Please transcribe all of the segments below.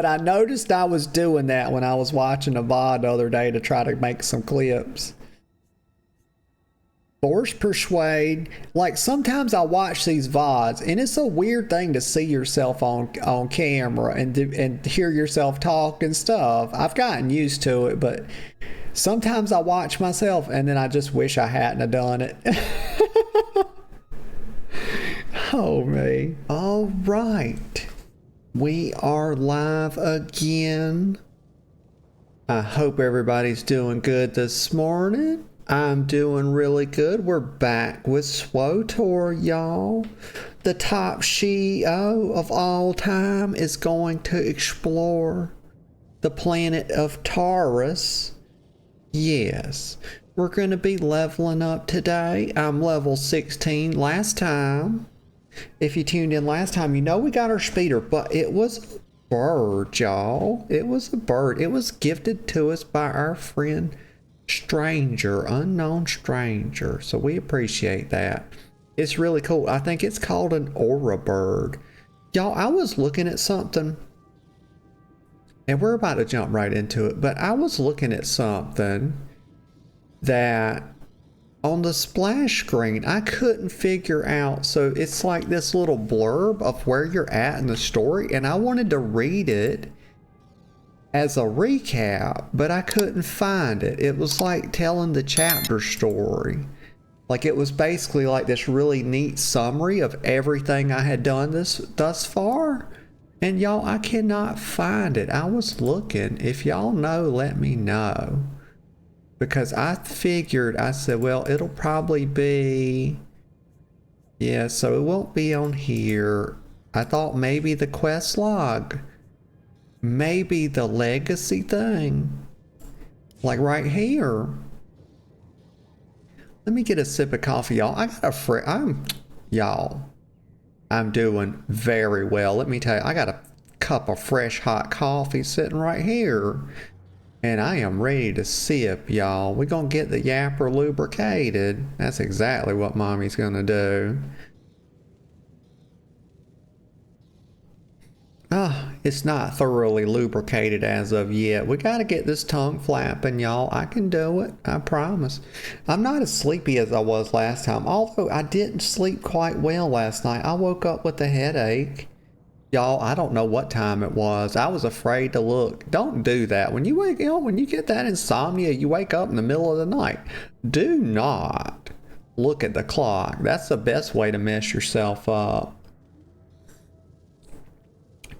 But I noticed I was doing that when I was watching a VOD the other day to try to make some clips. Force persuade. Like sometimes I watch these VODs and it's a weird thing to see yourself on camera and hear yourself talk and stuff. I've gotten used to it, but sometimes I watch myself and then I just wish I hadn't have done it. Oh me. All right. We are live again. I hope everybody's doing good this morning. I'm doing really good. We're back with SWTOR, y'all. The top CEO of all time is going to explore the planet of Taris. Yes, we're going to be leveling up today. I'm level 16 last time. If you tuned in last time, you know we got our speeder, but it was a bird, y'all. It was a bird. It was gifted to us by our friend Stranger, unknown stranger. So we appreciate that. It's really cool. I think it's called an aura bird. Y'all, I was looking at something, and we're about to jump right into it, but I was looking at something that on the splash screen I couldn't figure out. So it's like this little blurb of where you're at in the story, and I wanted to read it as a recap, but I couldn't find it. It was like telling the chapter story. Like it was basically like this really neat summary of everything I had done thus far. And y'all, I cannot find it. I was looking. If y'all know, let me know. Because I figured, I said, well, it'll probably be, yeah, so it won't be on here. I thought maybe the quest log. Maybe the legacy thing. Like right here. Let me get a sip of coffee, y'all. I got a I'm doing very well. Let me tell you, I got a cup of fresh hot coffee sitting right here. And I am ready to sip, y'all. We're gonna get the yapper lubricated. That's exactly what mommy's gonna do. It's not thoroughly lubricated as of yet. We gotta get this tongue flapping, y'all. I can do it, I promise. I'm not as sleepy as I was last time, although I didn't sleep quite well last night. I woke up with a headache. Y'all, I don't know what time it was. I was afraid to look. Don't do that. When you when you get that insomnia, you wake up in the middle of the night. Do not look at the clock. That's the best way to mess yourself up.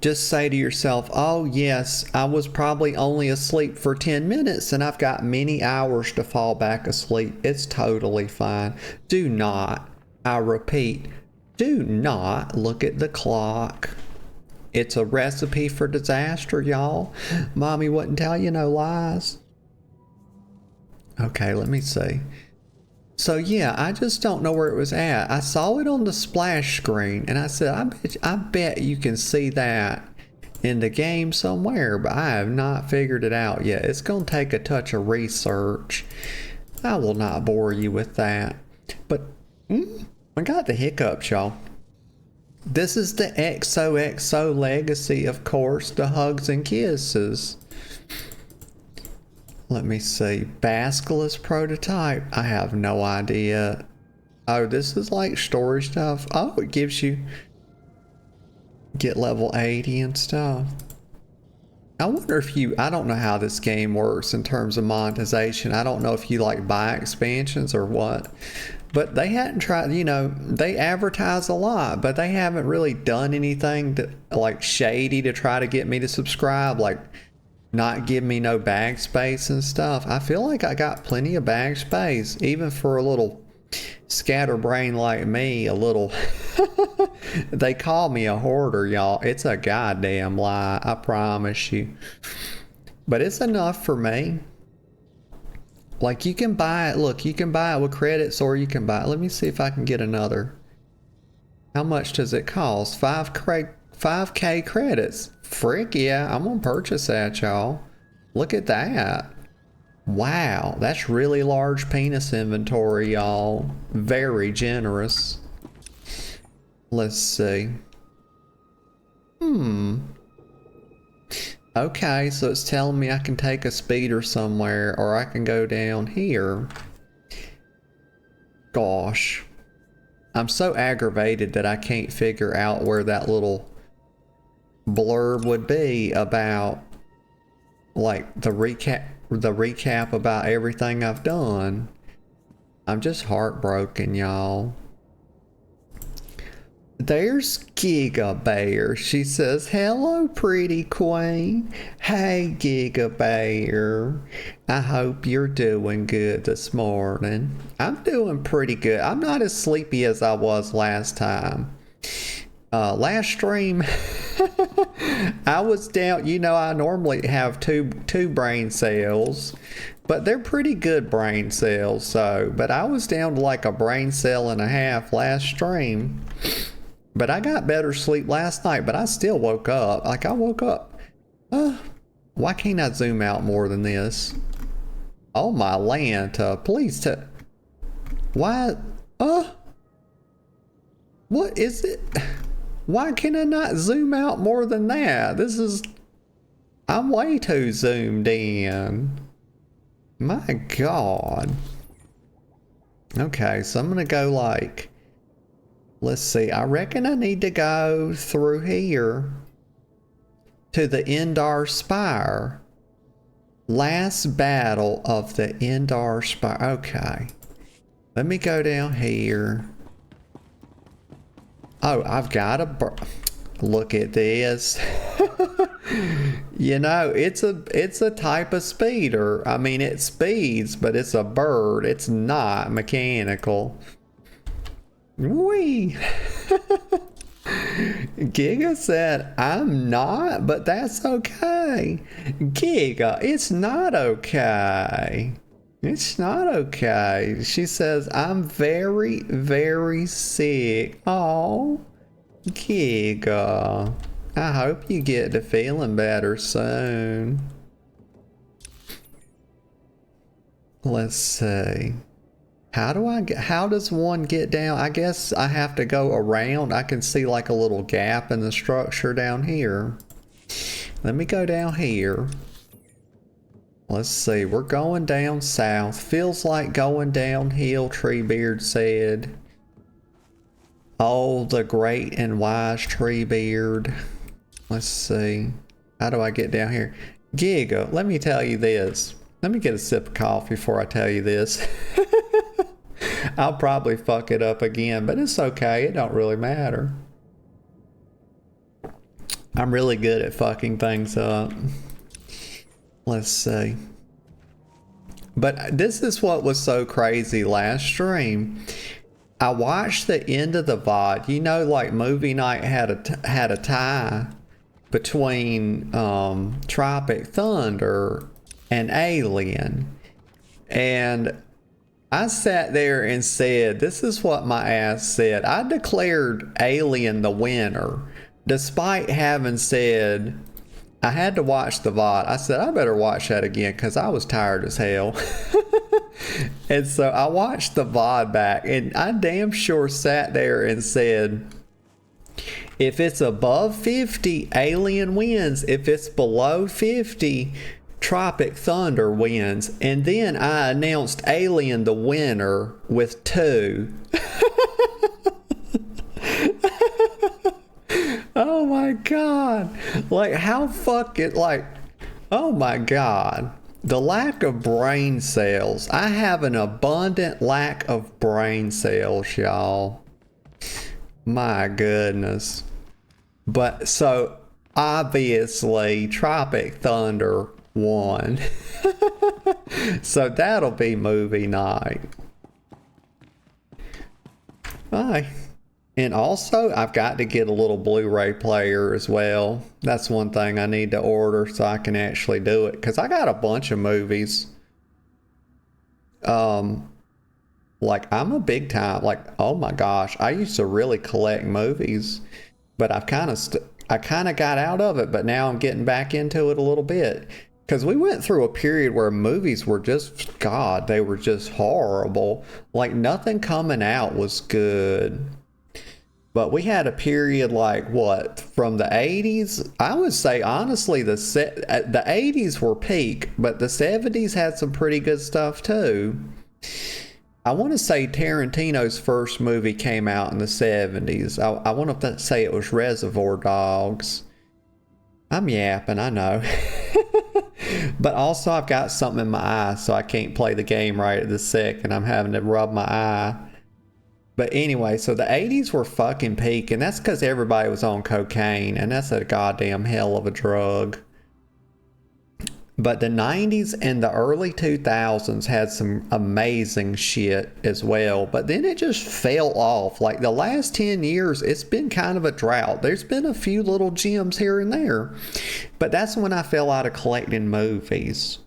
Just say to yourself, oh yes, I was probably only asleep for 10 minutes and I've got many hours to fall back asleep. It's totally fine. Do not, I repeat, do not look at the clock. It's a recipe for disaster, y'all. Mommy wouldn't tell you no lies. Okay, let me see. So yeah, I just don't know where it was at. I saw it on the splash screen and I said, I bet you can see that in the game somewhere, but I have not figured it out yet. It's going to take a touch of research. I will not bore you with that. But I got the hiccups, y'all. This is the XOXO legacy, of course, the hugs and kisses. Let me see. Basculus prototype. I have no idea. Oh, this is like story stuff. Oh, it gives you get level 80 and stuff. I wonder if I don't know how this game works in terms of monetization. I don't know if you like buy expansions or what. But they hadn't tried, they advertise a lot, but they haven't really done anything like shady to try to get me to subscribe, like not give me no bag space and stuff. I feel like I got plenty of bag space, even for a little scatterbrain like me, a little, they call me a hoarder, y'all. It's a goddamn lie, I promise you. But it's enough for me. Like you can buy it, look, you can buy it with credits or you can buy it. Let me see if I can get another. How much does it cost? 5K credits. Frick yeah, I'm gonna purchase that, y'all. Look at that. Wow, that's really large penis inventory, y'all. Very generous. Let's see. Okay, so it's telling me I can take a speeder somewhere, or I can go down here. Gosh. I'm so aggravated that I can't figure out where that little blurb would be about, like, the recap about everything I've done. I'm just heartbroken, y'all. There's Giga Bear. She says, hello, pretty queen. Hey, Giga Bear. I hope you're doing good this morning. I'm doing pretty good. I'm not as sleepy as I was last time. Last stream, I was down. You know, I normally have two brain cells, but they're pretty good brain cells. So, but I was down to like a brain cell and a half last stream. But I got better sleep last night, but I still woke up. Like, I woke up. Why can't I zoom out more than this? Oh, my Lanta. Please tell. Why? What is it? Why can I not zoom out more than that? This is... I'm way too zoomed in. My God. Okay, so I'm gonna go like... Let's see, I reckon I need to go through here to the Endar Spire. Last battle of the Endar Spire. Okay. Let me go down here. Oh, I've got a... Look at this. You know, it's a type of speeder. I mean, it speeds, but it's a bird. It's not mechanical. Wee. Giga said, I'm not, but that's okay. Giga, it's not okay. It's not okay. She says, I'm very, very sick. Oh, Giga. I hope you get to feeling better soon. Let's see. How does one get down? I guess I have to go around. I can see like a little gap in the structure down here. Let me go down here. Let's see, we're going down south. Feels like going downhill, Treebeard said. Oh, the great and wise Treebeard. Let's see. How do I get down here? Giga, let me tell you this. Let me get a sip of coffee before I tell you this. I'll probably fuck it up again, but it's okay. It don't really matter. I'm really good at fucking things up. Let's see. But this is what was so crazy last stream. I watched the end of the VOD. You know, like movie night had a tie between Tropic Thunder and Alien. And I sat there and said, this is what my ass said. I declared Alien the winner, despite having said, I had to watch the VOD. I said, I better watch that again because I was tired as hell. And so I watched the VOD back and I damn sure sat there and said, if it's above 50, Alien wins. If it's below 50, Tropic Thunder wins. And then I announced Alien the winner with 2. Oh my God. Like, how fucking, like, oh my God. The lack of brain cells. I have an abundant lack of brain cells, y'all. My goodness. But so obviously Tropic Thunder won. So that'll be movie night. Bye. And also I've got to get a little Blu-ray player as well. That's one thing I need to order so I can actually do it, because I got a bunch of movies. Like, I'm a big time, like, oh my gosh, I used to really collect movies, but I've kind of got out of it, but now I'm getting back into it a little bit. Because we went through a period where movies were just, God, they were just horrible. Like, nothing coming out was good. But we had a period like what, from the 80s? I would say honestly the 80s were peak, but the 70s had some pretty good stuff too. I want to say Tarantino's first movie came out in the 70s. I want to say it was Reservoir Dogs. I'm yapping, I know. But also I've got something in my eye, so I can't play the game right at this second. I'm having to rub my eye. But anyway, so the 80s were fucking peak, and that's because everybody was on cocaine, and that's a goddamn hell of a drug. But the 90s and the early 2000s had some amazing shit as well. But then it just fell off. Like the last 10 years, it's been kind of a drought. There's been a few little gems here and there. But that's when I fell out of collecting movies.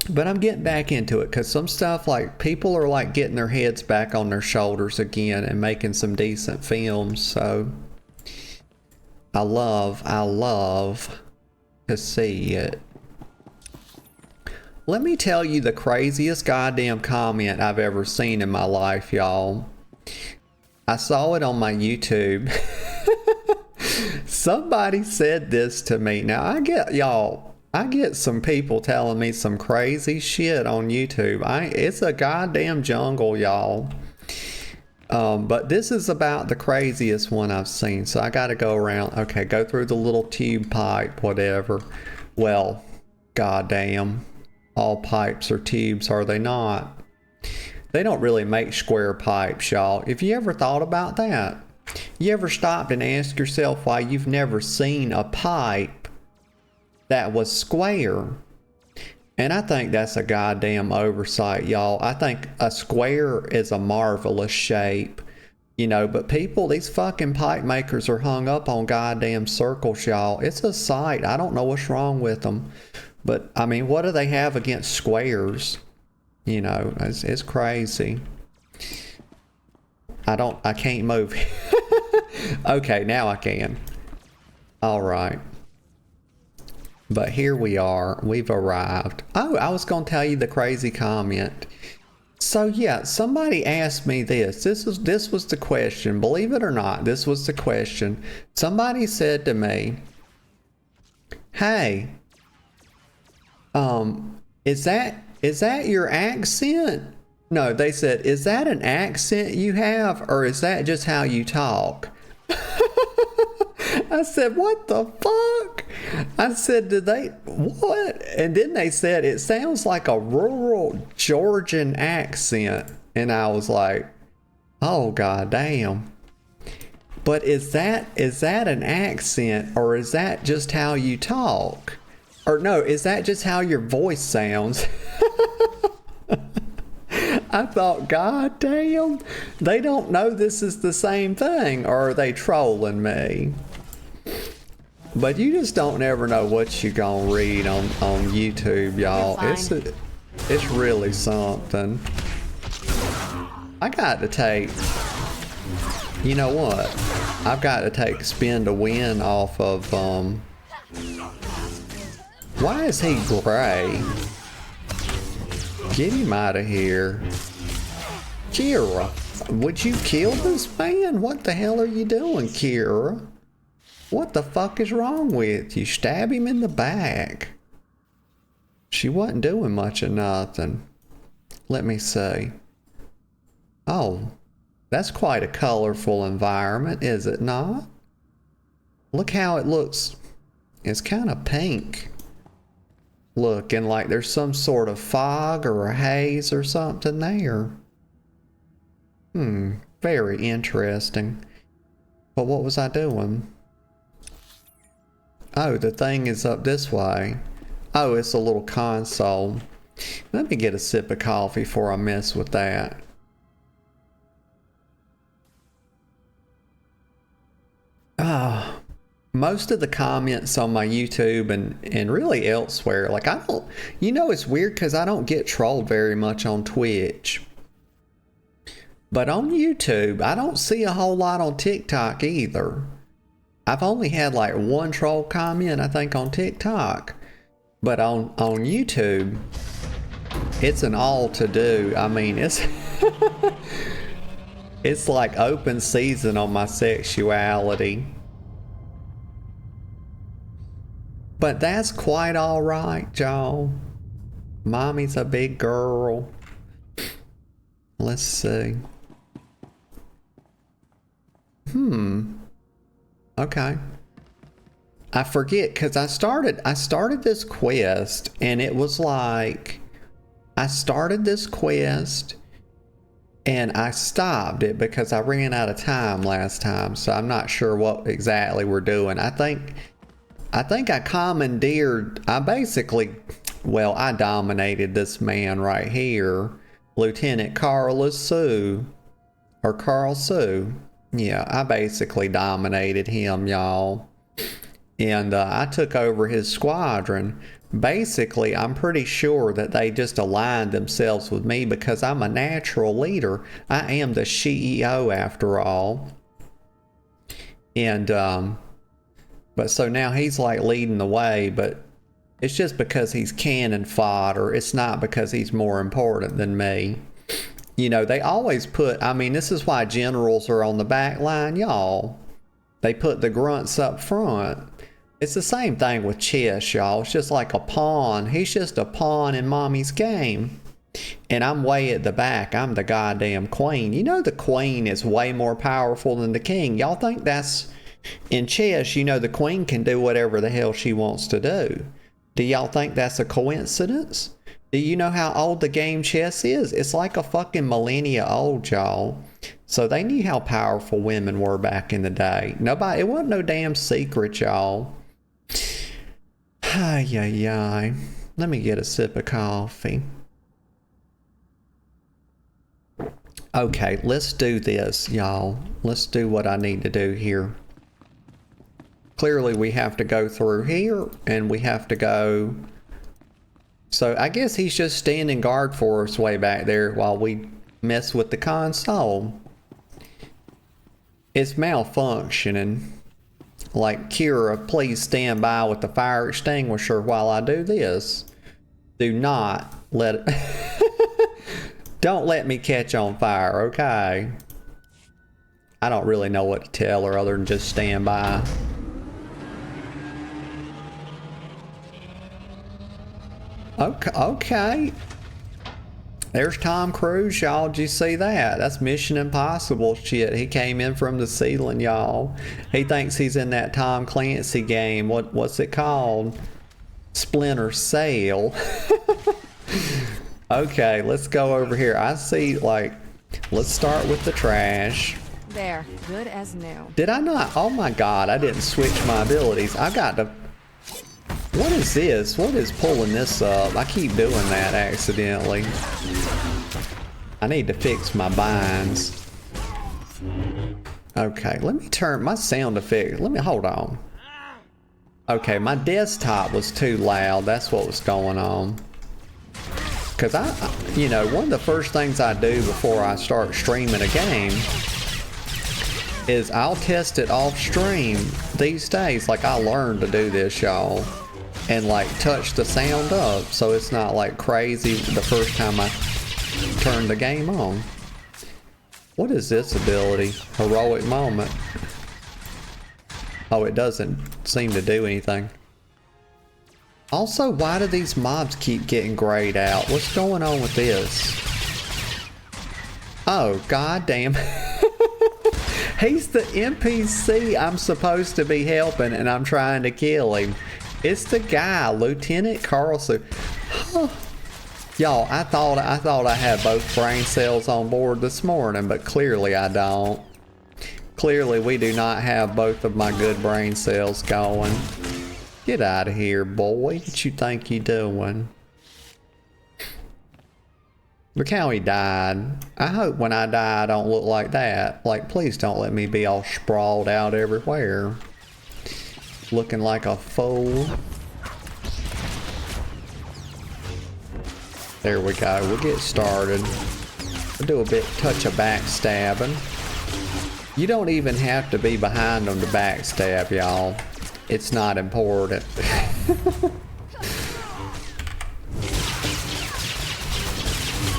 But I'm getting back into it because some stuff, like, people are like getting their heads back on their shoulders again and making some decent films. So I love to see it. Let me tell you the craziest goddamn comment I've ever seen in my life, y'all. I saw it on my YouTube. Somebody said this to me. Now I get some people telling me some crazy shit on YouTube. It's a goddamn jungle, y'all. But this is about the craziest one I've seen. So I gotta go around, okay, go through the little tube pipe, whatever. Well, goddamn, all pipes are tubes, are they not? They don't really make square pipes, y'all. If you ever thought about that? You ever stopped and asked yourself why you've never seen a pipe that was square? And I think that's a goddamn oversight, y'all. I think a square is a marvelous shape, you know, but people, these fucking pipe makers are hung up on goddamn circles, y'all. It's a sight. I don't know what's wrong with them. But, I mean, what do they have against squares? You know, it's crazy. I can't move. Okay, now I can. All right. But here we are. We've arrived. Oh, I was going to tell you the crazy comment. So yeah, somebody asked me this. This was the question. Believe it or not, this was the question. Somebody said to me, "Hey, is that your accent?" No, they said, "Is that an accent you have, or is that just how you talk?" I said, "What the fuck?" I said, "Did they, what?" And then they said, "It sounds like a rural Georgian accent." And I was like, oh, god damn. But is that an accent, or is that just how you talk? Or no, is that just how your voice sounds? I thought, god damn, they don't know this is the same thing, or are they trolling me? But you just don't ever know what you're gonna read on YouTube, y'all. It's really something. I got to take, you know what? I've got to take spin to win off of, why is he gray? Get him out of here. Kira, would you kill this man? What the hell are you doing, Kira? What the fuck is wrong with you? Stab him in the back. She wasn't doing much of nothing. Let me see. Oh, that's quite a colorful environment, is it not? Look how it looks. It's kind of pink. Looking like there's some sort of fog or a haze or something there. Very interesting. But what was I doing? Oh, the thing is up this way. Oh, it's a little console. Let me get a sip of coffee before I mess with that. Most of the comments on my YouTube and really elsewhere, like I don't, you know, it's weird because I don't get trolled very much on Twitch. But on YouTube, I don't see a whole lot on TikTok either. I've only had like one troll comment, I think, on TikTok. But on YouTube, it's an all to do. I mean, it's It's like open season on my sexuality. But that's quite all right, y'all. Mommy's a big girl. Let's see. Okay. I forget, because I started this quest, and it was like, I started this quest and I stopped it because I ran out of time last time, so I'm not sure what exactly we're doing. I think I commandeered, I dominated this man right here, Lieutenant Carl Sue. Yeah, I basically dominated him, y'all. And I took over his squadron. Basically, I'm pretty sure that they just aligned themselves with me because I'm a natural leader. I am the CEO after all. And, but so now he's like leading the way, but it's just because he's cannon fodder. It's not because he's more important than me. You know, they always put, I mean, this is why generals are on the back line, y'all. They put the grunts up front. It's the same thing with chess, y'all. It's just like a pawn. He's just a pawn in mommy's game. And I'm way at the back. I'm the goddamn queen. You know the queen is way more powerful than the king. Y'all think that's... In chess, you know the queen can do whatever the hell she wants to do. Do y'all think that's a coincidence? Do you know how old the game chess is? It's like a fucking millennia old, y'all. So they knew how powerful women were back in the day. Nobody... It wasn't no damn secret, y'all. Ay, ay, ay. Let me get a sip of coffee. Okay, let's do this, y'all. Let's do what I need to do here. Clearly, we have to go through here, and we have to go... So, I guess he's just standing guard for us way back there while we mess with the console. It's malfunctioning. Like, Kira, please stand by with the fire extinguisher while I do this. Do not let it... Don't let me catch on fire, okay? I don't really know what to tell her other than just stand by. Okay. There's Tom Cruise, y'all. Did you see that? That's Mission Impossible shit. He came in from the ceiling, y'all. He thinks he's in that Tom Clancy game. What's it called? Splinter Cell. Okay, let's go over here. I see, like, let's start with the trash. There, good as new. Did I not? Oh my god, I didn't switch my abilities. I got to... What is this? What is pulling this up? I keep doing that accidentally. I need to fix my binds. Okay, let me turn my sound effect. Let me, hold on. Okay, my desktop was too loud. That's what was going on. Because you know, one of the first things I do before I start streaming a game is I'll test it off stream these days. Like, I learned to do this, y'all. And like touch the sound up so it's not like crazy the first time I turn the game on. What is this ability? Heroic moment. Oh, it doesn't seem to do anything. Also, why do these mobs keep getting grayed out? What's going on with this? Oh, goddamn. He's the NPC I'm supposed to be helping and I'm trying to kill him. It's the guy, Lieutenant Carlson. Huh. Y'all, I thought I had both brain cells on board this morning, but clearly I don't. Clearly we do not have both of my good brain cells going. Get out of here, boy. What you think you doing? Look how he died. I hope when I die I don't look like that. Like, please don't let me be all sprawled out everywhere. Looking like a fool. There we go. We'll get started. We'll do a touch of backstabbing. You don't even have to be behind them to backstab, y'all. It's not important.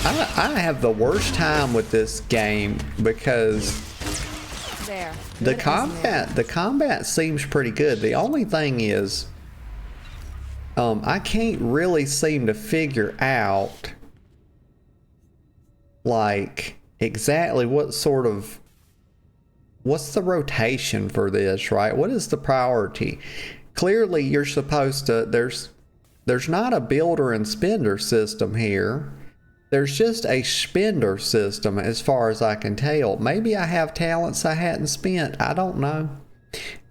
I have the worst time with this game because There. the Good as new. combat seems pretty good. The only thing is, I can't really seem to figure out like exactly what's the rotation for this, right? What is the priority? Clearly you're supposed to, there's not a builder and spender system here. There's just a spender system as far as I can tell. Maybe I have talents I hadn't spent. I don't know.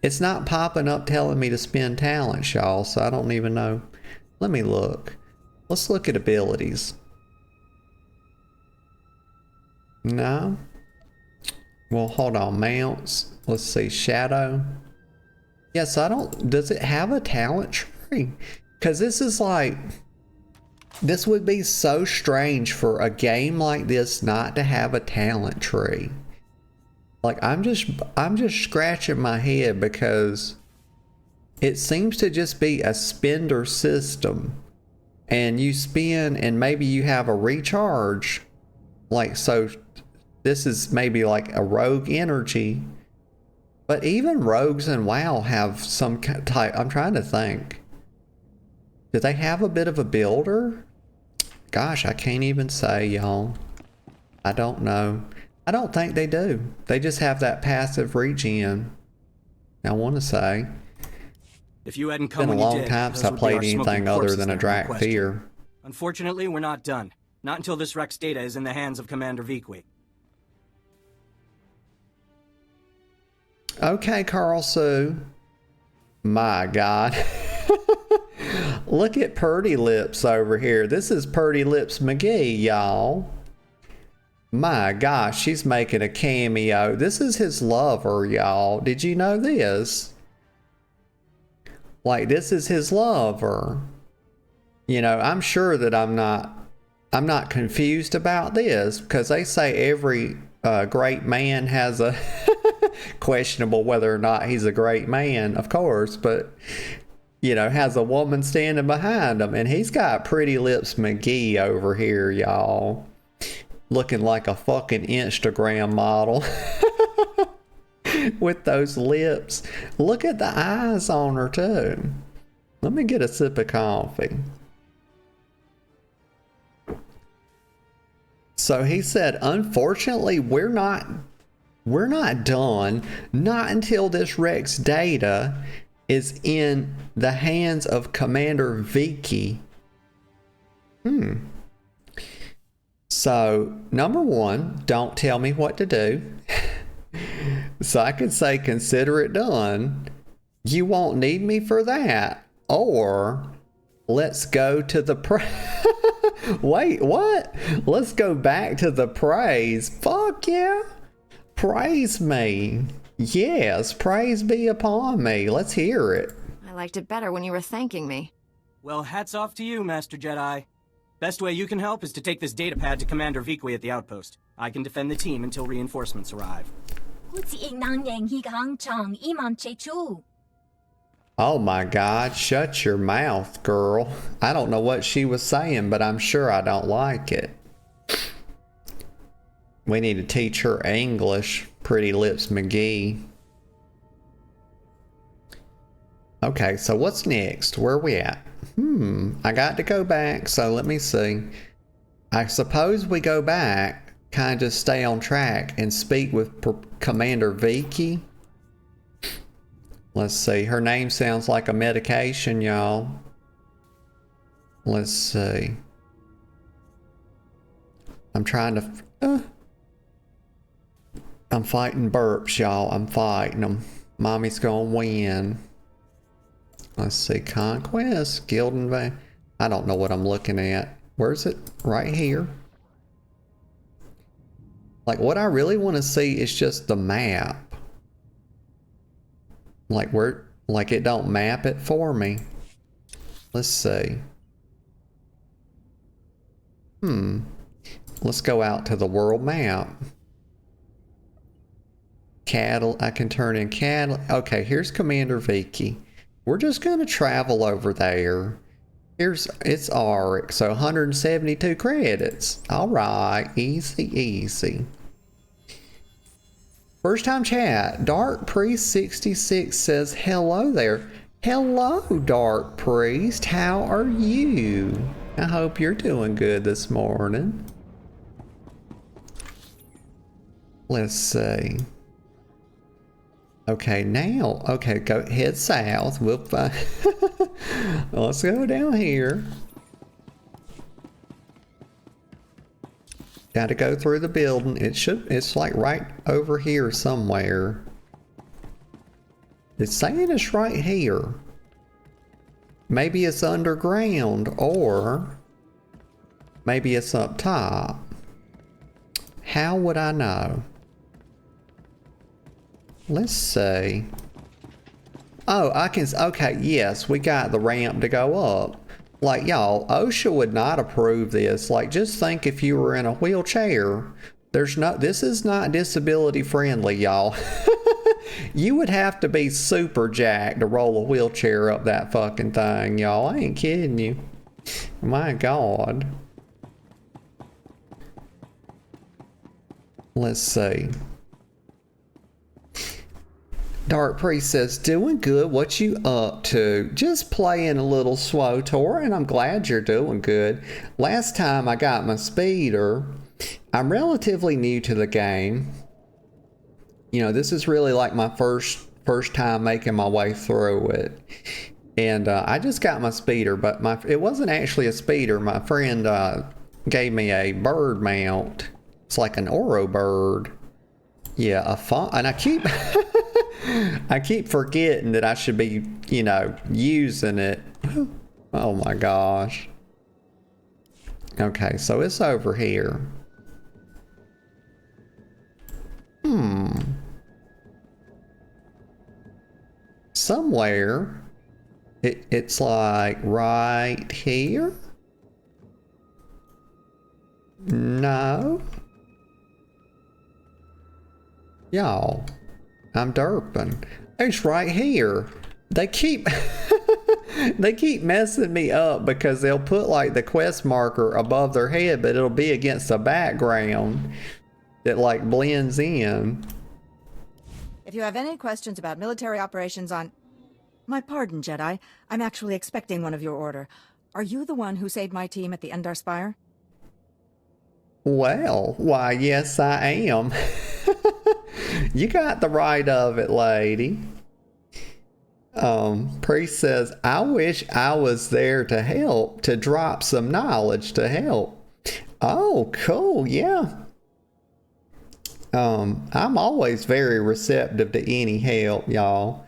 It's not popping up telling me to spend talents, y'all, so I don't even know. Let me look. Let's look at abilities. No. Well, hold on. Mounts. Let's see. Shadow. Yes, I don't. Does it have a talent tree? Because this is like. This would be so strange for a game like this not to have a talent tree. Like, I'm just scratching my head because it seems to just be a spender system. And you spin and maybe you have a recharge. Like, so this is maybe like a rogue energy. But even rogues in WoW have some type. I'm trying to think. Do they have a bit of a builder? Gosh, I can't even say, y'all. I don't know. I don't think they do. They just have that passive regen. I want to say. If you hadn't It's come been a when you long did, time those since I would be played our smoking anything other corpses than a there, no Drak question. Fear. Unfortunately, we're not done. Not until this Rex data is in the hands of Commander Vikwi. Okay, Carl Sue. My God. Look at Purdy Lips over here. This is Purdy Lips McGee, y'all. My gosh, she's making a cameo. This is his lover, y'all. Did you know this? Like, this is his lover. You know, I'm sure that I'm not confused about this because they say every great man has a questionable whether or not he's a great man, of course, but you know, has a woman standing behind him, and he's got Pretty Lips McGee over here, y'all, looking like a fucking Instagram model with those lips. Look at the eyes on her too. Let me get a sip of coffee. So he said, unfortunately, we're not done. Not until this Rex data is in the hands of Commander Vikwi. So, number one, don't tell me what to do. So I could say, consider it done. You won't need me for that. Or, let's go to the Wait, what? Let's go back to the praise. Fuck yeah. Praise me. Yes, praise be upon me. Let's hear it. I liked it better when you were thanking me. Well, hats off to you, Master Jedi. Best way you can help is to take this datapad to Commander Vikwi at the outpost. I can defend the team until reinforcements arrive. Oh my God, shut your mouth, girl. I don't know what she was saying, but I'm sure I don't like it. We need to teach her English, Pretty Lips McGee. Okay, so what's next? Where are we at? I got to go back, so let me see. I suppose we go back, kind of just stay on track and speak with Commander Vikwi. Let's see. Her name sounds like a medication, y'all. Let's see. I'm trying to... I'm fighting burps, y'all. I'm fighting them. Mommy's gonna win. Let's see. Conquest. Gilden. I don't know what I'm looking at. Where's it? Right here. Like, what I really want to see is just the map. Like, where... Like, it don't map it for me. Let's see. Let's go out to the world map. Cattle, I can turn in cattle. Okay, here's Commander Vikwi. We're just going to travel over there It's ARC, so 172 credits. All right, easy, easy. First time chat. Dark Priest 66 says hello there. Hello, Dark Priest. How are you? I hope you're doing good this morning. Let's see. Okay, now, okay, go head south. We'll find. Let's go down here. Got to go through the building. It's like right over here somewhere. It's saying it's right here. Maybe it's underground, or maybe it's up top. How would I know? Let's see. Oh, I can, okay, yes, we got the ramp to go up. Like, y'all, OSHA would not approve this. Like, just think if you were in a wheelchair, this is not disability friendly, y'all. You would have to be super jacked to roll a wheelchair up that fucking thing, y'all. I ain't kidding you. My God. Let's see. Dark Priest says, doing good. What you up to? Just playing a little SWTOR, and I'm glad you're doing good. Last time I got my speeder, I'm relatively new to the game. You know, this is really like my first time making my way through it. And I just got my speeder, but it wasn't actually a speeder. My friend gave me a bird mount. It's like an Oro bird. Yeah, and I keep I keep forgetting that I should be, you know, using it. Oh my gosh. Okay, so it's over here. Somewhere it's like right here. No. Y'all, I'm derping. It's right here. They keep they keep messing me up because they'll put like the quest marker above their head, but it'll be against the background that like blends in. If you have any questions about military operations on... My pardon, Jedi. I'm actually expecting one of your order. Are you the one who saved my team at the Endar Spire? Well, why, yes, I am. You got the right of it, lady. Priest says, I wish I was there to help, to drop some knowledge to help. Oh, cool, yeah. I'm always very receptive to any help, y'all.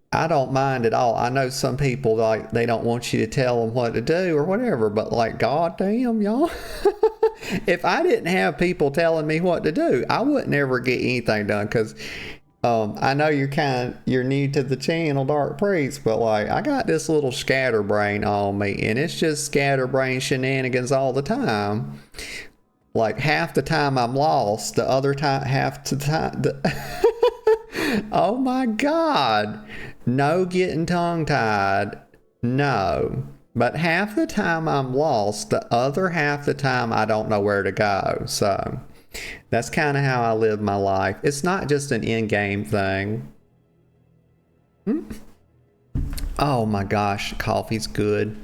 I don't mind at all. I know some people, like, they don't want you to tell them what to do or whatever, but like, goddamn, y'all. If I didn't have people telling me what to do, I wouldn't ever get anything done, because I know you're new to the channel, Dark Priest, but like, I got this little scatterbrain on me, and it's just scatterbrain shenanigans all the time. Like, half the time I'm lost, the other time, half the time... Oh my God. No getting tongue-tied. No. But half the time I'm lost, the other half the time I don't know where to go. So that's kind of how I live my life. It's not just an in-game thing. Oh my gosh, coffee's good.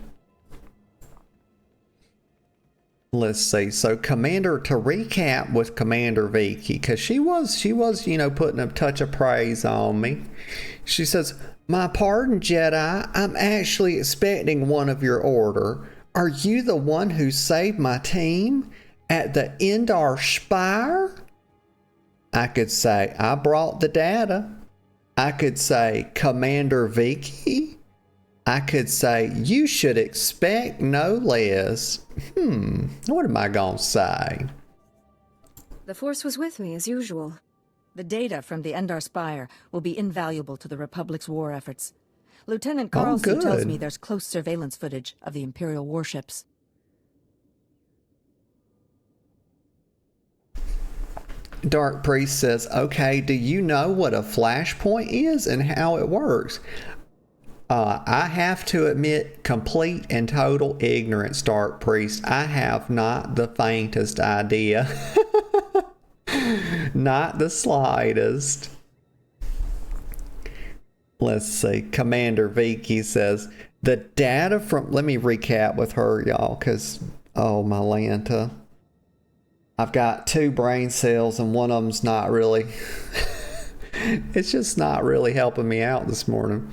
Let's see. So Commander, to recap with Commander Vicky, because she was, you know, putting a touch of praise on me. She says, my pardon, Jedi, I'm actually expecting one of your order. Are you the one who saved my team at the Endar Spire? I could say, I brought the data. I could say, Commander Vicky. I could say, you should expect no less. What am I gonna say? The Force was with me, as usual. The data from the Endar Spire will be invaluable to the Republic's war efforts. Lieutenant Carlson tells me there's close surveillance footage of the Imperial warships. Dark Priest says, okay, do you know what a flashpoint is and how it works? I have to admit, complete and total ignorance, Dark Priest. I have not the faintest idea. Not the slightest. Let's see. Commander Vicky says, the data from... Let me recap with her, y'all, because... Oh, my Lanta. I've got 2 brain cells, and one of them's not really... It's just not really helping me out this morning.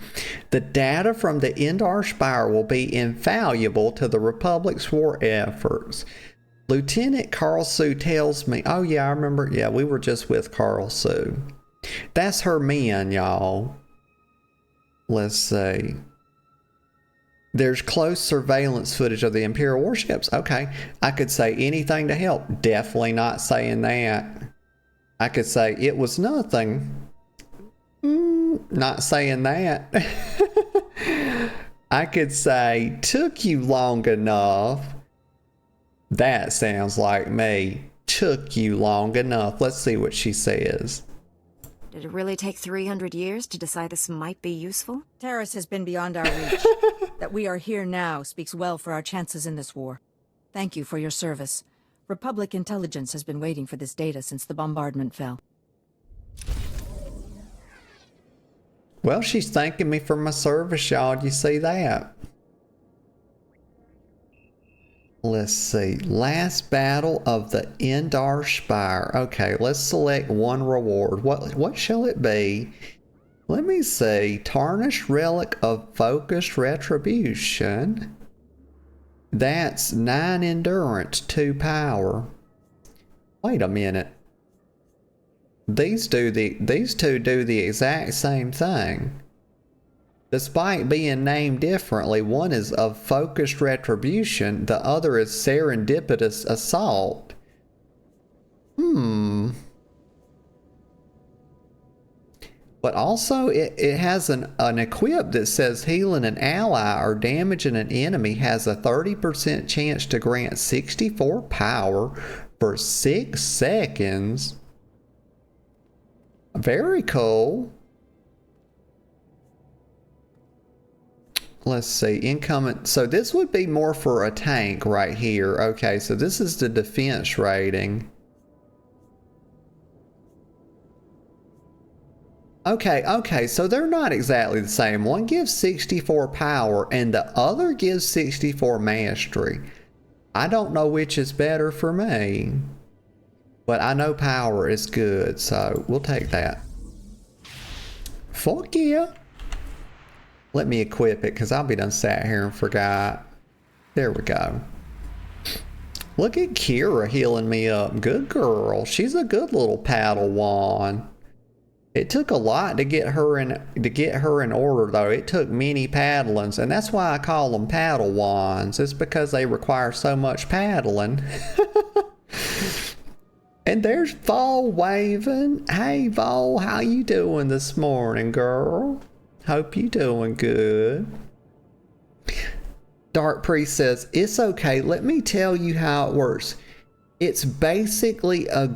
The data from the Endar Spire will be invaluable to the Republic's war efforts. Lieutenant Carl Sue tells me... Oh, yeah, I remember. Yeah, we were just with Carl Sue. That's her men, y'all. Let's see. There's close surveillance footage of the Imperial warships. Okay. I could say anything to help. Definitely not saying that. I could say it was nothing. Not saying that. I could say took you long enough. That sounds like me. Took you long enough. Let's see what she says. Did it really take 300 years to decide this might be useful? Taris has been beyond our reach. That we are here now speaks well for our chances in this war. Thank you for your service. Republic Intelligence has been waiting for this data since the bombardment fell. Well, she's thanking me for my service, y'all. You see that? Let's see. Last battle of the Endar Spire. Okay, let's select one reward. What shall it be? Let me see. Tarnished Relic of Focused Retribution. That's 9 endurance, 2 power. Wait a minute. These two do the exact same thing. Despite being named differently, one is of focused retribution, the other is serendipitous assault. But also it has an equip that says healing an ally or damaging an enemy has a 30% chance to grant 64 power for 6 seconds. Very cool. Let's see, incoming. So this would be more for a tank right here. Okay, so this is the defense rating. Okay, so they're not exactly the same. One gives 64 power and the other gives 64 mastery. I don't know which is better for me. But I know power is good, so we'll take that. Fuck yeah. Let me equip it, because I'll be done sat here and forgot. There we go. Look at Kira healing me up. Good girl. She's a good little Padawan. It took a lot to get her in order, though. It took many paddlings, and that's why I call them Padawans. It's because they require so much paddling. And there's Vol waving. Hey Vol, how you doing this morning, girl? Hope you doing good. Dark Priest says, it's okay, let me tell you how it works. It's basically a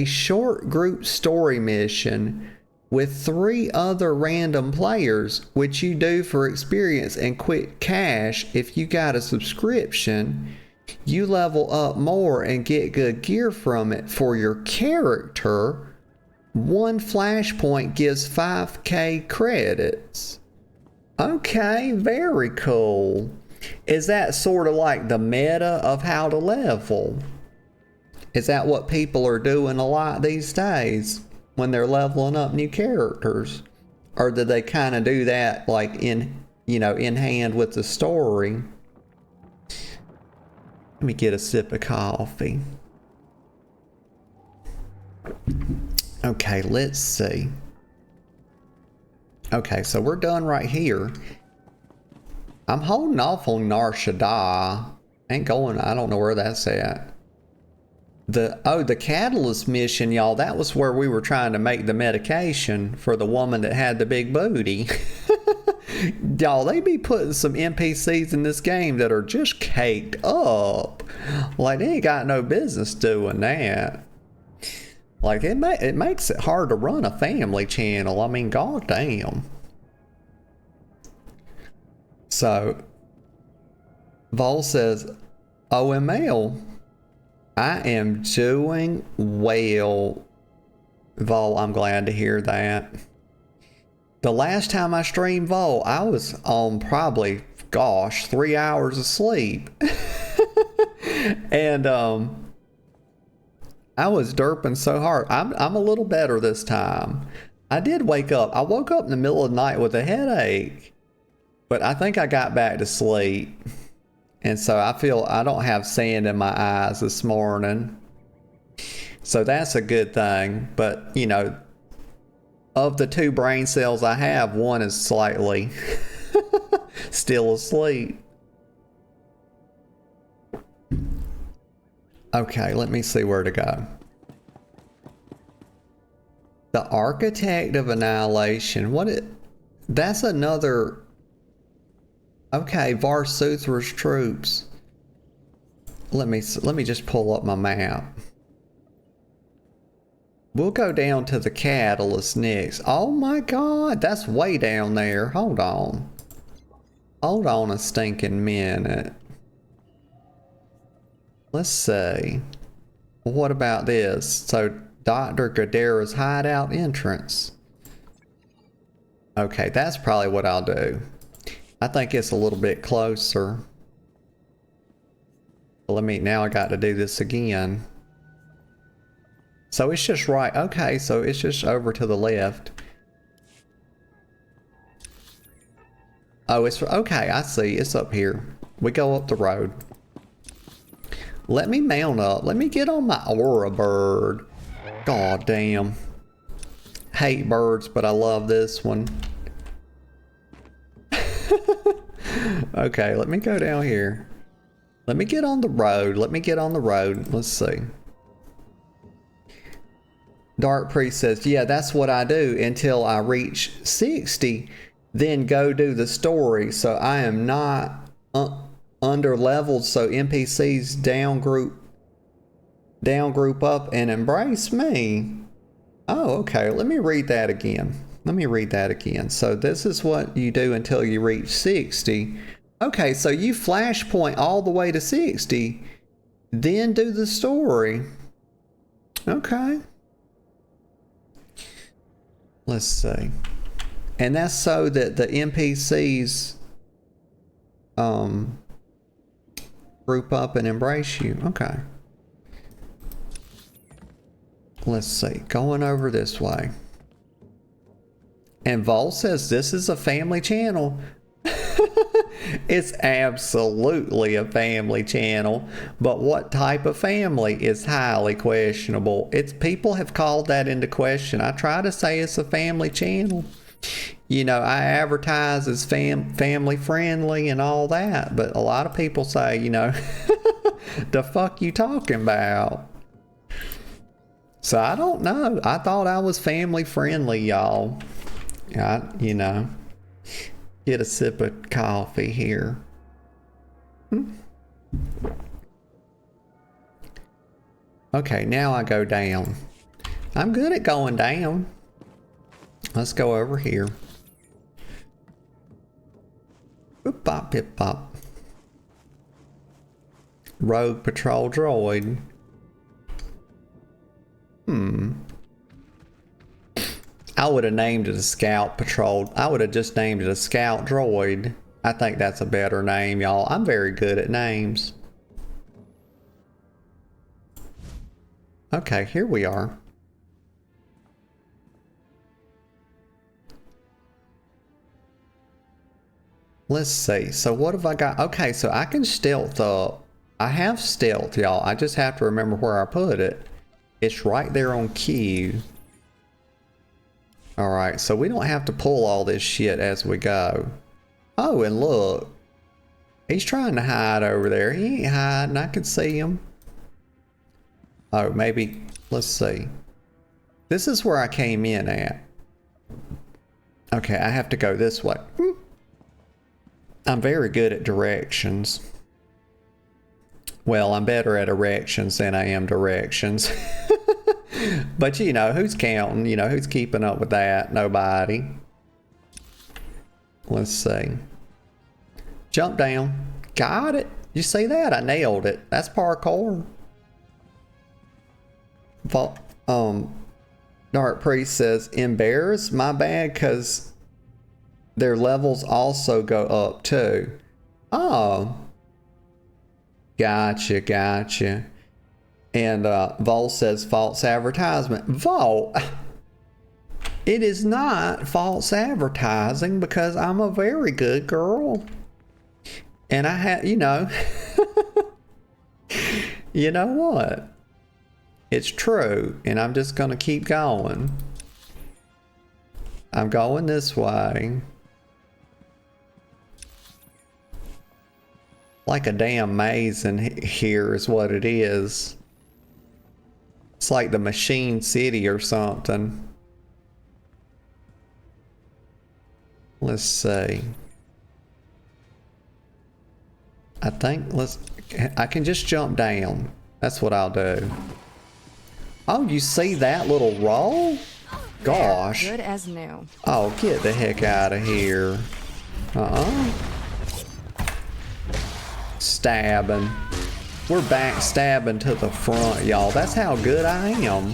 short group story mission with 3 other random players, which you do for experience and quick cash. If you got a subscription, you level up more and get good gear from it for your character. 1 flashpoint gives 5k credits. Okay, very cool. Is that sort of like the meta of how to level? Is that what people are doing a lot these days when they're leveling up new characters? Or do they kind of do that like in hand with the story? Let me get a sip of coffee. Okay, let's see. Okay, so we're done right here. I'm holding off on Nar Shaddaa. I don't know where that's at. The Catalyst mission, y'all, that was where we were trying to make the medication for the woman that had the big booty. Y'all, they be putting some NPCs in this game that are just caked up. Like, they ain't got no business doing that. Like, it makes it hard to run a family channel. I mean, goddamn. So, Vol says, OML, I am doing well. Vol, I'm glad to hear that. The last time I streamed Vol, I was on probably, gosh, 3 hours of sleep. And I was derping so hard. I'm a little better this time. I did wake up. I woke up in the middle of the night with a headache, but I think I got back to sleep. And so I feel I don't have sand in my eyes this morning. So that's a good thing. But, you know, of the 2 brain cells I have, one is slightly still asleep. Okay, let me see where to go. The Architect of Annihilation. That's another. Okay, SWTOR's troops. Let me just pull up my map. We'll go down to the Catalyst next. Oh my god, that's way down there. Hold on. Hold on a stinking minute. Let's see. What about this? So, Dr. Gadara's hideout entrance. Okay, that's probably what I'll do. I think it's a little bit closer. Now I got to do this again. So it's just right. Okay, so it's just over to the left. Oh, it's okay. I see. It's up here. We go up the road. Let me mount up. Let me get on my aura bird. God damn. Hate birds, but I love this one. Okay, let me go down here. Let me get on the road. Let me get on the road. Let's see. Dark Priest says, yeah, that's what I do until I reach 60, then go do the story. So I am not under leveled, so NPCs down group up and embrace me. Oh, okay. Let me read that again. Let me read that again. So this is what you do until you reach 60. Okay, so you flashpoint all the way to 60, then do the story. Okay. Let's see. And that's so that the NPCs group up and embrace you. Okay. Let's see. Going over this way. And Vol says this is a family channel. It's absolutely a family channel, but what type of family is highly questionable. People have called that into question. I try to say it's a family channel. You know, I advertise as family friendly and all that, but a lot of people say, you know, the fuck you talking about? So I don't know. I thought I was family friendly, y'all. You know. Get a sip of coffee here. Okay, now I go down. I'm good at going down. Let's go over here. Boop bop pip bop. Rogue Patrol Droid. I would have named it a Scout Patrol. I would have just named it a Scout Droid. I think that's a better name, y'all. I'm very good at names. Okay, here we are. Let's see. So what have I got? Okay, so I can stealth up. I have stealth, y'all. I just have to remember where I put it. It's right there on Q. Alright, so we don't have to pull all this shit as we go. Oh, and look. He's trying to hide over there. He ain't hiding. I can see him. Oh, maybe. Let's see. This is where I came in at. Okay, I have to go this way. I'm very good at directions. Well, I'm better at erections than I am directions. But you know, who's counting? You know, who's keeping up with that? Nobody. Let's see. Jump down. Got it. You see that? I nailed it. That's parkour. Dark Priest says, embarrassed? My bad, because their levels also go up too. Oh. Gotcha. And Vol says, false advertisement. Vol, it is not false advertising because I'm a very good girl. And I have, you know, you know what? It's true. And I'm just going to keep going. I'm going this way. Like a damn maze in here is what it is. It's like the Machine City or something. Let's see. I think I can just jump down. That's what I'll do. Oh, you see that little roll? Gosh. Good as new. Oh, get the heck out of here. Stabbing. We're backstabbing to the front, y'all. That's how good I am.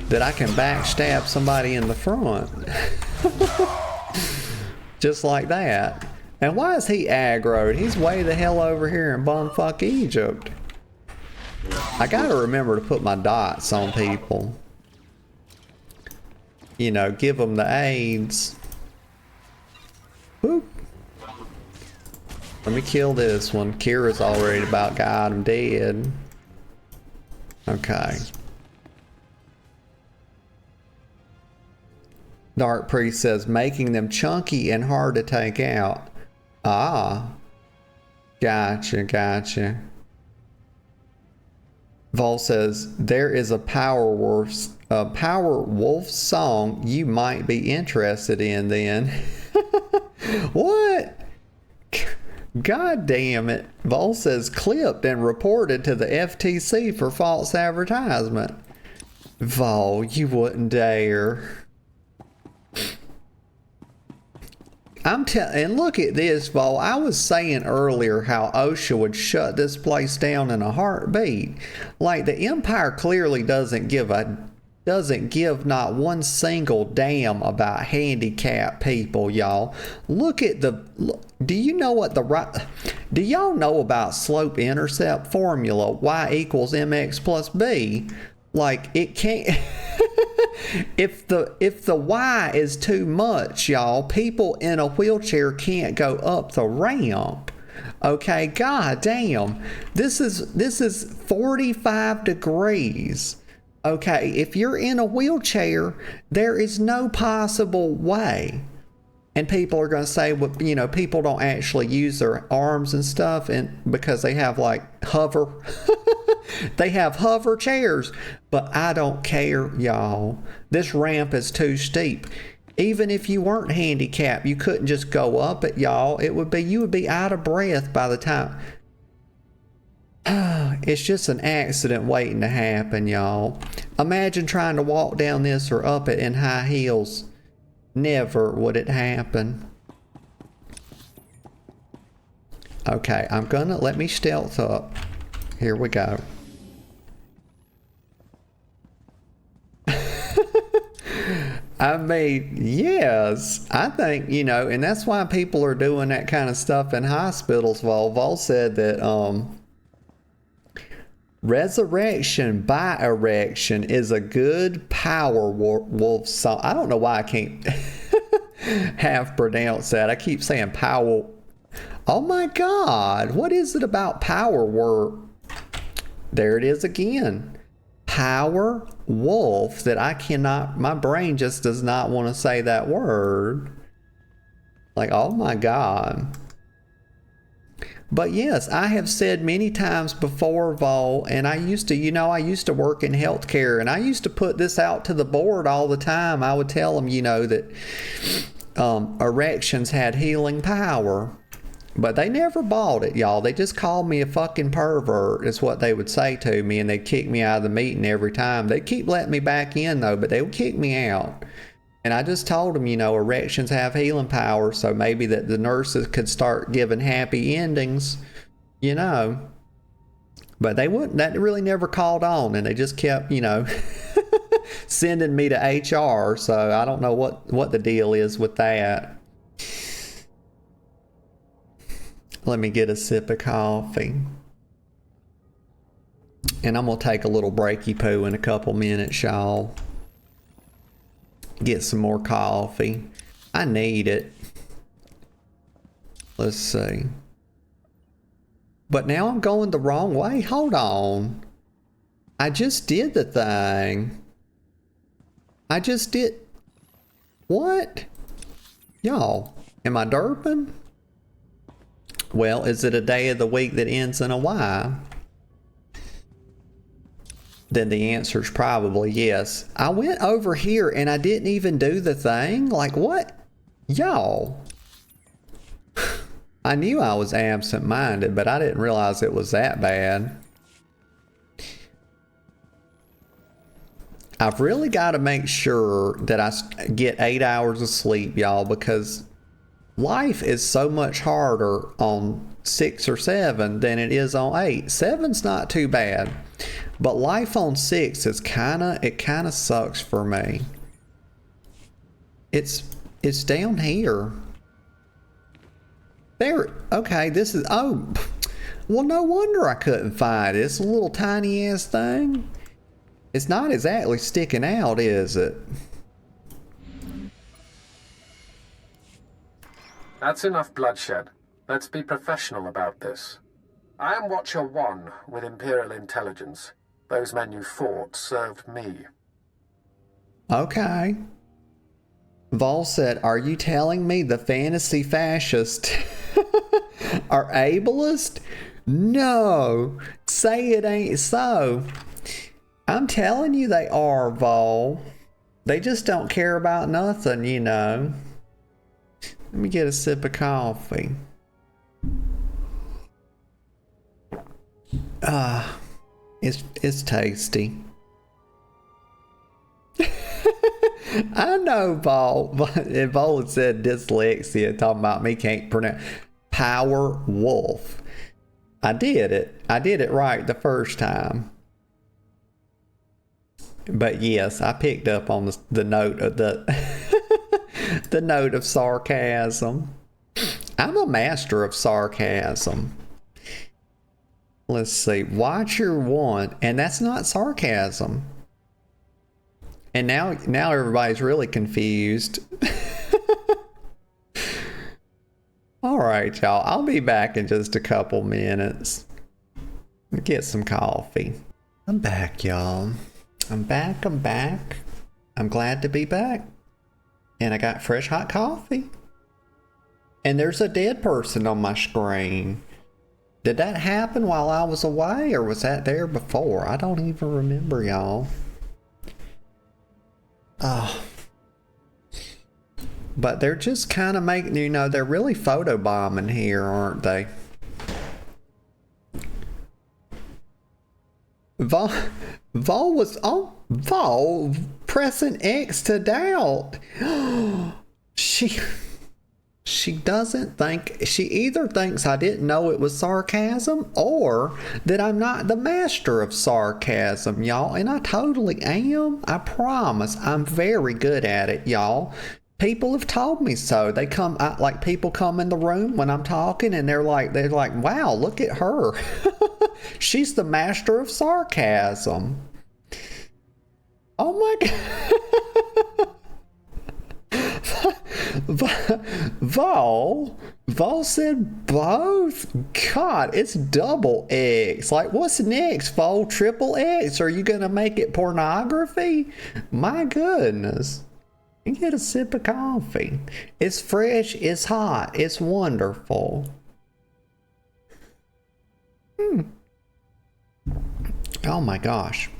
That I can backstab somebody in the front. Just like that. And why is he aggroed? He's way the hell over here in bumfuck Egypt. I gotta remember to put my dots on people. You know, give them the AIDS. Whoop. Let me kill this one. Kira's already about got him dead. Okay. Dark Priest says, making them chunky and hard to take out. Ah. Gotcha. Vol says, there is a Power Wolf song you might be interested in then. What? God damn it. Vol says, clipped and reported to the FTC for false advertisement. Vol, you wouldn't dare. And look at this, Vol. I was saying earlier how OSHA would shut this place down in a heartbeat. Like, the Empire clearly doesn't give not one single damn about handicapped people, y'all. Look at do you know what do y'all know about slope intercept formula? Y equals mx plus b. Like, it can't if the Y is too much, y'all, people in a wheelchair can't go up the ramp. Okay, god damn. This is 45 degrees. Okay, if you're in a wheelchair, there is no possible way. And people are going to say, well, you know, people don't actually use their arms and stuff, and because they have like hover they have hover chairs. But I don't care, y'all. This ramp is too steep. Even if you weren't handicapped, you couldn't just go up it, y'all. You would be out of breath by the time. It's just an accident waiting to happen, y'all. Imagine trying to walk down this or up it in high heels. Never would it happen. Okay, let me stealth up. Here we go. I mean, yes, I think, you know, and that's why people are doing that kind of stuff in hospitals. Vol said that Resurrection by Erection is a good Power Wolf song. I don't know why I can't half pronounce that. I keep saying Power. Oh my God, what is it about Power Wolf? There it is again. Power Wolf that I cannot, my brain just does not want to say that word. Like, oh my God. But yes, I have said many times before, Vol, and I used to work in healthcare, and I used to put this out to the board all the time. I would tell them, you know, that erections had healing power. But they never bought it, y'all. They just called me a fucking pervert, is what they would say to me, and they'd kick me out of the meeting every time. They'd keep letting me back in, though, but they would kick me out. And I just told him, you know, erections have healing power, so maybe that the nurses could start giving happy endings, you know. But they wouldn't, that really never called on, and they just kept, you know, sending me to HR, so I don't know what the deal is with that. Let me get a sip of coffee. And I'm going to take a little breaky poo in a couple minutes, y'all. Get some more coffee. I need it. Let's see. But now I'm going the wrong way. Hold on. I just did the thing. I just did. What? Y'all, am I derping? Well, is it a day of the week that ends in a Y? Then the answer is probably yes. I went over here and I didn't even do the thing. Like, what? Y'all. I knew I was absent-minded, but I didn't realize it was that bad. I've really got to make sure that I get 8 hours of sleep, y'all, because life is so much harder on 6 or 7 than it is on 8. 7's not too bad, but life on 6 is kind of sucks for me. It's down here. There, okay, this is, oh, well, no wonder I couldn't find it. It's a little tiny ass thing. It's not exactly sticking out, is it? That's enough bloodshed. Let's be professional about this. I am Watcher 1 with Imperial Intelligence. Those men you fought served me. Okay. Vol said, are you telling me the fantasy fascists are ableist? No. Say it ain't so. I'm telling you they are, Vol. They just don't care about nothing, you know. Let me get a sip of coffee. It's tasty. I know, Vol, but Vol had said dyslexia, talking about me can't pronounce Power Wolf. I did it right the first time. But yes, I picked up on the note of the the note of sarcasm. I'm a master of sarcasm. Let's see, Watcher 1, and that's not sarcasm. And now everybody's really confused. All right, y'all. I'll be back in just a couple minutes. Get some coffee. I'm back, y'all. I'm back. I'm glad to be back. And I got fresh hot coffee. And there's a dead person on my screen. Did that happen while I was away, or was that there before? I don't even remember, y'all. Oh. But they're just kind of making, you know, they're really photobombing here, aren't they? Vol was on Vol pressing X to doubt. She doesn't think, she either thinks I didn't know it was sarcasm or that I'm not the master of sarcasm, y'all. And I totally am. I promise. I'm very good at it, y'all. People have told me so. They come, like people come in the room when I'm talking and they're like, wow, look at her. She's the master of sarcasm. Oh my God. Vol said both. God, it's double X. Like, what's next, Vol? Triple X? Are you gonna make it pornography? My goodness. You get a sip of coffee. It's fresh, it's hot, it's wonderful. Oh my gosh.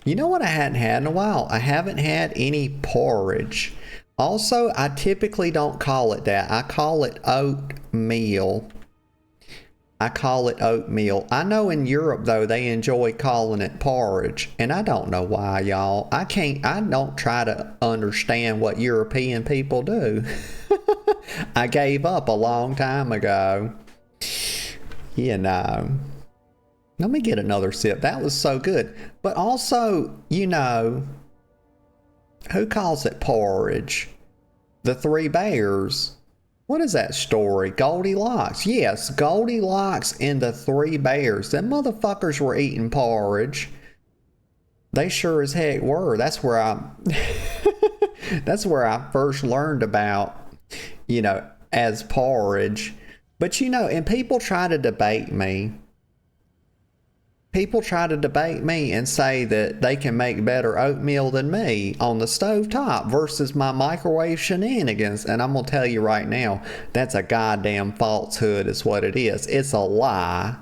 You know what I hadn't had in a while? I haven't had any porridge. Also, I typically don't call it that. I call it oatmeal. I call it oatmeal. I know in Europe, though, they enjoy calling it porridge. And I don't know why, y'all. I don't try to understand what European people do. I gave up a long time ago. You know. Let me get another sip. That was so good. But also, you know, who calls it porridge? The Three Bears. What is that story? Goldilocks. Yes, Goldilocks and the Three Bears. Them motherfuckers were eating porridge. They sure as heck were. That's where I first learned about, you know, as porridge. But you know, and people try to debate me. People try to debate me and say that they can make better oatmeal than me on the stovetop versus my microwave shenanigans. And I'm going to tell you right now, that's a goddamn falsehood is what it is. It's a lie.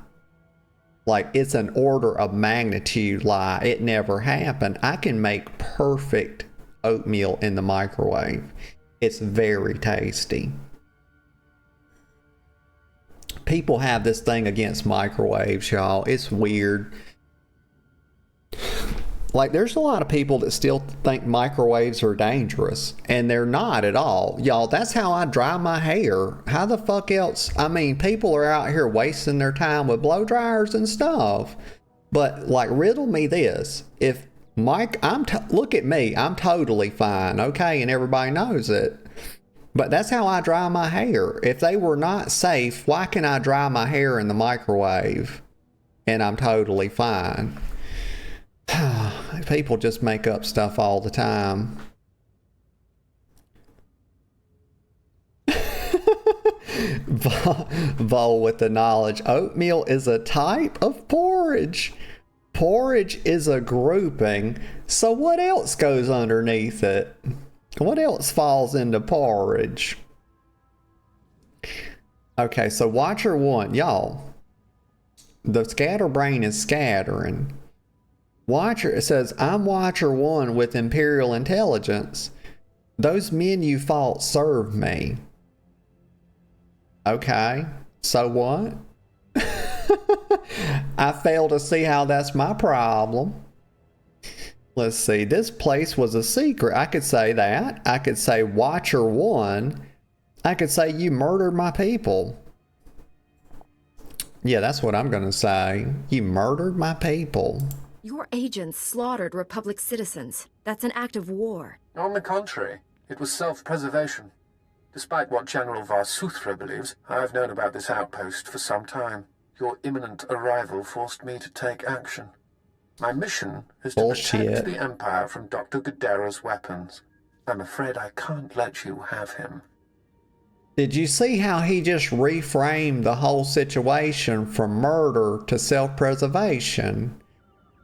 Like, it's an order of magnitude lie. It never happened. I can make perfect oatmeal in the microwave. It's very tasty. People have this thing against microwaves, y'all. It's weird. Like, there's a lot of people that still think microwaves are dangerous, and they're not at all. Y'all, that's how I dry my hair. How the fuck else? I mean, people are out here wasting their time with blow dryers and stuff. But, like, riddle me this. If look at me, I'm totally fine, okay? And everybody knows it. But that's how I dry my hair. If they were not safe, why can I dry my hair in the microwave and I'm totally fine? People just make up stuff all the time. Vol with the knowledge. Oatmeal is a type of porridge. Porridge is a grouping. So what else goes underneath it? What else falls into porridge? Okay, so Watcher 1. Y'all, the scatterbrain is scattering. Watcher, it says, I'm Watcher 1 with Imperial Intelligence. Those men you fought served me. Okay, so what? I fail to see how that's my problem. Let's see, this place was a secret. I could say that. I could say Watcher 1. I could say you murdered my people. Yeah, that's what I'm going to say. You murdered my people. Your agents slaughtered Republic citizens. That's an act of war. On the contrary, it was self-preservation. Despite what General SWTOR believes, I've known about this outpost for some time. Your imminent arrival forced me to take action. My mission is to protect the Empire from Dr. Gadera's weapons. I'm afraid I can't let you have him. Did you see how he just reframed the whole situation from murder to self-preservation?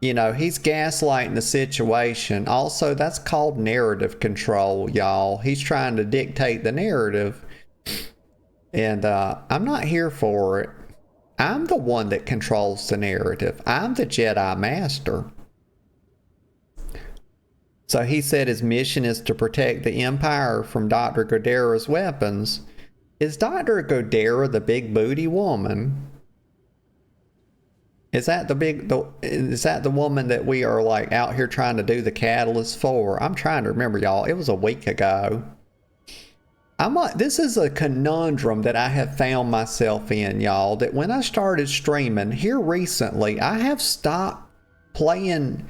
You know, he's gaslighting the situation. Also, that's called narrative control, y'all. He's trying to dictate the narrative. And I'm not here for it. I'm the one that controls the narrative. I'm the Jedi Master. So he said his mission is to protect the Empire from Dr. Gadera's weapons. Is Dr. Gadera the big booty woman? Is that the woman that we are like out here trying to do the catalyst for? I'm trying to remember, y'all. It was a week ago. This is a conundrum that I have found myself in, y'all, that when I started streaming here recently, I have stopped playing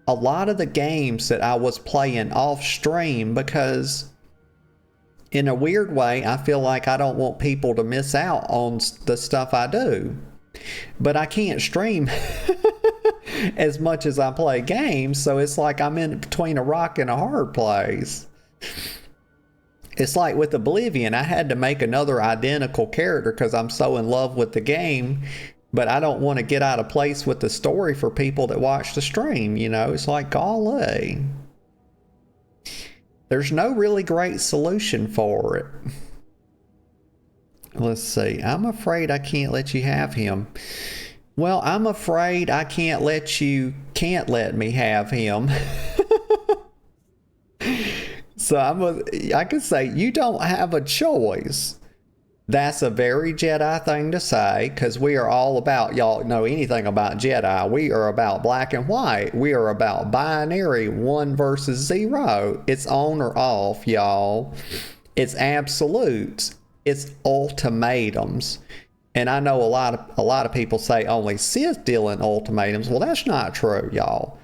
a lot of the games that I was playing off stream because in a weird way, I feel like I don't want people to miss out on the stuff I do. But I can't stream as much as I play games, so it's like I'm in between a rock and a hard place. It's like with Oblivion, I had to make another identical character because I'm so in love with the game, but I don't want to get out of place with the story for people that watch the stream, you know? It's like, golly. There's no really great solution for it. Let's see. I'm afraid I can't let you have him. Well, I'm afraid I can't let me have him. So I can say you don't have a choice. That's a very Jedi thing to say, because we are all about, y'all know anything about Jedi, we are about black and white. We are about binary, 1 versus 0. It's on or off, y'all. It's absolutes. It's ultimatums. And I know a lot of people say only Sith deal in ultimatums. Well, that's not true, y'all.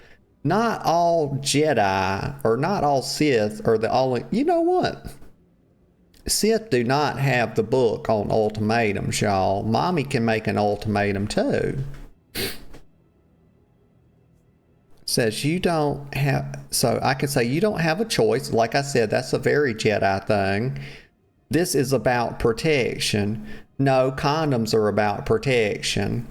Not all Jedi or not all Sith are the only... You know what? Sith do not have the book on ultimatums, y'all. Mommy can make an ultimatum too. Says you don't have... So I can say you don't have a choice. Like I said, that's a very Jedi thing. This is about protection. No, condoms are about protection.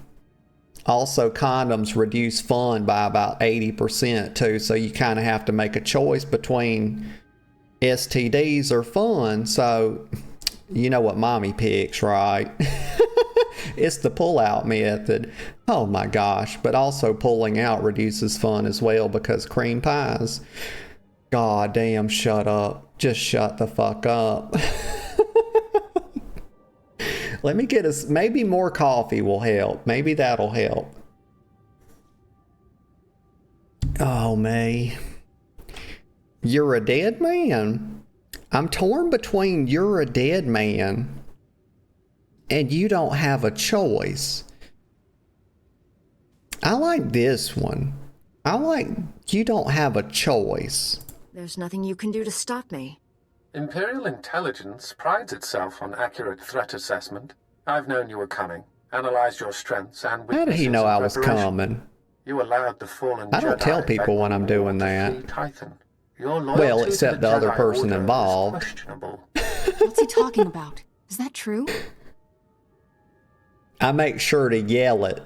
Also, condoms reduce fun by about 80% too. So you kind of have to make a choice between... STDs are fun, so you know what mommy picks, right? It's the pull-out method. Oh my gosh, but also pulling out reduces fun as well because cream pies. God damn, shut up. Just shut the fuck up. Let me get us, maybe more coffee will help. Maybe that'll help. Oh, me. You're a dead man. I'm torn between you're a dead man and you don't have a choice. I like this one. I like you don't have a choice. There's nothing you can do to stop me. Imperial Intelligence prides itself on accurate threat assessment. I've known you were coming, analyzed your strengths and weaknesses. How did he know I was preparation. coming? You allowed the fallen I don't Jedi tell people when I'm doing that. Well, except the other person involved. What's he talking about? Is that true? I make sure to yell it.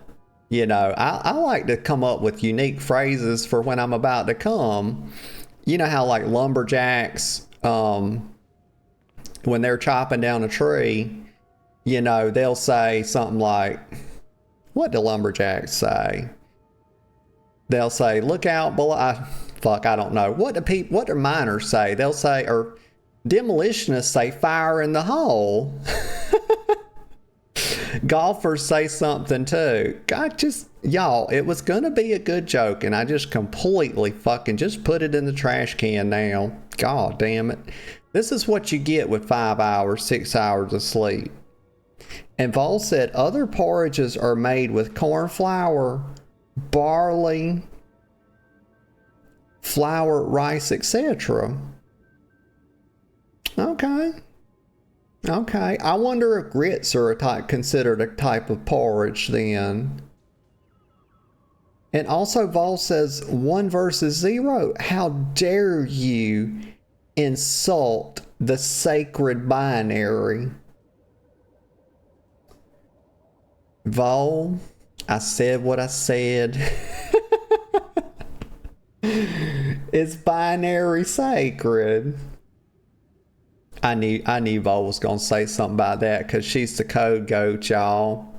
You know, I like to come up with unique phrases for when I'm about to come. You know how like lumberjacks, when they're chopping down a tree, you know, they'll say something like, what do lumberjacks say? They'll say, look out below. Fuck, I don't know. What do miners say? They'll say, or demolitionists say, fire in the hole. Golfers say something too. God, y'all, it was going to be a good joke, and I just completely fucking just put it in the trash can now. God damn it. This is what you get with 5 hours, 6 hours of sleep. And Vol said, other porridges are made with corn flour, barley, flour, rice, etc. Okay. I wonder if grits are considered a type of porridge then. And also Vol says 1 versus 0. How dare you insult the sacred binary? Vol, I said what I said. It's binary sacred. I knew Vol was going to say something about that because she's the code goat, y'all.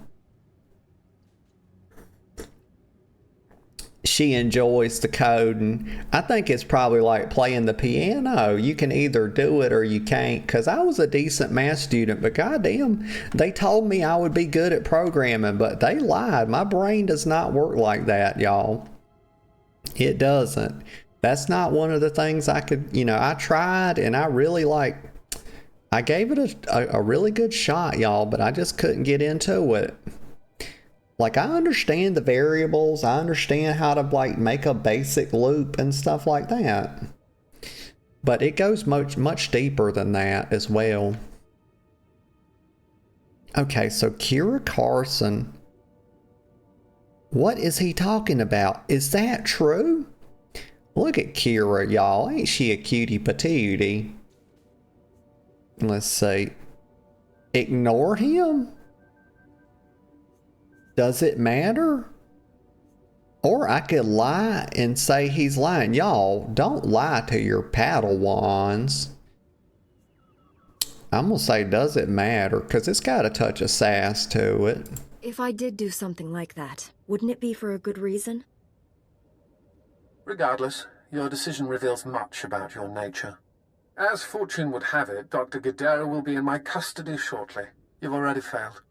She enjoys the coding. I think it's probably like playing the piano. You can either do it or you can't. Because I was a decent math student, but goddamn, they told me I would be good at programming, but they lied. My brain does not work like that, y'all. It doesn't. That's not one of the things I could, I tried and I really I gave it a really good shot, y'all, but I just couldn't get into it. Like, I understand the variables. I understand how to, make a basic loop and stuff like that. But it goes much deeper than that as well. Okay, so Kira Carson. What is he talking about? Is that true? Look at Kira, y'all. Ain't she a cutie patootie? Let's see. Ignore him? Does it matter? Or I could lie and say he's lying. Y'all, don't lie to your Padawans. I'm going to say, does it matter? Because it's got a touch of sass to it. If I did do something like that, wouldn't it be for a good reason? Regardless, your decision reveals much about your nature. As fortune would have it, Dr. Guerrero will be in my custody shortly. You've already failed.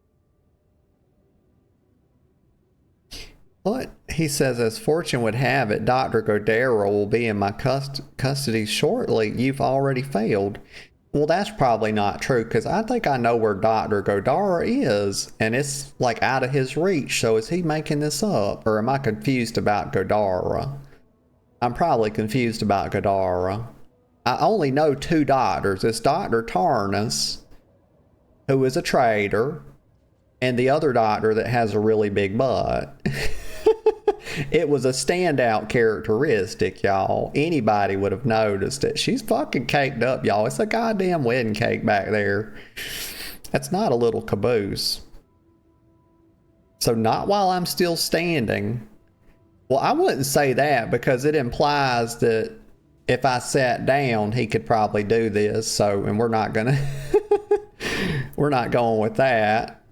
What? He says, as fortune would have it, Dr. Godera will be in my custody shortly. You've already failed. Well, that's probably not true, because I think I know where Dr. Godara is, and it's like out of his reach. So is he making this up, or am I confused about Godara? I'm probably confused about Godara. I only know two doctors. It's Dr. Taris, who is a traitor, and the other doctor that has a really big butt. It was a standout characteristic, y'all. Anybody would have noticed it. She's fucking caked up, y'all. It's a goddamn wedding cake back there. That's not a little caboose. So not while I'm still standing. Well, I wouldn't say that, because it implies that if I sat down, he could probably do this. So, and we're not gonna, we're not going with that.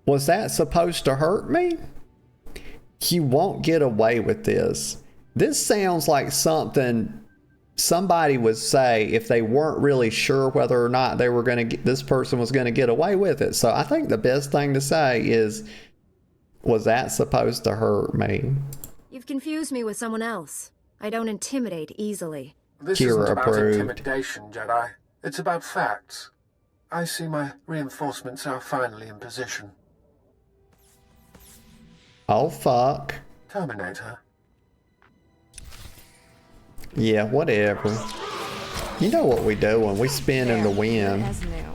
Was that supposed to hurt me? You won't get away with this. This sounds like something somebody would say if they weren't really sure whether or not they were going to get, this person was going to get away with it. So I think the best thing to say is, was that supposed to hurt me? You've confused me with someone else. I don't intimidate easily. This Kira isn't about approved. intimidation, Jedi. It's about facts. I see my reinforcements are finally in position. Oh, fuck. Terminate her. Yeah, whatever. You know what we do when we spin in the wind. As new.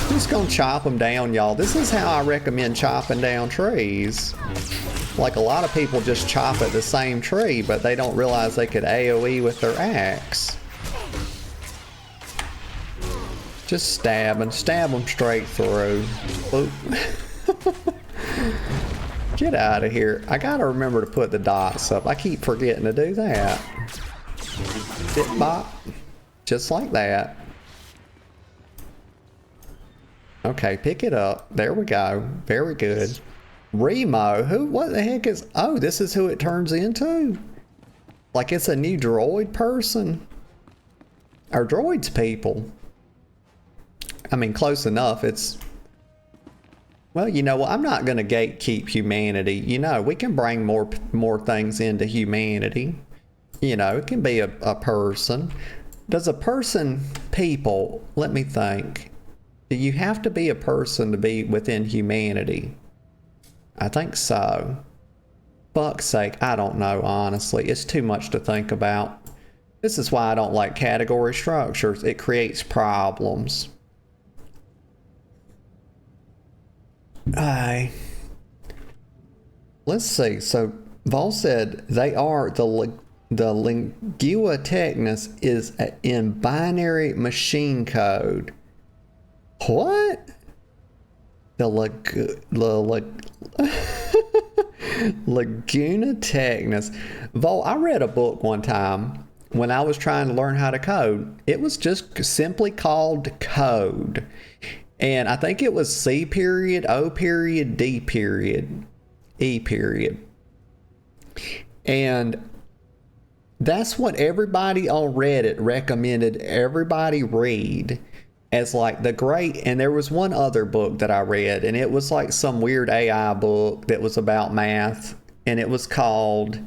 Just gonna chop them down, y'all. This is how I recommend chopping down trees. Like, a lot of people just chop at the same tree, but they don't realize they could AoE with their axe. Just stab them straight through. Oop. Get out of here. I gotta remember to put the dots up. I keep forgetting to do that. Dip bop. Just like that. Okay, pick it up. There we go. Very good. Remo, what the heck is, oh, this is who it turns into? Like it's a new droid person? Are droids people? I mean, close enough. It's, well, you know what? I'm not going to gatekeep humanity. You know, we can bring more things into humanity. You know, it can be a person. Does a person, people, let me think. Do you have to be a person to be within humanity? I think so. Fuck's sake, I don't know, honestly. It's too much to think about. This is why I don't like category structures. It creates problems. Let's see. So Vol said they are the lingua technis is in binary machine code. What? Laguna Technis. Vol, I read a book one time when I was trying to learn how to code. It was just simply called code. And I think it was C period, O period, D period, E period. And that's what everybody on Reddit recommended everybody read as like the great, and there was one other book that I read, and it was like some weird AI book that was about math, and it was called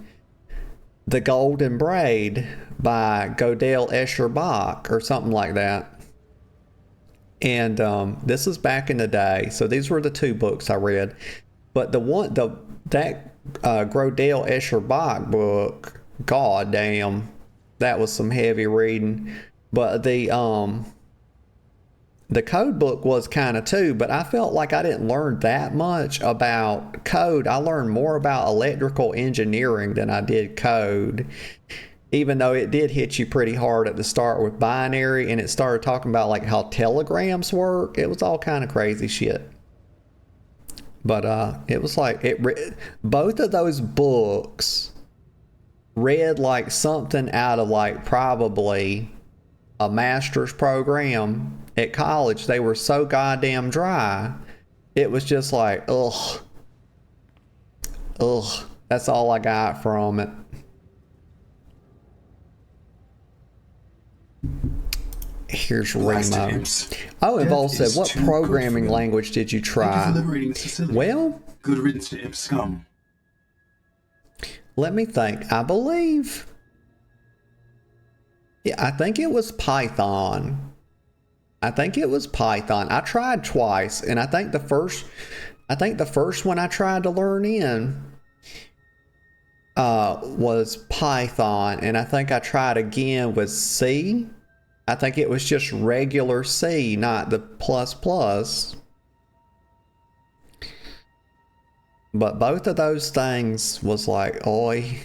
The Golden Braid by Godel Escher Bach or something like that. And this was back in the day, so these were the two books I read. But that Godel Escher Bach book, god damn, that was some heavy reading. But the code book was kind of too, but I felt like I didn't learn that much about code. I learned more about electrical engineering than I did code, even though it did hit you pretty hard at the start with binary, and it started talking about like how telegrams work. It was all kind of crazy shit. But it was like both of those books read like something out of like probably a master's program at college. They were so goddamn dry. It was just like, ugh. That's all I got from it. Here's Blasted Remo. imps. Oh, and Death Vol said, is what too good programming for them. language did you Thank you try? for liberating this facility. Well, Good riddance to imp scum. let me think. I believe. Yeah, I think it was Python. I tried twice, and I think the first one I tried to learn in was Python, and I think I tried again with C. I think it was just regular C, not the plus. But both of those things was like, oi.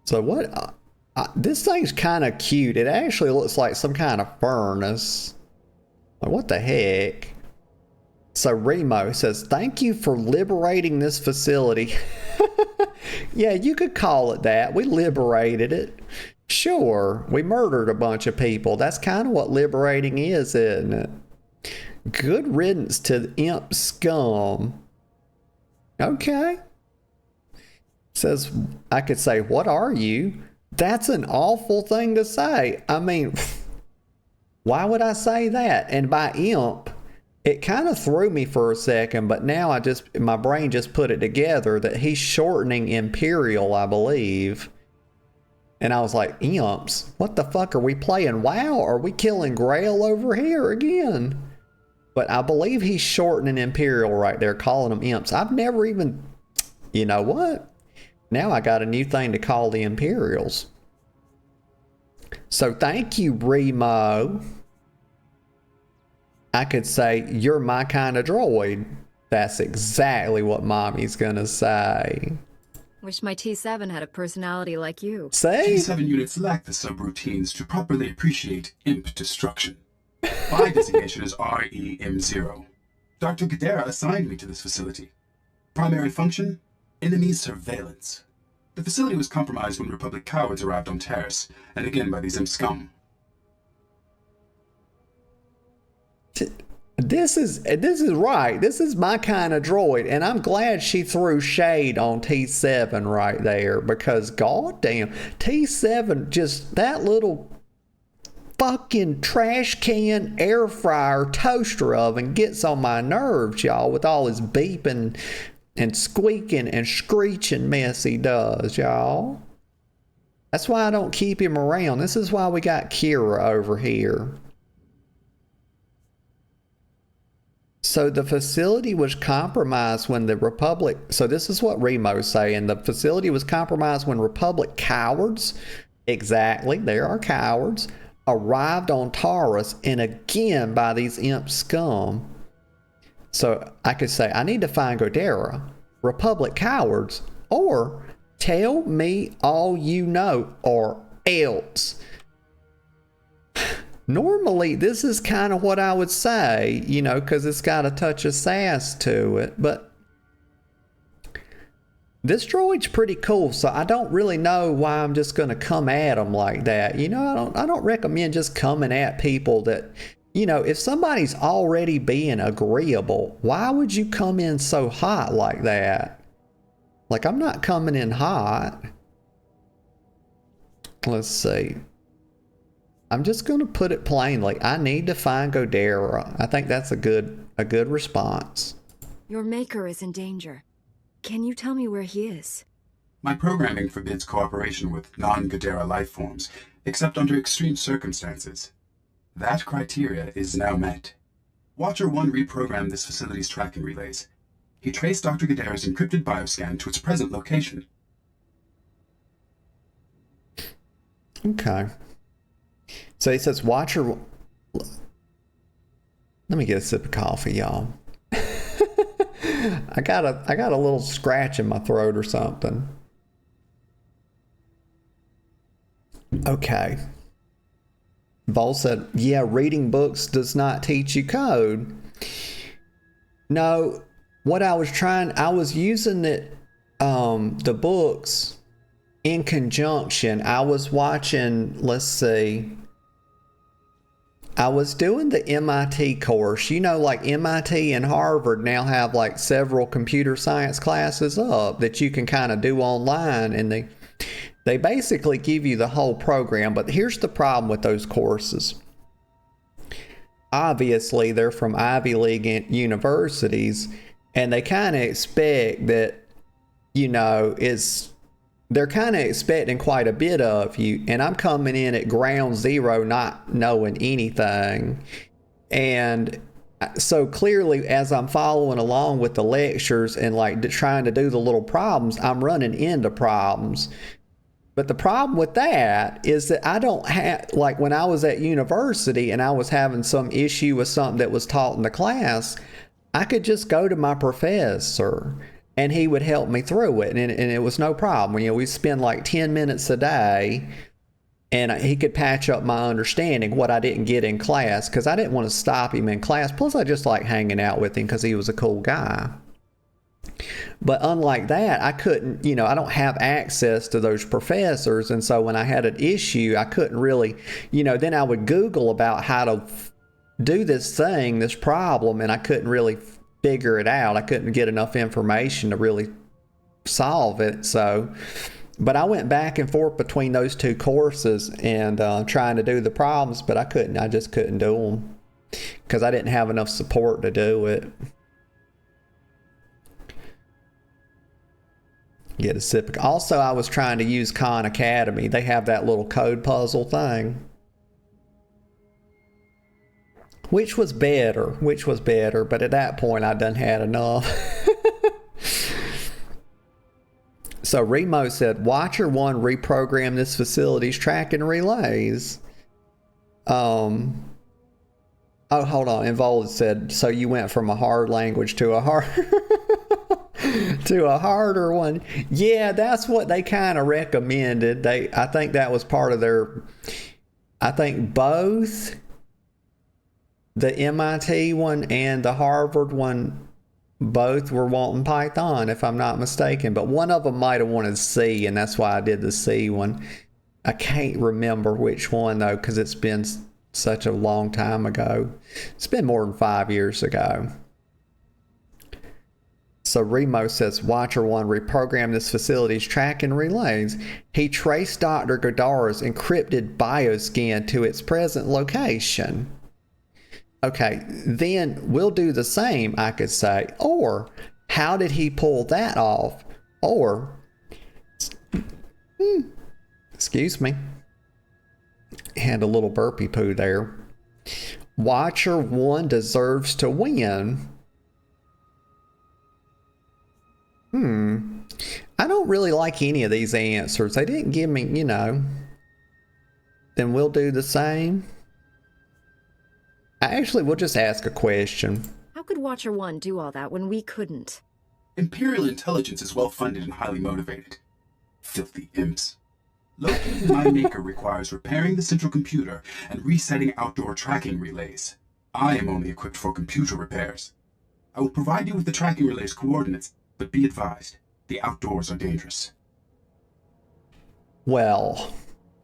So what? This thing's kind of cute. It actually looks like some kind of furnace. Like, what the heck? So Remo says, thank you for liberating this facility. Yeah, you could call it that. We liberated it. Sure, we murdered a bunch of people. That's kind of what liberating is, isn't it? Good riddance to imp scum. Okay. Says, I could say, what are you? That's an awful thing to say. I mean, why would I say that? And by imp, it kind of threw me for a second, but now my brain just put it together that he's shortening Imperial, I believe. And I was like, imps? What the fuck? Are we playing WoW? Or are we killing Grail over here again? But I believe he's shortening Imperial right there, calling them imps. I've never even... You know what? Now I got a new thing to call the Imperials. So thank you, Remo. I could say, you're my kind of droid. That's exactly what Mommy's gonna say. Wish my T7 had a personality like you. Say? T7 units lack the subroutines to properly appreciate imp destruction. My designation is REM0. Dr. Gadara assigned me to this facility. Primary function? Enemy surveillance. The facility was compromised when Republic cowards arrived on Taris, and again by these imp scum. This is right. This is my kind of droid, and I'm glad she threw shade on T7 right there, because goddamn, T7, just that little fucking trash can air fryer toaster oven gets on my nerves, y'all, with all his beeping and squeaking and screeching mess he does, y'all. That's why I don't keep him around. This is why we got Kira over here. So the facility was compromised when the Republic... So this is what Remo's saying. The facility was compromised when Republic cowards, exactly, there are cowards, arrived on Taris, and again by these imp scum. So I could say, I need to find Gadara, Republic cowards, or tell me all you know, or else. Normally, this is kind of what I would say, you know, because it's got a touch of sass to it, but this droid's pretty cool, so I don't really know why I'm just going to come at them like that. You know, I don't recommend just coming at people that, you know, if somebody's already being agreeable, why would you come in so hot like that? Like, I'm not coming in hot. Let's see. I'm just going to put it plainly. I need to find Gadara. I think that's a good response. Your maker is in danger. Can you tell me where he is? My programming forbids cooperation with non-Gadara life forms, except under extreme circumstances. That criteria is now met. Watcher 1 reprogrammed this facility's tracking relays. He traced Dr. Gadara's encrypted bioscan to its present location. Okay. So he says, Watcher... Let me get a sip of coffee, y'all. I got a little scratch in my throat or something. Okay. Vol said, yeah, reading books does not teach you code. No, what I was using it, the books in conjunction. I was watching, let's see, I was doing the MIT course. You know, like MIT and Harvard now have like several computer science classes up that you can kind of do online, and They basically give you the whole program, but here's the problem with those courses. Obviously, they're from Ivy League universities, and they kind of expect that, you know, they're kind of expecting quite a bit of you, and I'm coming in at ground zero not knowing anything. And so clearly, as I'm following along with the lectures and like trying to do the little problems, I'm running into problems. But the problem with that is that I don't have, like when I was at university and I was having some issue with something that was taught in the class, I could just go to my professor and he would help me through it. And it was no problem. You know, we spend like 10 minutes a day and he could patch up my understanding, what I didn't get in class, because I didn't want to stop him in class. Plus, I just like hanging out with him because he was a cool guy. But unlike that, I couldn't, you know, I don't have access to those professors. And so when I had an issue, I couldn't really, you know, then I would Google about how to do this thing, this problem, and I couldn't really figure it out. I couldn't get enough information to really solve it. So, but I went back and forth between those two courses and trying to do the problems, but I just couldn't do them because I didn't have enough support to do it. Get a sip. Also, I was trying to use Khan Academy. They have that little code puzzle thing. Which was better, but at that point I done had enough. So Remo said, Watcher 1 reprogrammed this facility's tracking relays. Oh, hold on. Involved said, so you went from a hard language to a hard... to a harder one. Yeah, that's what they kind of recommended. I think that was part of their, I think both the MIT one and the Harvard one, both were wanting Python, if I'm not mistaken. But one of them might have wanted C, and that's why I did the C one. I can't remember which one, though, because it's been such a long time ago. It's been more than 5 years ago. So Remo says, Watcher 1 reprogrammed this facility's tracking relays. He traced Dr. Godara's encrypted bioscan to its present location. Okay, then we'll do the same, I could say. Or, how did he pull that off? Or, excuse me. Had a little burpee poo there. Watcher 1 deserves to win. I don't really like any of these answers. They didn't give me, you know. Then we'll do the same. Actually, we'll just ask a question. How could Watcher 1 do all that when we couldn't? Imperial Intelligence is well-funded and highly motivated. Filthy imps. Locating my maker requires repairing the central computer and resetting outdoor tracking relays. I am only equipped for computer repairs. I will provide you with the tracking relay's coordinates, but be advised, the outdoors are dangerous. Well,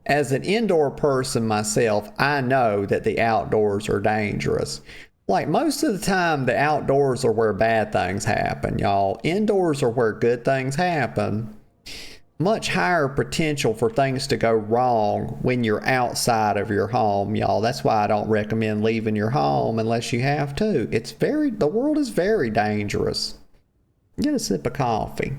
as an indoor person myself, I know that the outdoors are dangerous. Like most of the time, the outdoors are where bad things happen, y'all. Indoors are where good things happen. Much higher potential for things to go wrong when you're outside of your home, y'all. That's why I don't recommend leaving your home unless you have to. The world is very dangerous. Get a sip of coffee.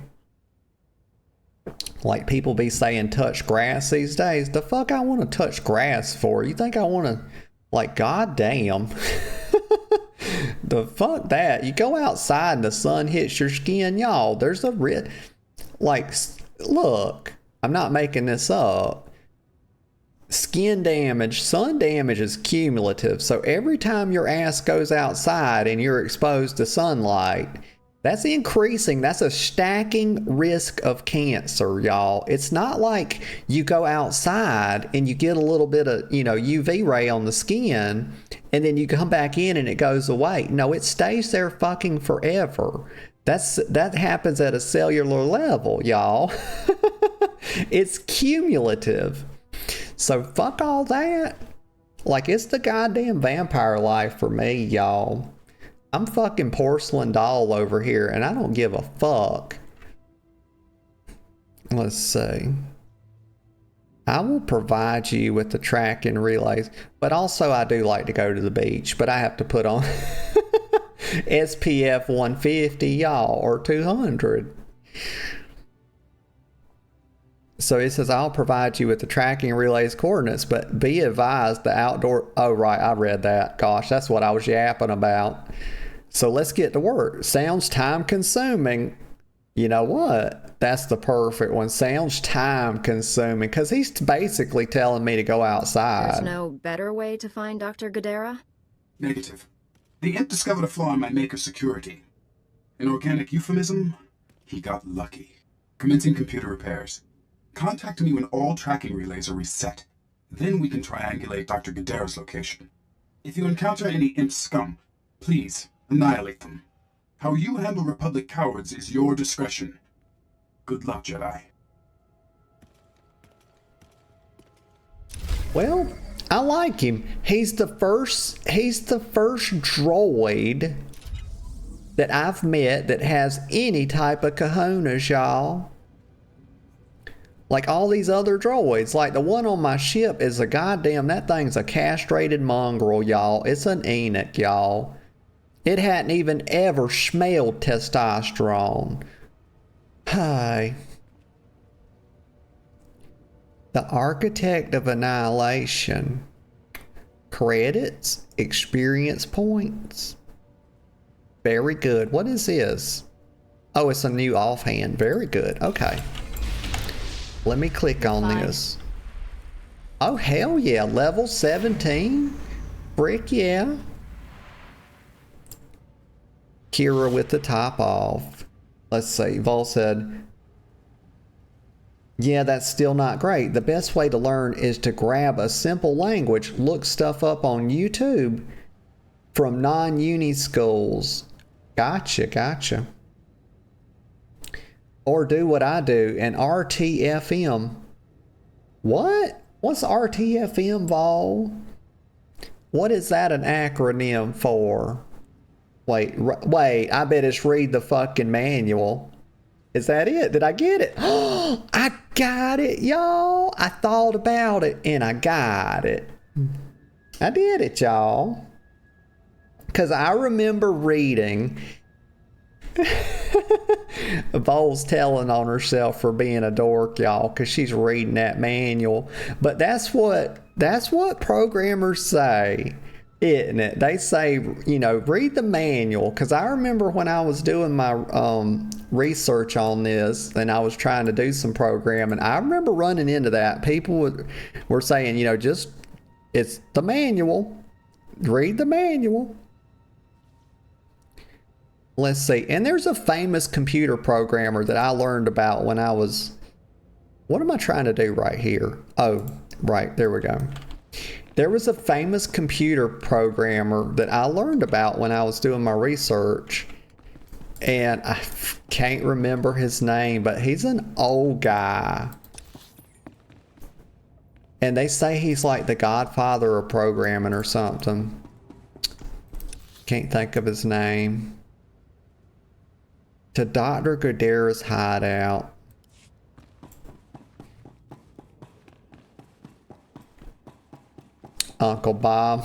Like people be saying touch grass these days. The fuck I want to touch grass for? You think I want to, like, goddamn. The fuck that. You go outside and the sun hits your skin, y'all. There's a risk. Like, look, I'm not making this up. Skin damage, sun damage is cumulative. So every time your ass goes outside and you're exposed to sunlight, that's increasing. That's a stacking risk of cancer, y'all. It's not like you go outside and you get a little bit of, UV ray on the skin and then you come back in and it goes away. No, it stays there fucking forever. That happens at a cellular level, y'all. It's cumulative. So fuck all that. Like, it's the goddamn vampire life for me, y'all. I'm fucking porcelain doll over here, and I don't give a fuck. Let's see. I will provide you with the tracking relays, but also I do like to go to the beach, but I have to put on SPF 150, y'all, or 200. So it says, I'll provide you with the tracking relays coordinates, but be advised the outdoor... Oh, right, I read that. Gosh, that's what I was yapping about. So let's get to work. Sounds time consuming. You know what? That's the perfect one. Sounds time consuming, because he's basically telling me to go outside. There's no better way to find Dr. Gadara? Negative. The imp discovered a flaw in my maker's security. An organic euphemism? He got lucky. Commencing computer repairs. Contact me when all tracking relays are reset. Then we can triangulate Dr. Gadara's location. If you encounter any imp scum, please annihilate them. How you handle Republic cowards is your discretion. Good luck, Jedi. Well, I like him. He's the first droid that I've met that has any type of kahunas, y'all. Like all these other droids, like the one on my ship is a goddamn, that thing's a castrated mongrel, y'all. It's an Enoch, y'all. It hadn't even ever smelled testosterone. Hi. The Architect of Annihilation. Credits, experience points. Very good. What is this? Oh, it's a new offhand. Very good. Okay. Let me click on this. Oh, hell yeah. Level 17? Frick yeah. Kira with the top off. Let's see. Vol said, yeah, that's still not great. The best way to learn is to grab a simple language, look stuff up on YouTube from non-uni schools. Gotcha. Or do what I do, and RTFM. What? What's RTFM, Vol? What is that an acronym for? Wait, I bet it's read the fucking manual. Is that it? Did I get it? Oh, I got it, y'all. I thought about it, and I got it. I did it, y'all. Because I remember reading... Vol's telling on herself for being a dork, y'all, because she's reading that manual. But that's what programmers say, isn't it? They say, you know, read the manual. Because I remember when I was doing my research on this and I was trying to do some programming, I remember running into that. People were saying, you know, just, it's the manual. Read the manual. Let's see. And there's a famous computer programmer that I learned about when I was... What am I trying to do right here? Oh, right. There we go. There was a famous computer programmer that I learned about when I was doing my research. And I can't remember his name, but he's an old guy. And they say he's like the godfather of programming or something. Can't think of his name. To Dr. Gadara's hideout. Uncle Bob.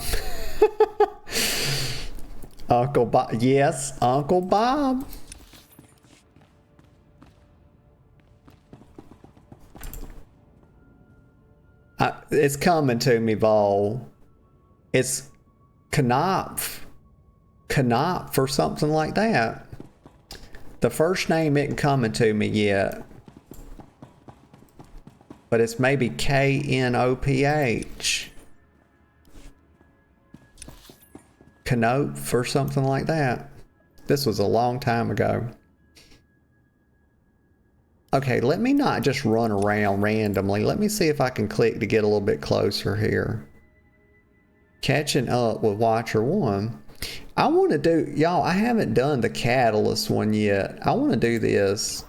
Uncle Bob. Yes, Uncle Bob. It's coming to me, Vol. It's Knopf. Knopf or something like that. The first name isn't coming to me yet. But it's maybe Knoph. Knopf or something like that. This was a long time ago. Okay, let me not just run around randomly. Let me see if I can click to get a little bit closer here. Catching up with Watcher 1. I want to do, y'all, I haven't done the Catalyst one yet. I want to do this.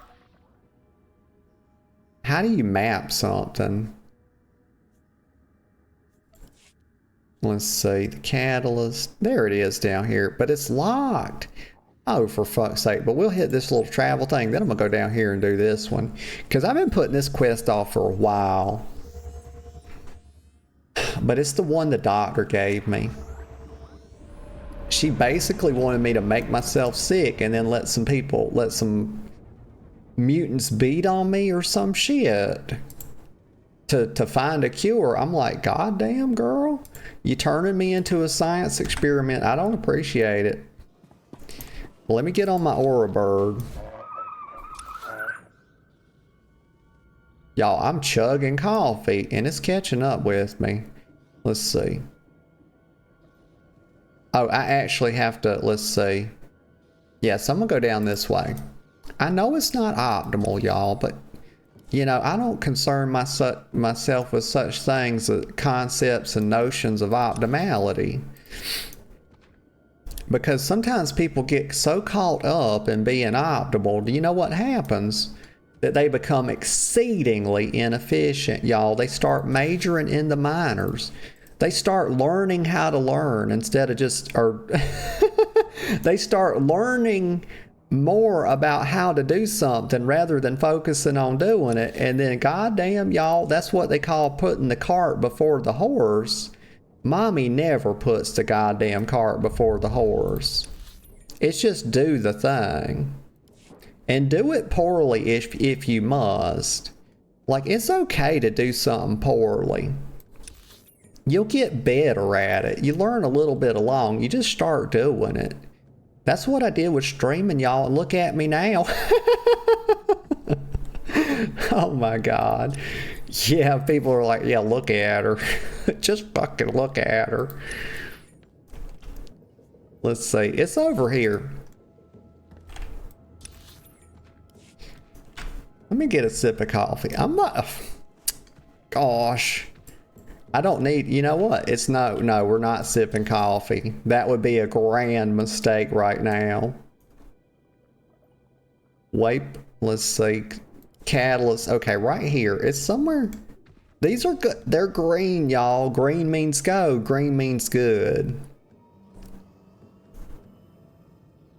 How do you map something? Let's see, the Catalyst. There it is down here, but it's locked. Oh, for fuck's sake. But we'll hit this little travel thing. Then I'm going to go down here and do this one. Because I've been putting this quest off for a while. But it's the one the doctor gave me. She basically wanted me to make myself sick and then let some mutants beat on me or some shit to find a cure. I'm like, God damn, girl, you turning me into a science experiment. I don't appreciate it. Well, let me get on my aura bird. Y'all, I'm chugging coffee and it's catching up with me. Let's see. Oh, I actually have to, let's see. Yes, I'm gonna go down this way. I know it's not optimal, y'all, but you know, I don't concern myself with such things as concepts and notions of optimality. Because sometimes people get so caught up in being optimal, do you know what happens? That they become exceedingly inefficient, y'all. They start majoring in the minors. They start learning how to learn instead of just, or they start learning more about how to do something rather than focusing on doing it. And then, goddamn, y'all, that's what they call putting the cart before the horse. Mommy never puts the goddamn cart before the horse. It's just do the thing. And do it poorly if you must. Like, it's okay to do something poorly. You'll get better at it. You learn a little bit along. You just start doing it. That's what I did with streaming, y'all. And look at me now. Oh my God. Yeah, people are like, yeah, look at her. Just fucking look at her. Let's see. It's over here. Let me get a sip of coffee. I'm not... Gosh. I don't need... You know what? It's no, we're not sipping coffee. That would be a grand mistake right now. Wait, let's see. Catalyst. Okay, right here. It's somewhere... These are good. They're green, y'all. Green means go. Green means good.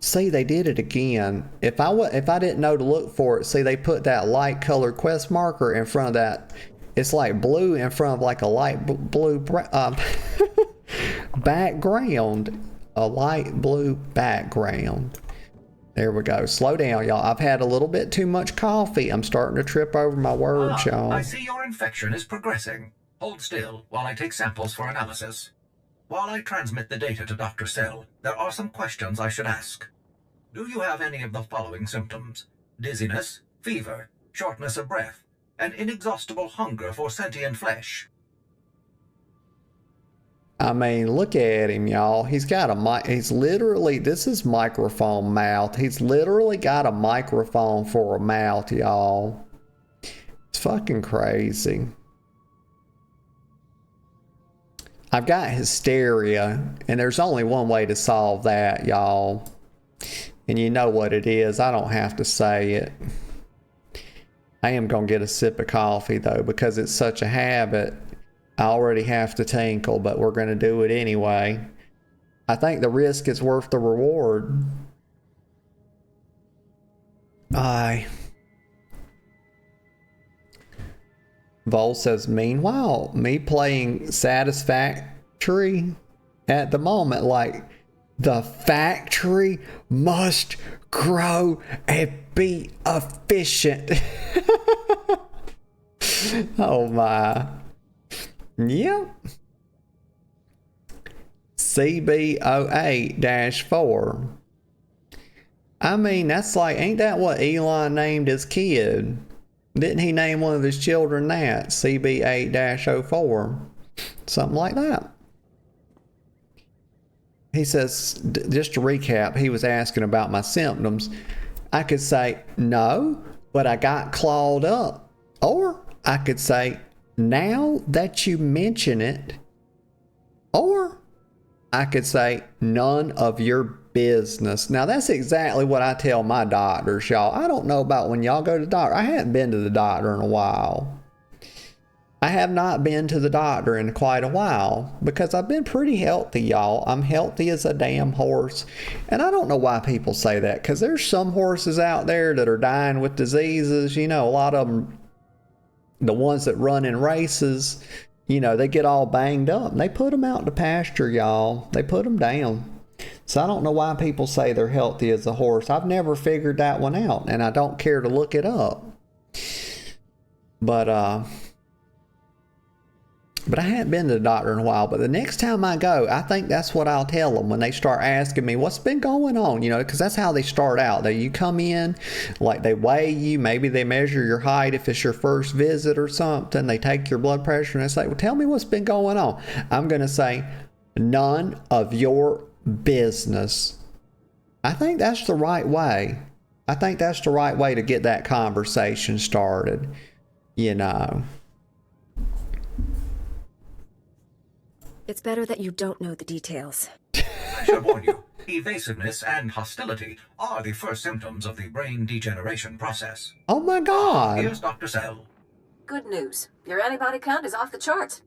See, they did it again. If I didn't know to look for it, see, they put that light colored quest marker in front of that. It's like blue in front of like a light blue background. A light blue background. There we go. Slow down, y'all. I've had a little bit too much coffee. I'm starting to trip over my words, y'all. I see your infection is progressing. Hold still while I take samples for analysis. While I transmit the data to Dr. Cell, there are some questions I should ask. Do you have any of the following symptoms? Dizziness, fever, shortness of breath, and inexhaustible hunger for sentient flesh? I mean, look at him, y'all. He's got a mic. He's literally, this is microphone mouth. He's literally got a microphone for a mouth, y'all. It's fucking crazy. I've got hysteria, and there's only one way to solve that, y'all. And you know what it is. I don't have to say it. I am going to get a sip of coffee, though, because it's such a habit. I already have to tinkle, but we're going to do it anyway. I think the risk is worth the reward. Aye. Vol says, meanwhile, me playing Satisfactory at the moment, like, the factory must grow and be efficient. Oh my. Yep. CB08-4. I mean, that's like, ain't that what Elon named his kid? Didn't he name one of his children that? CB8-04. Something like that. He says, just to recap, he was asking about my symptoms. I could say, no, but I got clawed up. Or I could say, now that you mention it. Or I could say, none of your business. Now, that's exactly what I tell my doctors, y'all. I don't know about when y'all go to the doctor. I haven't been to the doctor in a while. I have not been to the doctor in quite a while because I've been pretty healthy, y'all. I'm healthy as a damn horse. And I don't know why people say that, because there's some horses out there that are dying with diseases. You know, a lot of them, the ones that run in races, you know, they get all banged up. And they put them out to pasture, y'all. They put them down. So I don't know why people say they're healthy as a horse. I've never figured that one out, and I don't care to look it up. But I hadn't been to the doctor in a while. But the next time I go, I think that's what I'll tell them when they start asking me what's been going on, you know, because that's how they start out. You come in, like they weigh you, maybe they measure your height if it's your first visit or something. They take your blood pressure and they say, well, tell me what's been going on. I'm going to say, none of your business. I think that's the right way. I think that's the right way to get that conversation started, you know. It's better that you don't know the details. I should warn you, evasiveness and hostility are the first symptoms of the brain degeneration process. Oh my God. Here's Dr. Cell. Good news. Your antibody count is off the charts.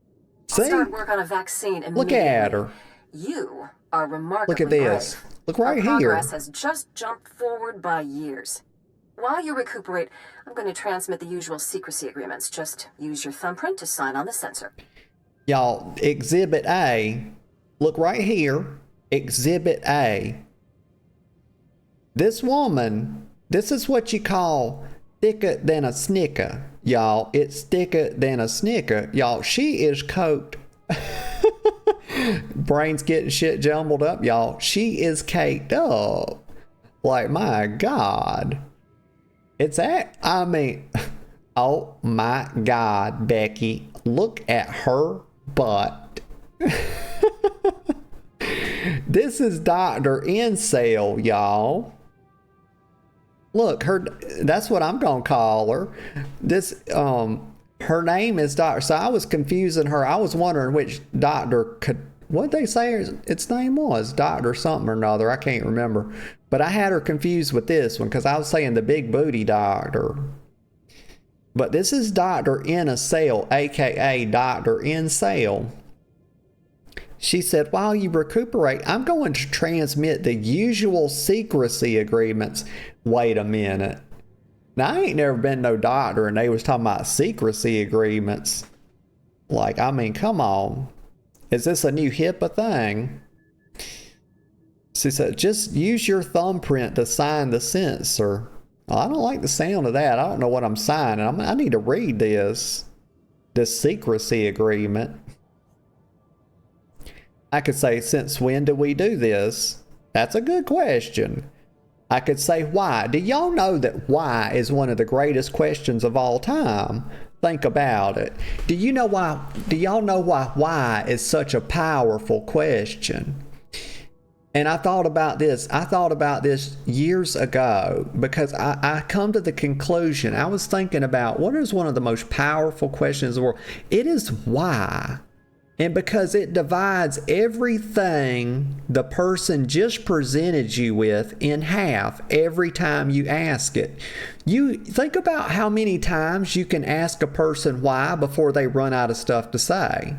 See? I'll start work on a vaccine immediately. Look at her. You are remarkably Look at this. brave. Look right Our here. progress has just jumped forward by years. While you recuperate, I'm going to transmit the usual secrecy agreements. Just use your thumbprint to sign on the sensor. Y'all, Exhibit A. Look right here. Exhibit A. This woman, this is what you call thicker than a snicker. Y'all, it's thicker than a snicker. Y'all, she is coked. Brain's getting shit jumbled up, y'all. She is caked up. Like, my God. I mean, oh my God, Becky. Look at her butt. This is Dr. Incel, y'all. Look, that's what I'm gonna call her. Her name is Dr. So I was confusing her. I was wondering which doctor what'd they say its name was? Dr. something or another. I can't remember. But I had her confused with this one because I was saying the big booty doctor. But this is Dr. Incel, aka Dr. Incel. She said, while you recuperate, I'm going to transmit the usual secrecy agreements. Wait a minute. Now, I ain't never been no doctor and they was talking about secrecy agreements. Like, I mean, come on. Is this a new HIPAA thing? She said, just use your thumbprint to sign the sensor. Well, I don't like the sound of that. I don't know what I'm signing. I need to read this secrecy agreement. I could say, since when do we do this? That's a good question. I could say why. Do y'all know that why is one of the greatest questions of all time? Think about it. Do you know why? Do y'all know why is such a powerful question? And I thought about this. I thought about this years ago because I come to the conclusion. I was thinking about what is one of the most powerful questions in the world. It is why. And because it divides everything the person just presented you with in half every time you ask it. You think about how many times you can ask a person why before they run out of stuff to say.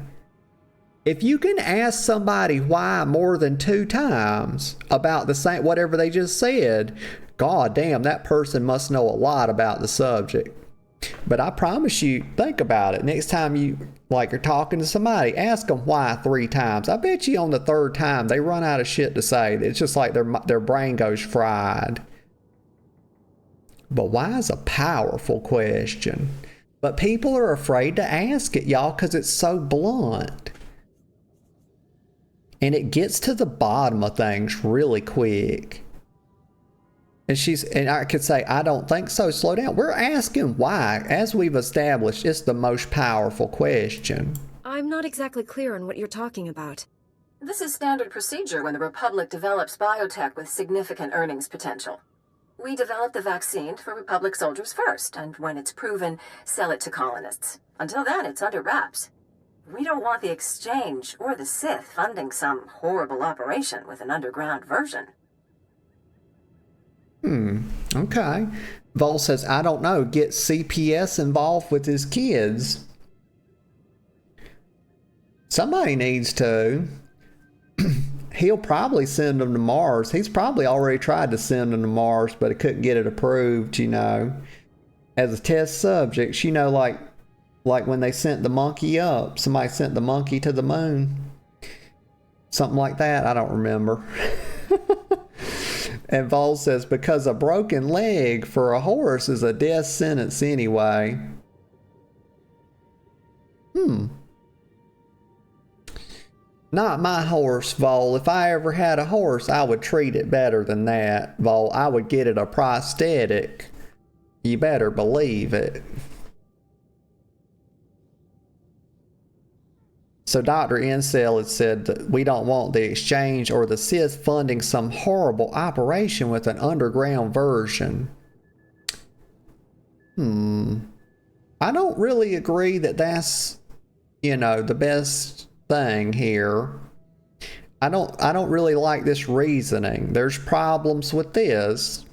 If you can ask somebody why more than 2 times about the same whatever they just said, god damn, that person must know a lot about the subject. But I promise you, think about it. Next time you are talking to somebody, ask them why 3 times. I bet you on the 3rd time they run out of shit to say. It's just like their brain goes fried. But why is a powerful question? But people are afraid to ask it, y'all, because it's so blunt. And it gets to the bottom of things really quick. And I could say, I don't think so. Slow down. We're asking why. As we've established, it's the most powerful question. I'm not exactly clear on what you're talking about. This is standard procedure when the Republic develops biotech with significant earnings potential. We develop the vaccine for Republic soldiers first, and when it's proven, sell it to colonists. Until then, it's under wraps. We don't want the exchange or the Sith funding some horrible operation with an underground version. Okay. Vol says, I don't know, get CPS involved with his kids. Somebody needs to. He'll probably send them to Mars. He's probably already tried to send them to Mars, but he couldn't get it approved, as a test subject. Like when they sent the monkey up. Somebody sent the monkey to the moon. Something like that. I don't remember. And Vol says, because a broken leg for a horse is a death sentence anyway. Not my horse, Vol. If I ever had a horse, I would treat it better than that, Vol. I would get it a prosthetic. You better believe it. So Dr. Incel had said that we don't want the exchange or the Sith funding some horrible operation with an underground version. I don't really agree that that's, you know, the best thing here. I don't really like this reasoning. There's problems with this.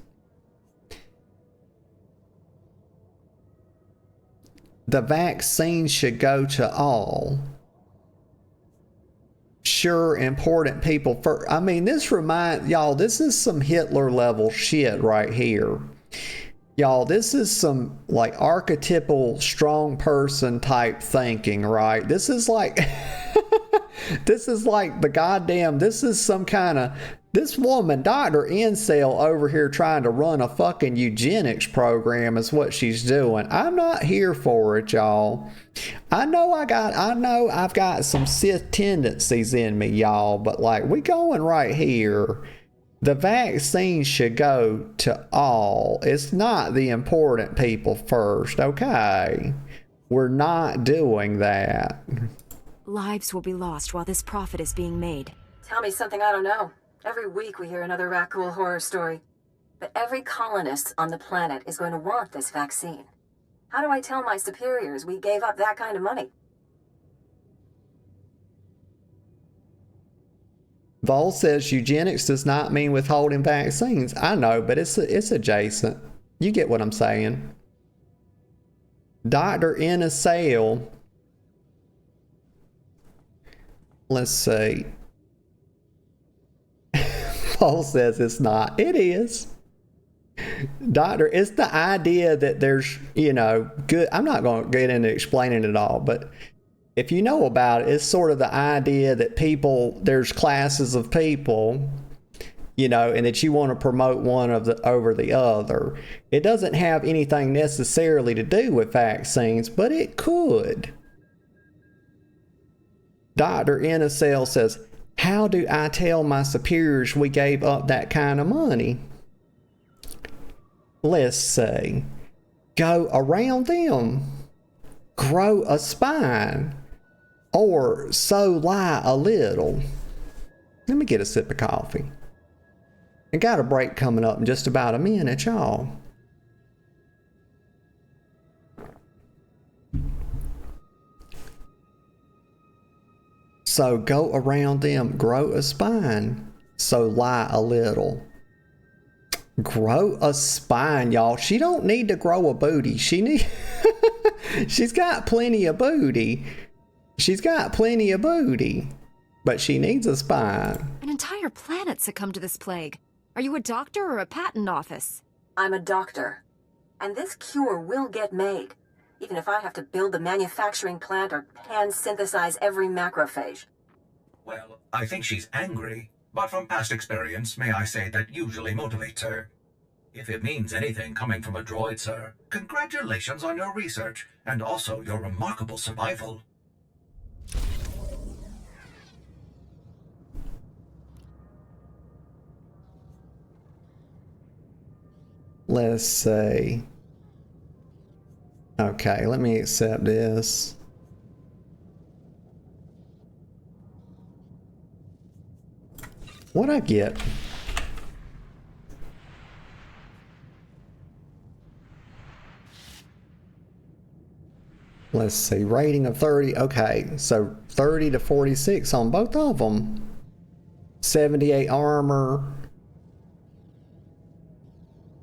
The vaccine should go to all. Sure, important people first. I mean, this is some Hitler level shit right here. Y'all, this is some like archetypal strong person type thinking, right? This is like this is like the goddamn, this is some kind of, this woman, Dr. Incel, over here trying to run a fucking eugenics program is what she's doing. I'm not here for it, y'all. I know I've got some Sith tendencies in me, y'all, but like, we going right here. The vaccine should go to all. It's not the important people first, okay? We're not doing that. Lives will be lost while this profit is being made. Tell me something I don't know. Every week we hear another Rakghoul horror story. But every colonist on the planet is going to want this vaccine. How do I tell my superiors we gave up that kind of money? Vol says eugenics does not mean withholding vaccines. I know, but it's adjacent. You get what I'm saying. Dr. Incel. Let's see. Paul says it's not. It is. Doctor, it's the idea that there's, you know, good. I'm not going to get into explaining it all, but if you know about it, it's sort of the idea that people, there's classes of people, you know, and that you want to promote one of the over the other. It doesn't have anything necessarily to do with vaccines, but it could. Dr. Incel says, how do I tell my superiors we gave up that kind of money? Let's say, go around them, grow a spine, or so lie a little. Let me get a sip of coffee. I got a break coming up in just about a minute, y'all. So go around them, grow a spine, so lie a little. Grow a spine, y'all. She don't need to grow a booty. She's got plenty of booty. She's got plenty of booty, but she needs a spine. An entire planet succumbed to this plague. Are you a doctor or a patent office? I'm a doctor. And this cure will get made, even if I have to build the manufacturing plant or pan-synthesize every macrophage. Well, I think she's angry, but from past experience, may I say that usually motivates her. If it means anything coming from a droid, sir, congratulations on your research, and also your remarkable survival. Let's see. Okay, let me accept this. What'd I get? Let's see, rating of 30. Okay, so 30 to 46 on both of them. 78 armor.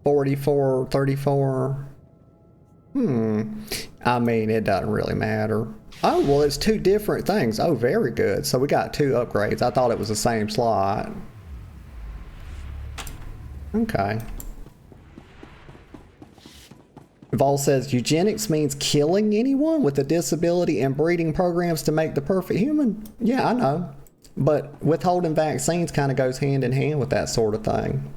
44, 34. I mean, it doesn't really matter. Oh, well, it's two different things. Oh, very good. So we got two upgrades. I thought it was the same slot. Okay. Vol says eugenics means killing anyone with a disability and breeding programs to make the perfect human. Yeah, I know. But withholding vaccines kind of goes hand in hand with that sort of thing.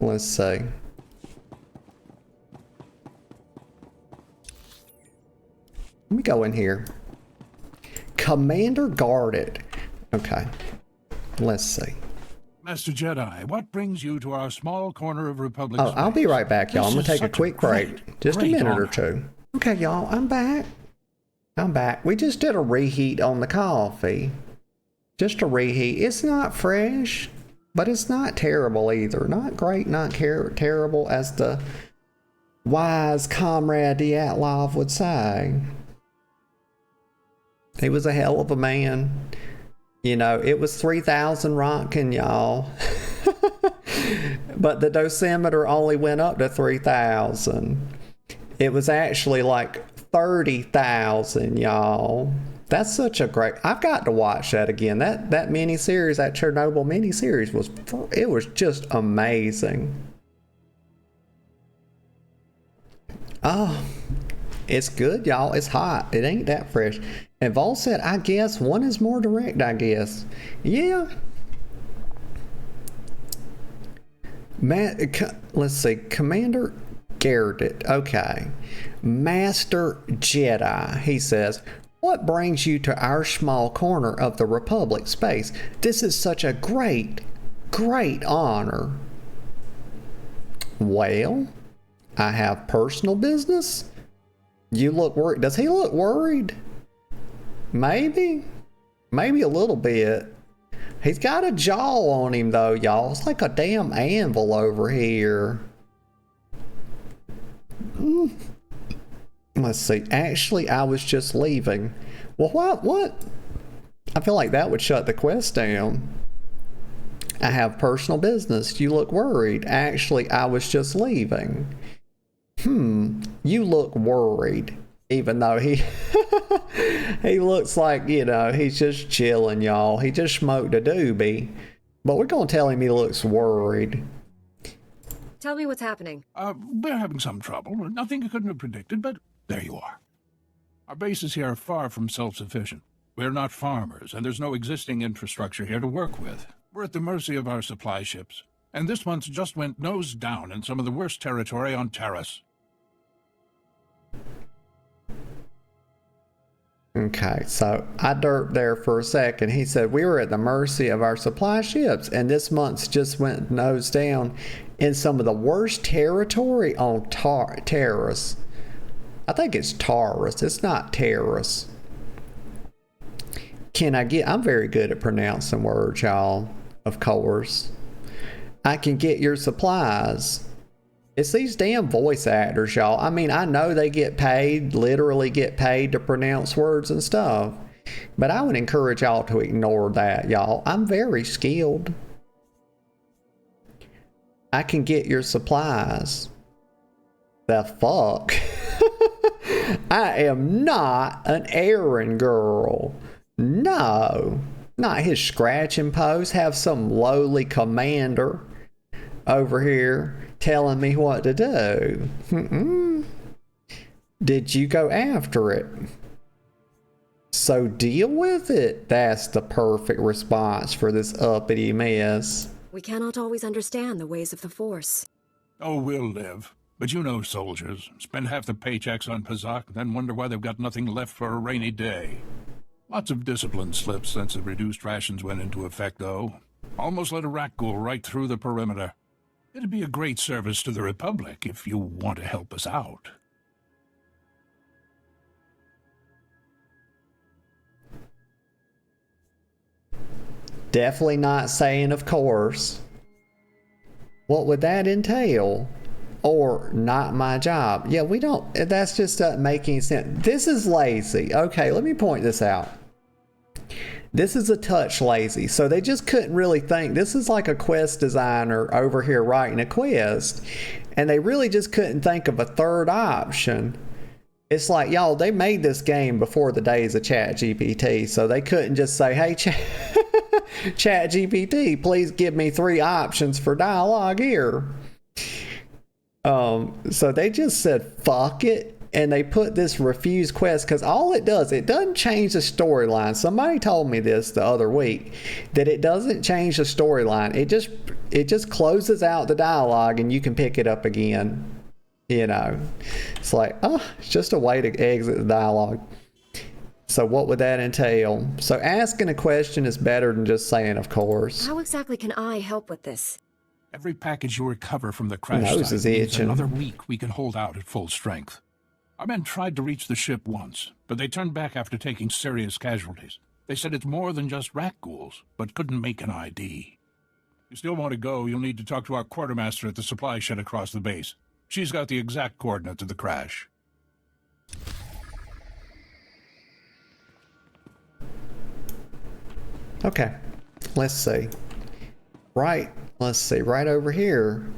Let's see. Let me go in here. Commander guarded. Okay. Let's see. Master Jedi, what brings you to our small corner of Republic space? I'll be right back, y'all. I'm going to take a quick break. Just a minute or two. Okay, y'all. I'm back. We just did a reheat on the coffee. Just a reheat. It's not fresh, but it's not terrible either. Not great, not terrible, as the wise Comrade Dyatlov would say. He was a hell of a man. You know, it was 3,000 rocking, y'all. But the dosimeter only went up to 3,000. It was actually like 30,000, y'all. That's such a great... I've got to watch that again. That miniseries, that Chernobyl miniseries, it was just amazing. Oh, it's good, y'all. It's hot. It ain't that fresh. And Vol said, I guess one is more direct, I guess. Yeah. Let's see. Commander Garrett. Okay. Master Jedi. He says, what brings you to our small corner of the Republic space? This is such a great, great honor. Well, I have personal business. You look worried. Does he look worried? Maybe a little bit. He's got a jaw on him though, y'all. It's like a damn anvil over here. Let's see. Actually, I was just leaving. Well, what? I feel like that would shut the quest down. I have personal business. You look worried. Actually, I was just leaving. You look worried. Even though he looks like, you know, he's just chilling, y'all. He just smoked a doobie. But we're going to tell him he looks worried. Tell me what's happening. We're having some trouble. Nothing you couldn't have predicted, but there you are. Our bases here are far from self-sufficient. We're not farmers, and there's no existing infrastructure here to work with. We're at the mercy of our supply ships. And this month just went nose down in some of the worst territory on Taris. Okay, so I derped there for a second. He said we were at the mercy of our supply ships, and this month's just went nose down in some of the worst territory on Taris. I think it's Taris. It's not Taris. I'm very good at pronouncing words, y'all. Of course. I can get your supplies. It's these damn voice actors, y'all. I mean, I know they get paid, literally get paid to pronounce words and stuff. But I would encourage y'all to ignore that, y'all. I'm very skilled. I can get your supplies. The fuck? I am not an errand girl. No. Not his scratching post. Have some lowly commander over here telling me what to do. Did you go after it? So deal with it. That's the perfect response for this uppity mess. We cannot always understand the ways of the Force. Oh, we'll live. But you know soldiers. Spend half their paychecks on Pazak, then wonder why they've got nothing left for a rainy day. Lots of discipline slips since the reduced rations went into effect, though. Almost let a Rakghoul right through the perimeter. It'd be a great service to the Republic if you want to help us out. Definitely not saying of course. What would that entail? Or not my job. Yeah, we don't, that's just making sense. This is lazy. Okay, let me point this out. This is a touch lazy. So they just couldn't really think. This is like a quest designer over here writing a quest. And they really just couldn't think of a third option. It's like, y'all, they made this game before the days of ChatGPT. So they couldn't just say, hey, ChatGPT, please give me 3 options for dialogue here. So they just said, fuck it. And they put this refuse quest, because all it doesn't change the storyline. Somebody told me this the other week, that it doesn't change the storyline. It just closes out the dialogue and you can pick it up again. You know, it's like, it's just a way to exit the dialogue. So what would that entail? So asking a question is better than just saying, of course. How exactly can I help with this? Every package you recover from the crash Nose site is means itching. another week we can hold out at full strength. Our men tried to reach the ship once, but they turned back after taking serious casualties. They said it's more than just Rakghouls, but couldn't make an ID. If you still want to go, you'll need to talk to our quartermaster at the supply shed across the base. She's got the exact coordinates of the crash. Okay, let's see. Right over here.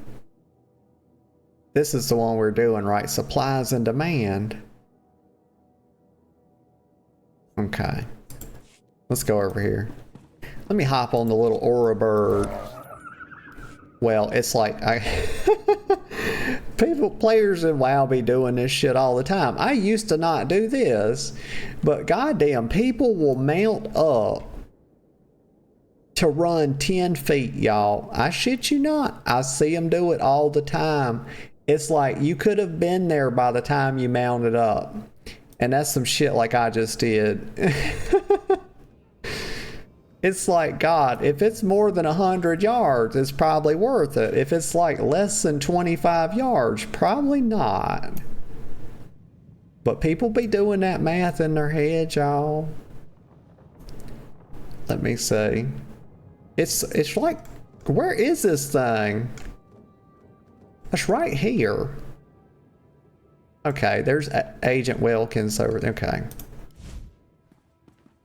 This is the one we're doing, right? Supplies and demand. Okay. Let's go over here. Let me hop on the little Aura bird. Well, it's like players in WoW be doing this shit all the time. I used to not do this, but goddamn, people will mount up to run 10 feet, y'all. I shit you not. I see them do it all the time. It's like you could have been there by the time you mounted up. And that's some shit like I just did. It's like, God, if it's more than 100 yards, it's probably worth it. If it's like less than 25 yards, probably not. But people be doing that math in their head, y'all. Let me see. It's like, where is this thing? It's right here. Okay, there's Agent Wilkins over there. Okay.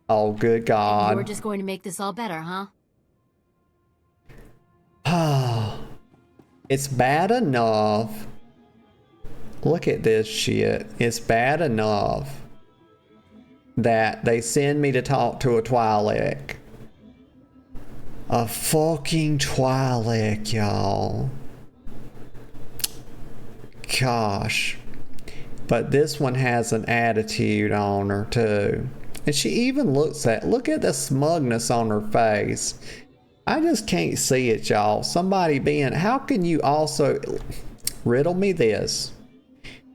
Oh, good God. You're just going to make this all better, huh? Oh, it's bad enough. Look at this shit. It's bad enough that they send me to talk to a Twi'lek. A fucking Twi'lek, y'all. Gosh. But this one has an attitude on her too. And she even look at the smugness on her face. I just can't see it, y'all. Somebody being, how can you also, riddle me this.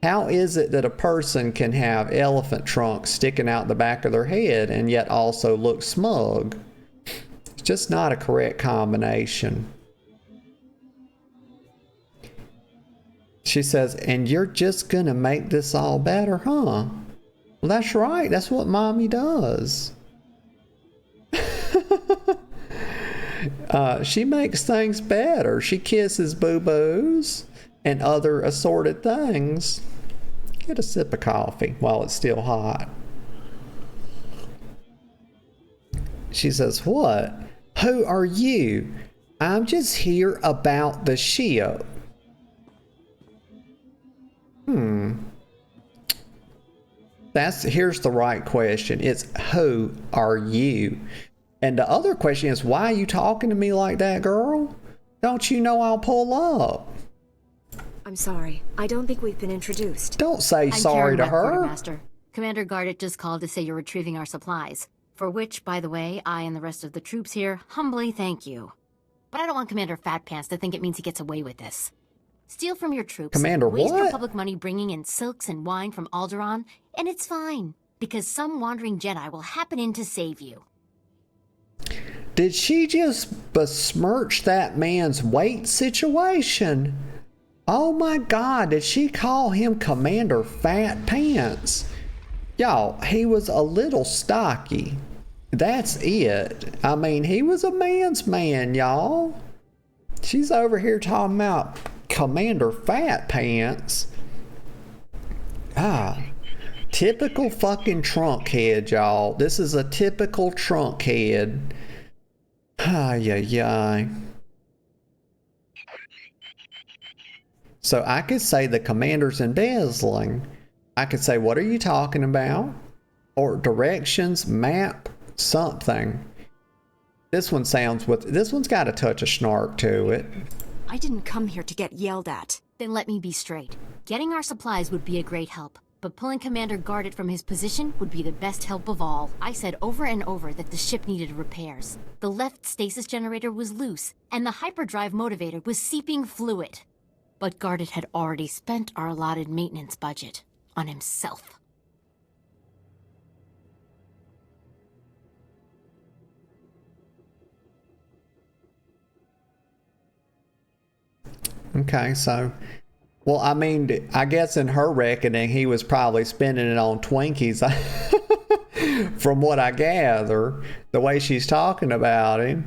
How is it that a person can have elephant trunks sticking out the back of their head and yet also look smug? It's just not a correct combination. She says, and you're just gonna make this all better, huh? Well, that's right. That's what mommy does. She makes things better. She kisses boo-boos and other assorted things. Get a sip of coffee while it's still hot. She says, what? Who are you? I'm just here about the ship. Here's the right question. It's who are you? And the other question is, why are you talking to me like that, girl? Don't you know I'll pull up? I'm sorry. I don't think we've been introduced. Don't say sorry to her. Quartermaster. Commander Gardet just called to say you're retrieving our supplies. For which, by the way, I and the rest of the troops here humbly thank you. But I don't want Commander Fatpants to think it means he gets away with this. Steal from your troops, Commander waste what? Republic money bringing in silks and wine from Alderaan, and it's fine, because some wandering Jedi will happen in to save you. Did she just besmirch that man's weight situation? Oh my God, did she call him Commander Fat Pants? Y'all, he was a little stocky. That's it. I mean, he was a man's man, y'all. She's over here talking about Commander Fat Pants. Typical fucking trunk head, y'all. This is a typical trunk head. Yeah. So I could say the commander's embezzling. I could say, what are you talking about? Or directions, map, something. This one's got a touch of snark to it. I didn't come here to get yelled at. Then let me be straight. Getting our supplies would be a great help, but pulling Commander Gardet from his position would be the best help of all. I said over and over that the ship needed repairs. The left stasis generator was loose, and the hyperdrive motivator was seeping fluid. But Gardet had already spent our allotted maintenance budget on himself. Okay, so, well, I mean, I guess in her reckoning, he was probably spending it on Twinkies. From what I gather, the way she's talking about him,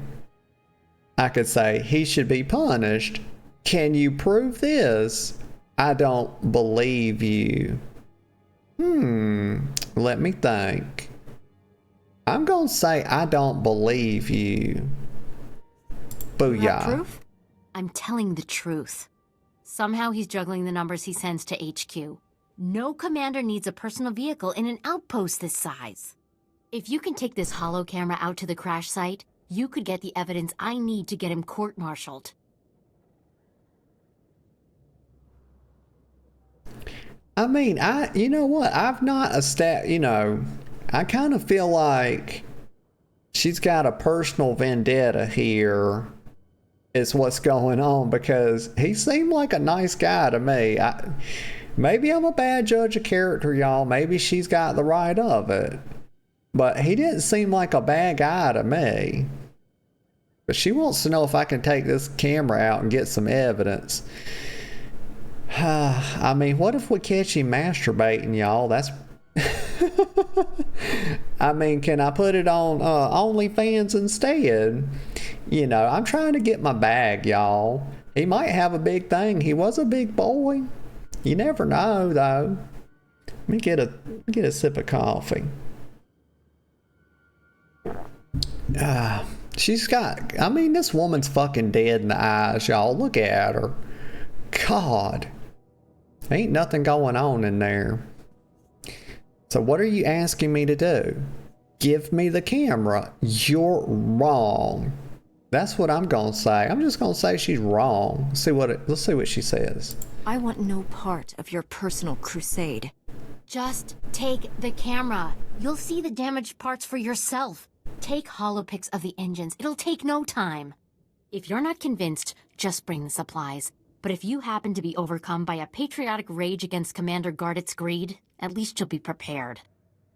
I could say he should be punished. Can you prove this? I don't believe you. Let me think. I'm gonna say I don't believe you. Booyah. Proof? I'm telling the truth. Somehow he's juggling the numbers he sends to HQ. No commander needs a personal vehicle in an outpost this size. If you can take this holo camera out to the crash site, you could get the evidence I need to get him court-martialed. I mean, you know what? I've not I kind of feel like she's got a personal vendetta here is what's going on, because he seemed like a nice guy to me. Maybe I'm a bad judge of character, y'all. Maybe she's got the right of it. But he didn't seem like a bad guy to me. But she wants to know if I can take this camera out and get some evidence. I mean, what if we catch him masturbating, y'all? That's... I mean, can I put it on OnlyFans instead? You know, I'm trying to get my bag, y'all. He might have a big thing. He was a big boy. You never know, though. Let me get a sip of coffee. She's got... I mean, this woman's fucking dead in the eyes, y'all. Look at her. God. Ain't nothing going on in there. So what are you asking me to do? Give me the camera. You're wrong. That's what I'm gonna say. I'm just gonna say she's wrong. Let's see what she says. I want no part of your personal crusade. Just take the camera. You'll see the damaged parts for yourself. Take holopics of the engines. It'll take no time. If you're not convinced, just bring the supplies. But if you happen to be overcome by a patriotic rage against Commander Gardet's greed, at least you'll be prepared.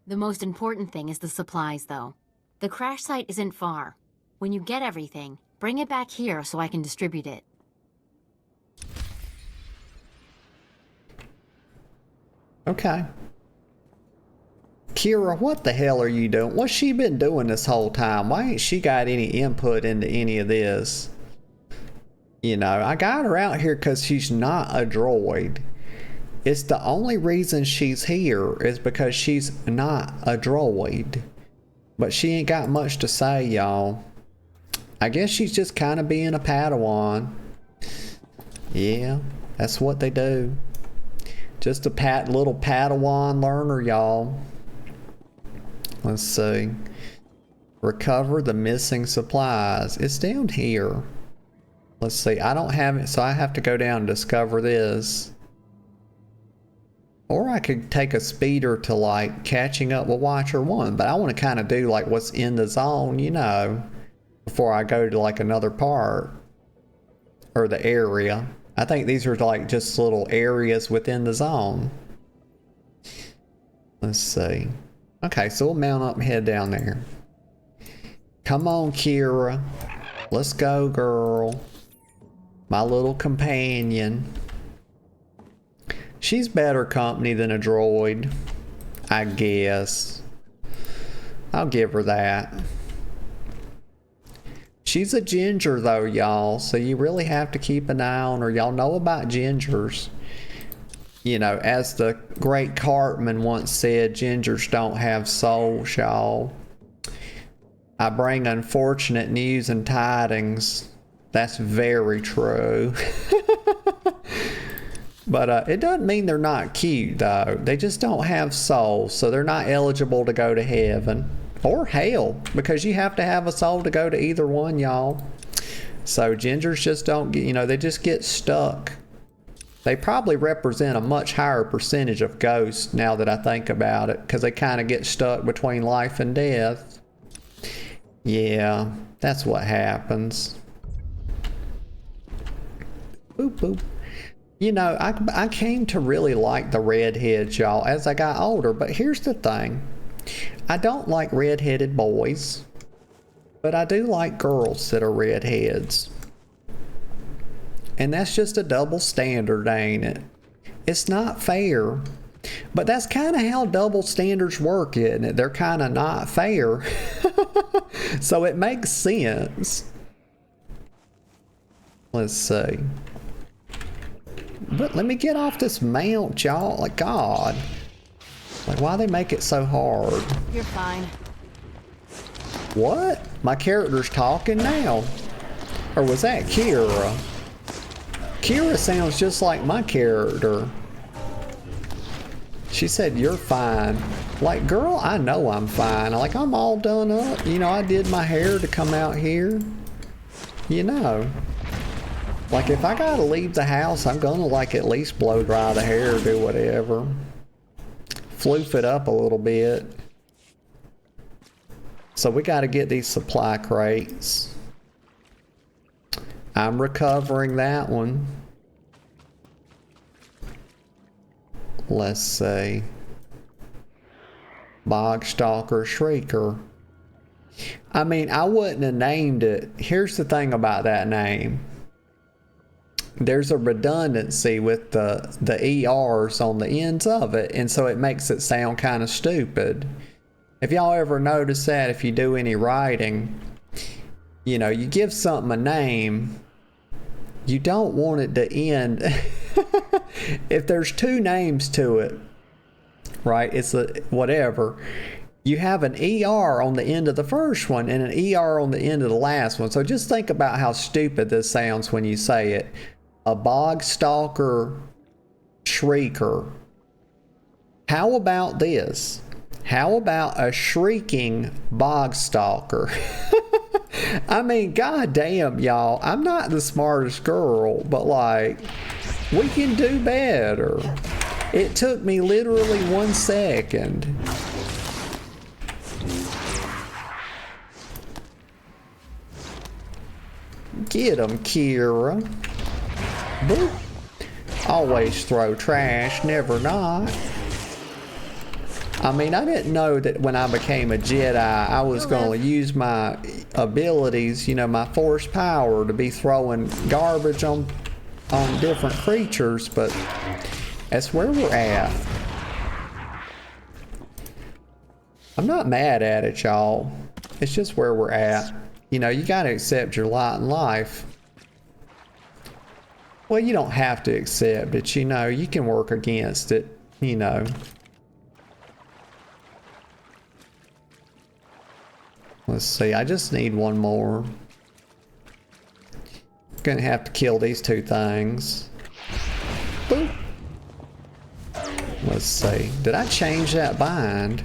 The most important thing is the supplies, though. The crash site isn't far. When you get everything, bring it back here so I can distribute it. Okay. Kira, what the hell are you doing? What's she been doing this whole time? Why ain't she got any input into any of this? You know, I got her out here because she's not a droid. It's the only reason she's here is because she's not a droid. But she ain't got much to say, y'all. I guess she's just kind of being a Padawan. Yeah, that's what they do. Just a little Padawan learner, y'all. Let's see. Recover the missing supplies. It's down here. Let's see. I don't have it, so I have to go down and discover this. Or I could take a speeder to like catching up with Watcher 1. But I want to kind of do like what's in the zone, you know, before I go to like another part. Or the area. I think these are like just little areas within the zone. Let's see. Okay, so we'll mount up and head down there. Come on, Kira. Let's go, girl. My little companion. She's better company than a droid, I guess. I'll give her that. She's a ginger though, y'all, so you really have to keep an eye on her. Y'all know about gingers. You know, as the great Cartman once said, gingers don't have souls, y'all. I bring unfortunate news and tidings. That's very true. But it doesn't mean they're not cute, though. They just don't have souls, so they're not eligible to go to heaven. Or hell, because you have to have a soul to go to either one, y'all. So gingers just don't get, you know, they just get stuck They probably represent a much higher percentage of ghosts now that I think about it, because they kind of get stuck between life and death. Yeah, that's what happens. Boop, boop. You know, I came to really like the redheads, y'all, as I got older. But here's the thing. I don't like redheaded boys, but I do like girls that are redheads. And that's just a double standard, ain't it? It's not fair. But that's kind of how double standards work, isn't it? They're kind of not fair. So it makes sense. Let's see. But let me get off this mount, y'all. Like, God. Like, why they make it so hard? You're fine. What? My character's talking now. Or was that Kira? Kira sounds just like my character. She said, you're fine. Like, girl, I know I'm fine. Like, I'm all done up. You know, I did my hair to come out here. You know. Like, if I gotta leave the house, I'm gonna, like, at least blow dry the hair or do whatever. Floof it up a little bit. So we gotta get these supply crates. I'm recovering that one. Let's see. Bogstalker Shrieker. I mean, I wouldn't have named it. Here's the thing about that name. There's a redundancy with the ERs on the ends of it, and so it makes it sound kind of stupid. If y'all ever notice that, if you do any writing, you know, you give something a name, you don't want it to end. If there's two names to it, right, it's a whatever, you have an ER on the end of the first one and an ER on the end of the last one. So just think about how stupid this sounds when you say it. A Bogstalker Shrieker. How about this? How about a shrieking Bogstalker? I mean, goddamn, y'all. I'm not the smartest girl, but like, we can do better. It took me literally 1 second. Get 'em, Kira. Boop. Always throw trash, never not. I mean, I didn't know that when I became a Jedi, I was going to use my abilities, you know, my force power to be throwing garbage on different creatures, but that's where we're at. I'm not mad at it, y'all. It's just where we're at. You know, you got to accept your lot in life. Well, you don't have to accept it, you know. You can work against it, you know. Let's see, I just need one more. Gonna have to kill these two things. Boop. Let's see, did I change that bind?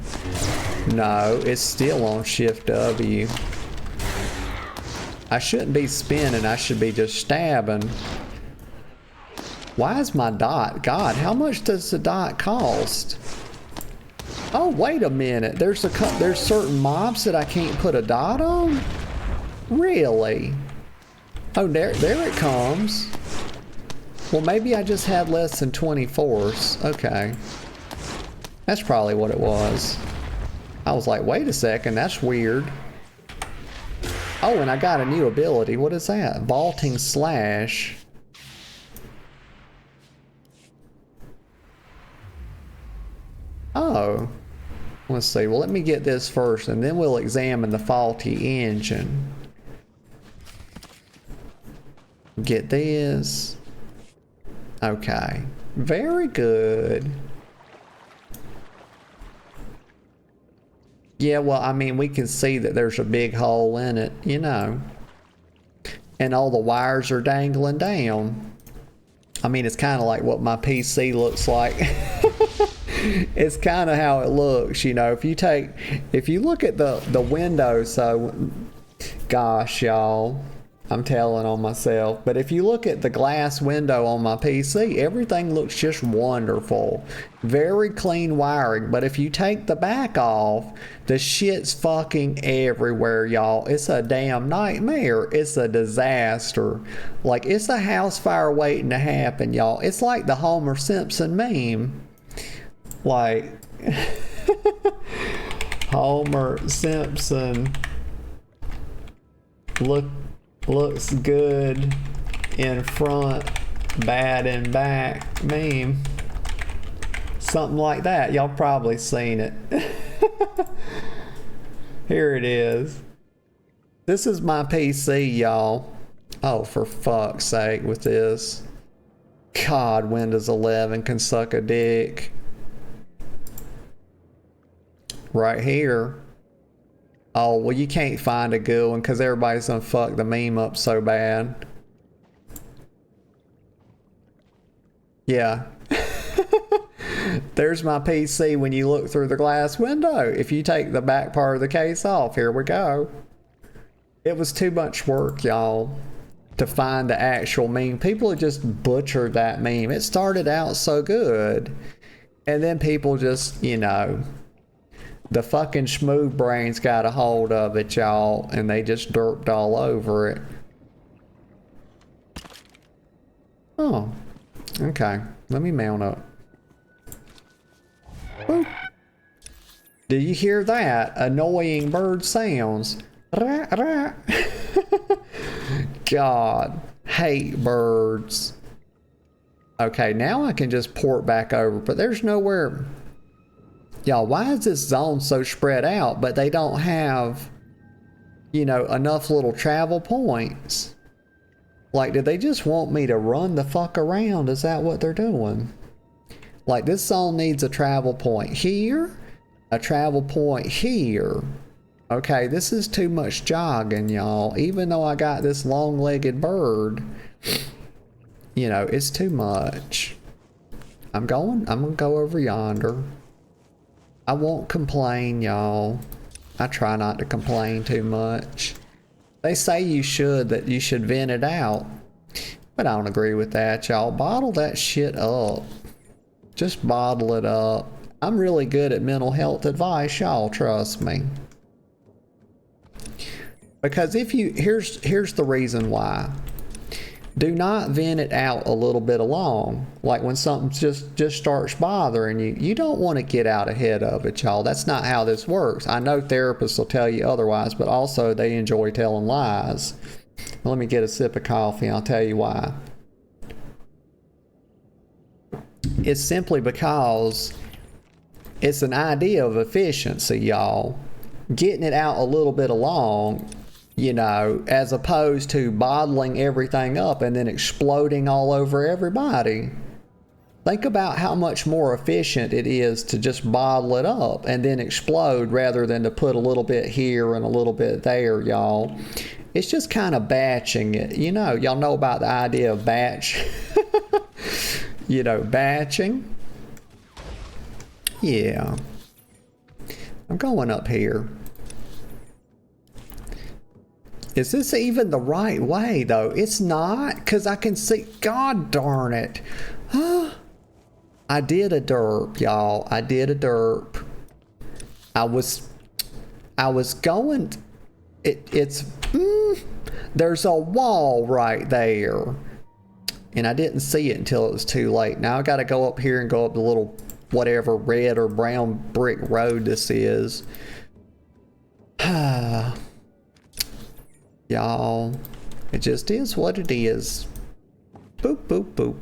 No, it's still on Shift W. I shouldn't be spinning, I should be just stabbing. Why is my dot? God, how much does the dot cost? Oh, wait a minute. There's certain mobs that I can't put a dot on? Really? Oh, there it comes. Well, maybe I just had less than 20 force. Okay. That's probably what it was. I was like, wait a second, that's weird. Oh, and I got a new ability. What is that? Vaulting Slash. Oh, let's see. Well, let me get this first, and then we'll examine the faulty engine. Get this. Okay. Very good. Yeah, well, I mean, we can see that there's a big hole in it, you know. And all the wires are dangling down. I mean, it's kind of like what my PC looks like. It's kind of how it looks, you know. If you look at the window, so gosh, y'all, I'm telling on myself. But if you look at the glass window on my PC, everything looks just wonderful. Very clean wiring. But if you take the back off, the shit's fucking everywhere, y'all. It's a damn nightmare. It's a disaster. Like, it's a house fire waiting to happen, y'all. It's like the Homer Simpson meme. Like, Homer Simpson looks good in front, bad in back meme. Something like that. Y'all probably seen it. Here it is. This is my PC, y'all. Oh, for fuck's sake with this. God, Windows 11 can suck a dick. Right here. Oh, well, you can't find a good one because everybody's gonna fuck the meme up so bad. Yeah. There's my PC when you look through the glass window. If you take the back part of the case off, here we go. It was too much work, y'all, to find the actual meme. People have just butchered that meme. It started out so good, and then people just, you know, the fucking smooth brains got a hold of it, y'all, and they just derped all over it. Oh, okay. Let me mount up. Boop. Did you hear that? Annoying bird sounds. Rah, rah. God, hate birds. Okay, now I can just port back over, but there's nowhere. Y'all, why is this zone so spread out, but they don't have, you know, enough little travel points? Like, did they just want me to run the fuck around? Is that what they're doing? Like, this zone needs a travel point here, a travel point here. Okay, this is too much jogging, y'all. Even though I got this long-legged bird, you know, it's too much. I'm gonna go over yonder. I won't complain, y'all. I try not to complain too much. They say you should vent it out. But I don't agree with that, y'all. Bottle that shit up. Just bottle it up. I'm really good at mental health advice, y'all, trust me. Because if you, here's the reason why. Do not vent it out a little bit along. Like when something just starts bothering you, you don't want to get out ahead of it, y'all. That's not how this works. I know therapists will tell you otherwise, but also they enjoy telling lies. Let me get a sip of coffee and I'll tell you why. It's simply because it's an idea of efficiency, y'all. Getting it out a little bit along, you know, as opposed to bottling everything up and then exploding all over everybody. Think about how much more efficient it is to just bottle it up and then explode rather than to put a little bit here and a little bit there, y'all. It's just kind of batching it. You know, y'all know about the idea of batch. You know, batching. Yeah. I'm going up here. Is this even the right way, though? It's not, because I can see... God darn it. I did a derp, y'all. I did a derp. I was going... There's a wall right there. And I didn't see it until it was too late. Now I got to go up here and go up the little whatever red or brown brick road this is. Y'all, it just is what it is. Boop, boop, boop.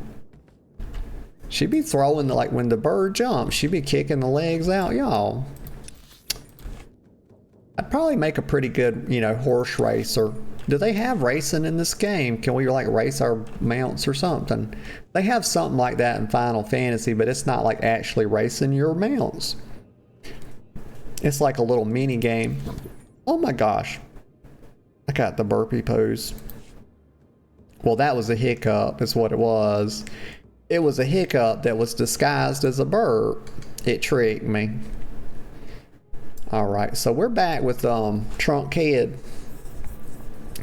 She be throwing, like when the bird jumps, she be kicking the legs out, y'all. I'd probably make a pretty good, you know, horse racer. Do they have racing in this game? Can we like race our mounts or something? They have something like that in Final Fantasy, but it's not like actually racing your mounts. It's like a little mini game. Oh my gosh. I got the burpee poos. Well, that was a hiccup is what it was. It was a hiccup that was disguised as a burp. It tricked me. Alright, so we're back with Trunk Kid.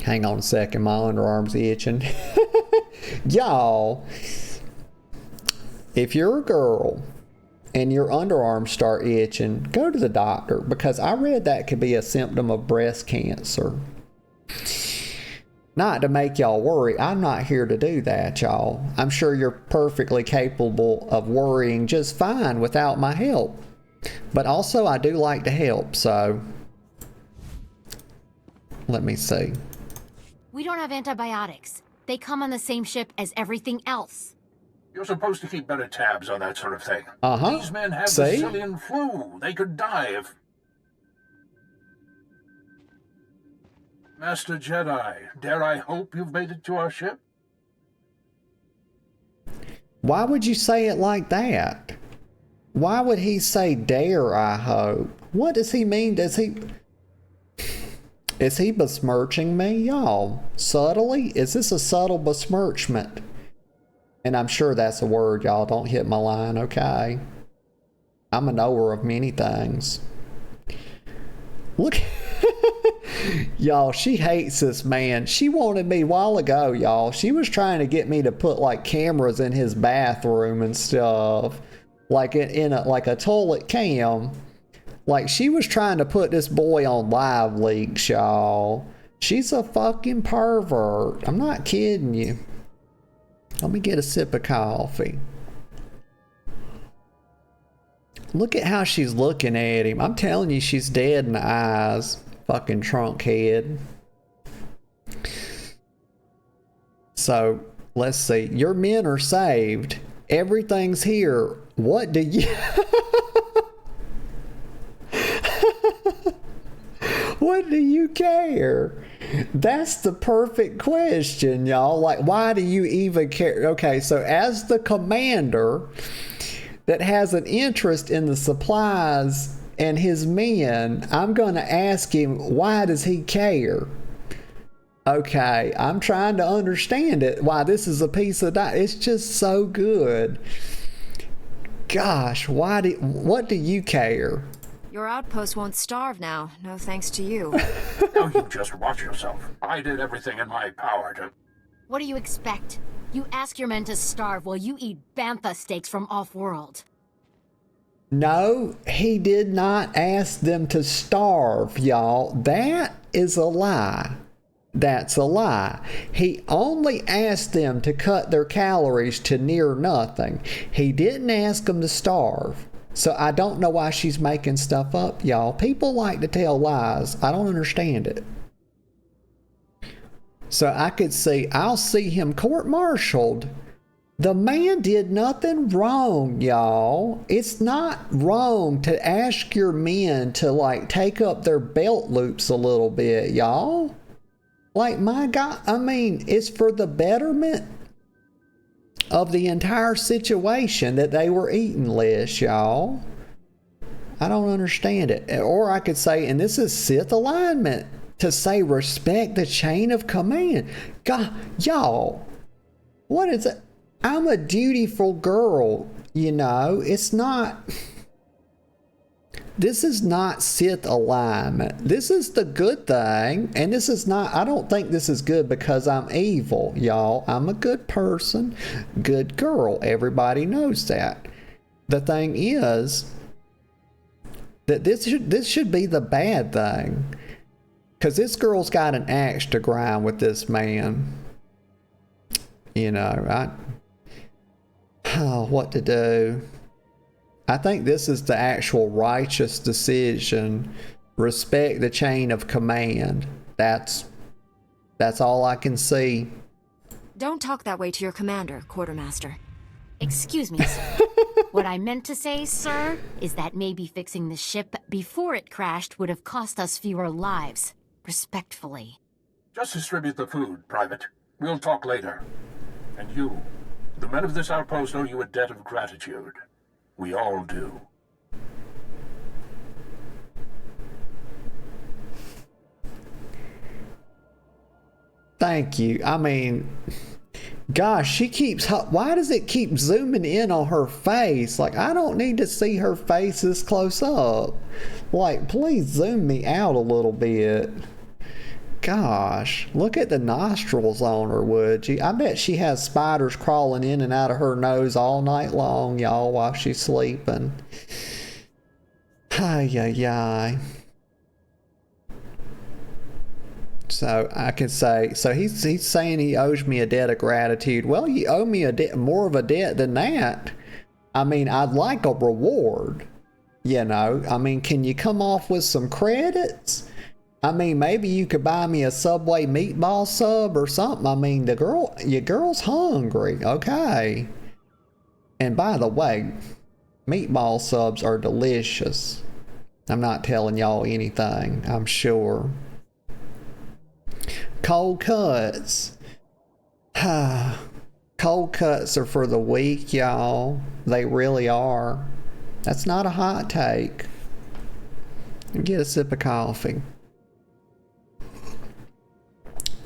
Hang on a second, my underarm's itching. Y'all, if you're a girl and your underarms start itching, go to the doctor, because I read that could be a symptom of breast cancer. Not to make y'all worry, I'm not here to do that, y'all. I'm sure you're perfectly capable of worrying just fine without my help. But also, I do like to help, so let me see. We don't have antibiotics. They come on the same ship as everything else. You're supposed to keep better tabs on that sort of thing. Uh-huh. These men have See? the Sicilian flu. They could die if... Master Jedi, dare I hope you've made it to our ship? Why would you say it like that? Why would he say dare I hope? What does he mean? Is he besmirching me, y'all? Subtly? Is this a subtle besmirchment? And I'm sure that's a word, y'all. Don't hit my line, okay? I'm a knower of many things. Look. Y'all, she hates this man. She wanted me a while ago, y'all. She was trying to get me to put like cameras in his bathroom and stuff. Like in a toilet cam. Like, she was trying to put this boy on live leaks, y'all. She's a fucking pervert. I'm not kidding you. Let me get a sip of coffee. Look at how she's looking at him. I'm telling you, she's dead in the eyes. Fucking trunk head. So, let's see. Your men are saved. Everything's here. What do you... What do you care? That's the perfect question, y'all. Like, why do you even care? Okay, so as the commander that has an interest in the supplies and his men, I'm going to ask him, why does he care? Okay, I'm trying to understand it. Why this is a piece of it's just so good. Gosh, what do you care? Your outpost won't starve now, no thanks to you. Now you just watch yourself. I did everything in my power to... What do you expect? You ask your men to starve while you eat bantha steaks from off-world. No, he did not ask them to starve, y'all. That is a lie. That's a lie. He only asked them to cut their calories to near nothing. He didn't ask them to starve. So I don't know why she's making stuff up, y'all. People like to tell lies. I don't understand it. So I'll see him court-martialed. The man did nothing wrong, y'all. It's not wrong to ask your men to, like, take up their belt loops a little bit, y'all. Like, my God, I mean, it's for the betterment of the entire situation that they were eating less, y'all. I don't understand it. Or I could say, and this is Sith alignment, to say respect the chain of command. God, y'all, what is it? I'm a dutiful girl, you know. It's not... This is not Sith alignment. This is the good thing. And this is not, I don't think this is good because I'm evil, y'all. I'm a good person, good girl. Everybody knows that. The thing is that this should be the bad thing. Because this girl's got an axe to grind with this man. You know, what to do. I think this is the actual righteous decision. Respect the chain of command. That's all I can see. Don't talk that way to your commander, Quartermaster. Excuse me, sir. What I meant to say, sir, is that maybe fixing the ship before it crashed would have cost us fewer lives. Respectfully. Just distribute the food, Private. We'll talk later. And you, the men of this outpost owe you a debt of gratitude. We all do. Thank you. I mean, gosh, she keeps... Why does it keep zooming in on her face? Like, I don't need to see her face this close up. Like, please zoom me out a little bit. gosh. Look at the nostrils on her, would you? I bet she has spiders crawling in and out of her nose all night long, y'all, while she's sleeping. Ay, ay, ay. So I can say, so he's saying he owes me a debt of gratitude. Well, you owe me a debt, more of a debt than that. I mean, I'd like a reward. You know, I mean, can you come off with some credits? I mean, maybe you could buy me a Subway meatball sub or something. I mean, your girl's hungry, okay? And by the way, meatball subs are delicious. I'm not telling y'all anything, I'm sure. Cold cuts. Cold cuts are for the weak, y'all. They really are. That's not a hot take. Get a sip of coffee.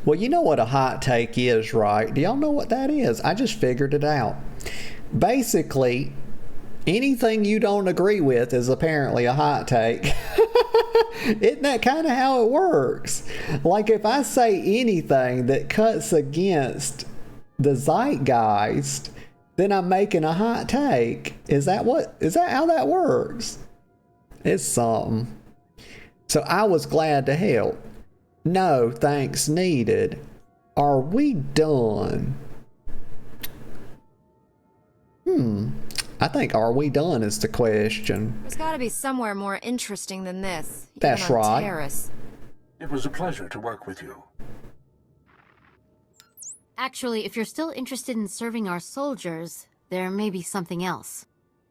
Well, you know what a hot take is, right? Do y'all know what that is? I just figured it out. Basically, anything you don't agree with is apparently a hot take. Isn't that kind of how it works? Like if I say anything that cuts against the zeitgeist, then I'm making a hot take. Is that how that works? It's something. So I was glad to help. No thanks needed. Are we done? I think are we done is the question. There's gotta be somewhere more interesting than this. That's right. Taris. It was a pleasure to work with you. Actually, if you're still interested in serving our soldiers, there may be something else.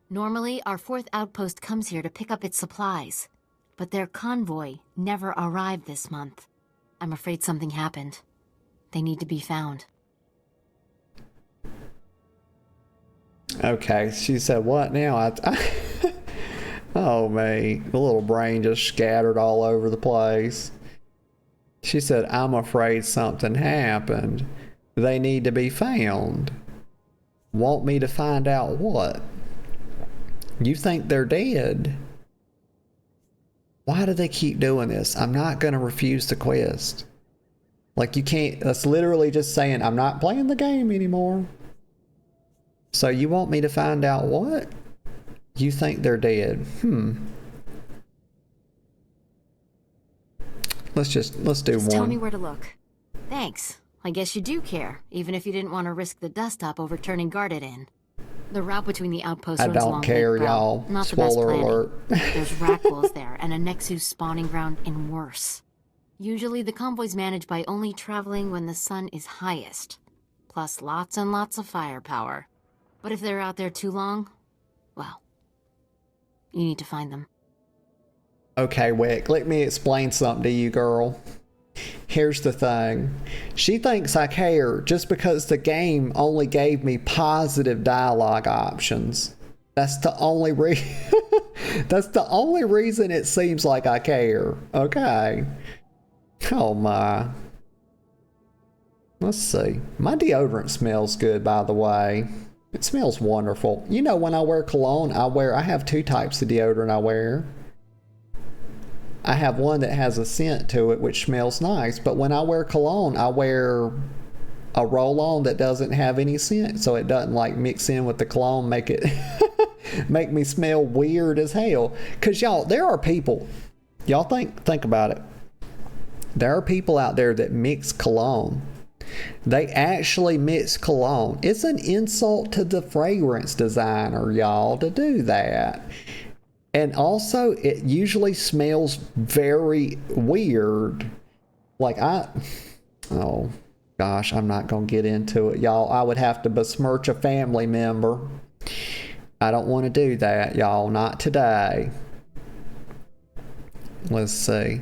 Normally, our 4th outpost comes here to pick up its supplies, but their convoy never arrived this month. I'm afraid something happened. They need to be found. Okay, she said what now? Oh man, the little brain just scattered all over the place. She said, I'm afraid something happened. They need to be found. Want me to find out what? You think they're dead? Why do they keep doing this? I'm not going to refuse the quest. Like you can't, that's literally just saying, I'm not playing the game anymore. So you want me to find out what? You think they're dead. Let's do Just one. tell me where to look. Thanks. I guess you do care, even if you didn't want to risk the dust up overturning Guarded in. The route between the outposts I runs don't along care, Lake Bell. y'all. Not the best Spoiler planning. alert. There's Rakghouls there, and a Nexus spawning ground and worse. Usually the convoy's managed by only traveling when the sun is highest. Plus lots and lots of firepower. But if they're out there too long, well, you need to find them. Okay, Wick, let me explain something to you, girl. Here's the thing. She thinks I care just because the game only gave me positive dialogue options. That's the only That's the only reason it seems like I care. Okay. Oh my. Let's see. My deodorant smells good, by the way. It smells wonderful. You know, when I wear cologne, I have 2 types of deodorant I wear. I have one that has a scent to it, which smells nice. But when I wear cologne, I wear a roll-on that doesn't have any scent. So it doesn't like mix in with the cologne, make it make me smell weird as hell. Because y'all, there are people, y'all think about it. There are people out there that mix cologne. They actually mix cologne. It's an insult to the fragrance designer, y'all, to do that. And also, it usually smells very weird. Like oh gosh, I'm not going to get into it, y'all. I would have to besmirch a family member. I don't want to do that, y'all. Not today. Let's see.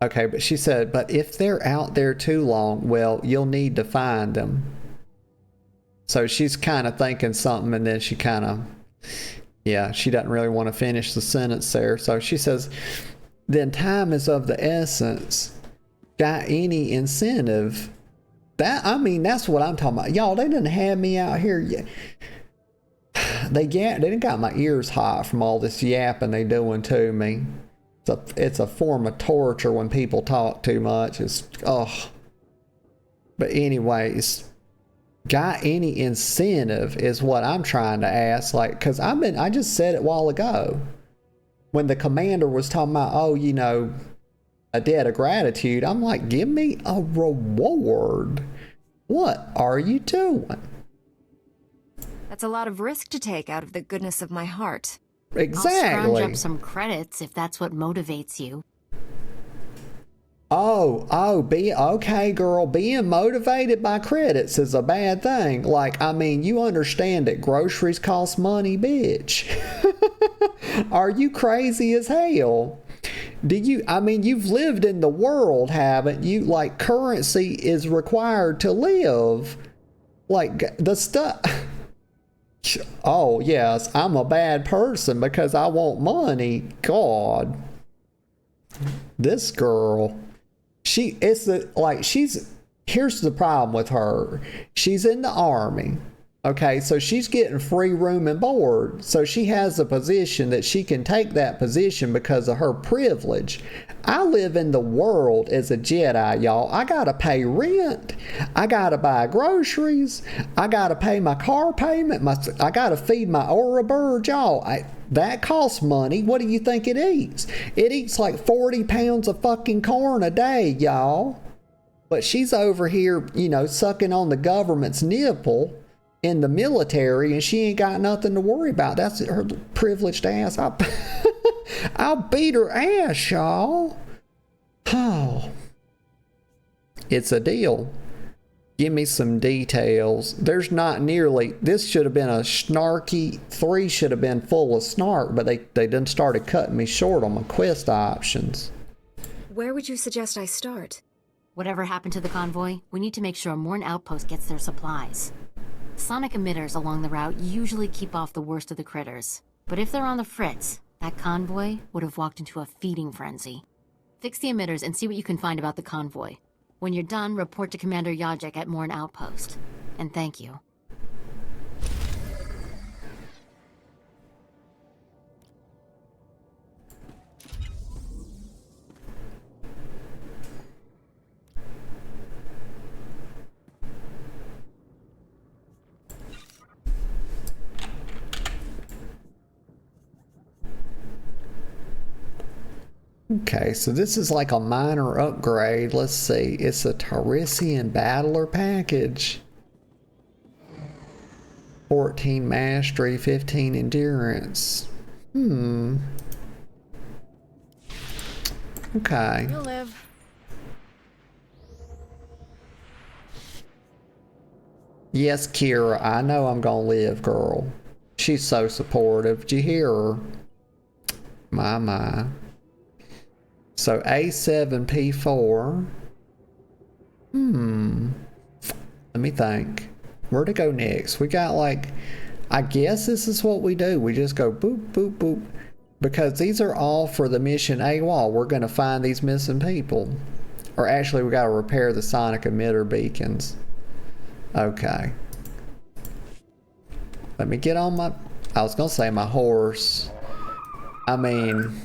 Okay, but she said, but if they're out there too long, well, you'll need to find them. So she's kind of thinking something, and then she kind of, yeah, she doesn't really want to finish the sentence there. So she says, then time is of the essence. Got any incentive? That's what I'm talking about. Y'all, they didn't have me out here yet. They didn't got my ears hot from all this yapping they doing to me. It's a form of torture when people talk too much. It's, oh. But anyways, got any incentive is what I'm trying to ask. Like, because I just said it a while ago. When the commander was talking about, oh, you know, a debt of gratitude, I'm like, give me a reward. What are you doing? That's a lot of risk to take out of the goodness of my heart. Exactly. I'll scrounge up some credits if that's what motivates you. Okay, girl. Being motivated by credits is a bad thing. Like, I mean, you understand that groceries cost money, bitch. Are you crazy as hell? You've lived in the world, haven't you? Like, currency is required to live. Like, the stuff. Oh, yes, I'm a bad person because I want money. God. This girl. Here's the problem with her. She's in the army. Okay, so she's getting free room and board. So she has a position that she can take that position because of her privilege. I live in the world as a Jedi, y'all. I gotta pay rent. I gotta buy groceries. I gotta pay my car payment. I gotta feed my Aura bird, y'all. That costs money. What do you think it eats? It eats like 40 pounds of fucking corn a day, y'all. But she's over here, you know, sucking on the government's nipple in the military, and she ain't got nothing to worry about. That's her privileged ass. I'll beat her ass, y'all. Oh. It's a deal. Give me some details. There's not nearly... This should have been a snarky... 3 should have been full of snark, but they done started cutting me short on my quest options. Where would you suggest I start? Whatever happened to the convoy, we need to make sure Morn Outpost gets their supplies. Sonic emitters along the route usually keep off the worst of the critters. But if they're on the fritz, that convoy would have walked into a feeding frenzy. Fix the emitters and see what you can find about the convoy. When you're done, report to Commander Yajek at Morn Outpost. And thank you. Okay, so this is like a minor upgrade. Let's see. It's a Tarisian Battler package. 14 Mastery, 15 Endurance. Okay. You'll live. Yes, Kira, I know I'm gonna live, girl. She's so supportive. Did you hear her? My. So A7P4. Let me think. Where to go next? We got like, I guess this is what we do. We just go boop, boop, boop. Because these are all for the mission AWOL. We're going to find these missing people. Or actually, we got to repair the sonic emitter beacons. Okay. Let me get on my, I was going to say my horse. I mean,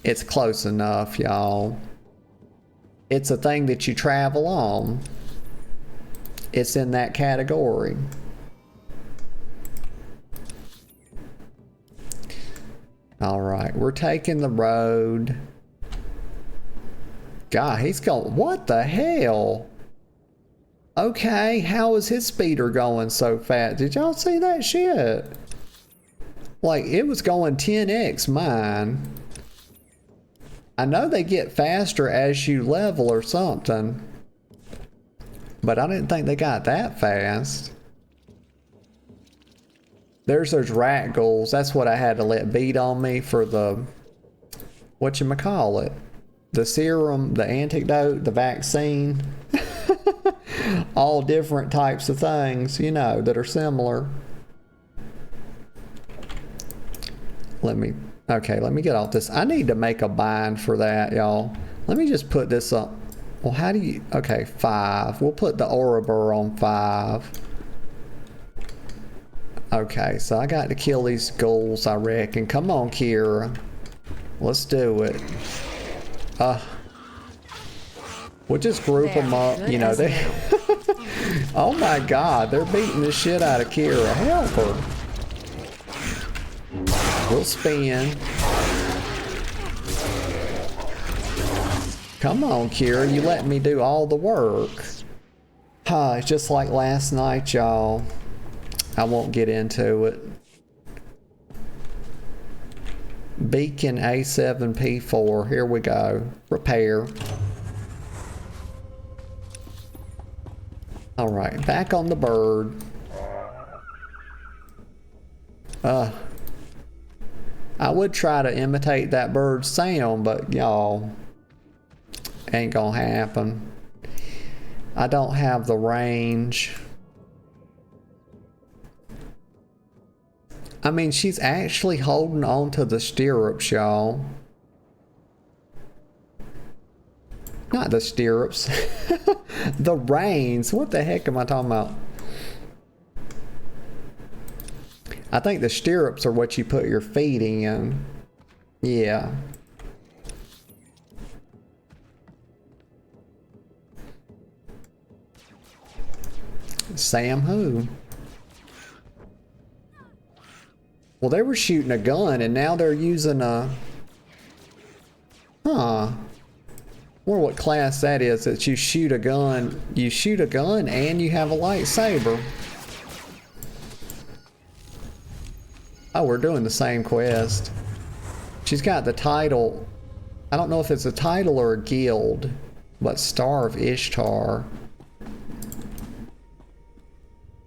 it's close enough, y'all. It's a thing that you travel on. It's in that category. All right, we're taking the road. God, he's going, what the hell? Okay, how is his speeder going so fast? Did y'all see that shit? Like, it was going 10x mine. I know they get faster as you level or something. But I didn't think they got that fast. There's those Rakghouls. That's what I had to let beat on me for the... whatchamacallit? The serum, the antidote, the vaccine. All different types of things, you know, that are similar. Let me get off this. I need to make a bind for that, y'all. Let me just put this up. Well, how do you... Okay, 5. We'll put the Ouroboros on 5. Okay, so I got to kill these ghouls, I reckon. Come on, Kira. Let's do it. We'll just group them up, you know, they... Oh my god, they're beating the shit out of Kira. Help her. We'll spin. Come on, Kira, you let me do all the work. It's just like last night, y'all. I won't get into it. Beacon A7P4, here we go. Repair. Alright, back on the bird. I would try to imitate that bird's sound, but y'all, ain't gonna happen. I don't have the range. I mean, she's actually holding on to the stirrups, y'all. Not the stirrups. The reins. What the heck am I talking about? I think the stirrups are what you put your feet in. Yeah. Sam who? Well, they were shooting a gun and now they're using a... Huh. I wonder what class that is, that you shoot a gun. You shoot a gun and you have a lightsaber. Oh, we're doing the same quest. She's got the title. I don't know if it's a title or a guild, but Star of Ishtar.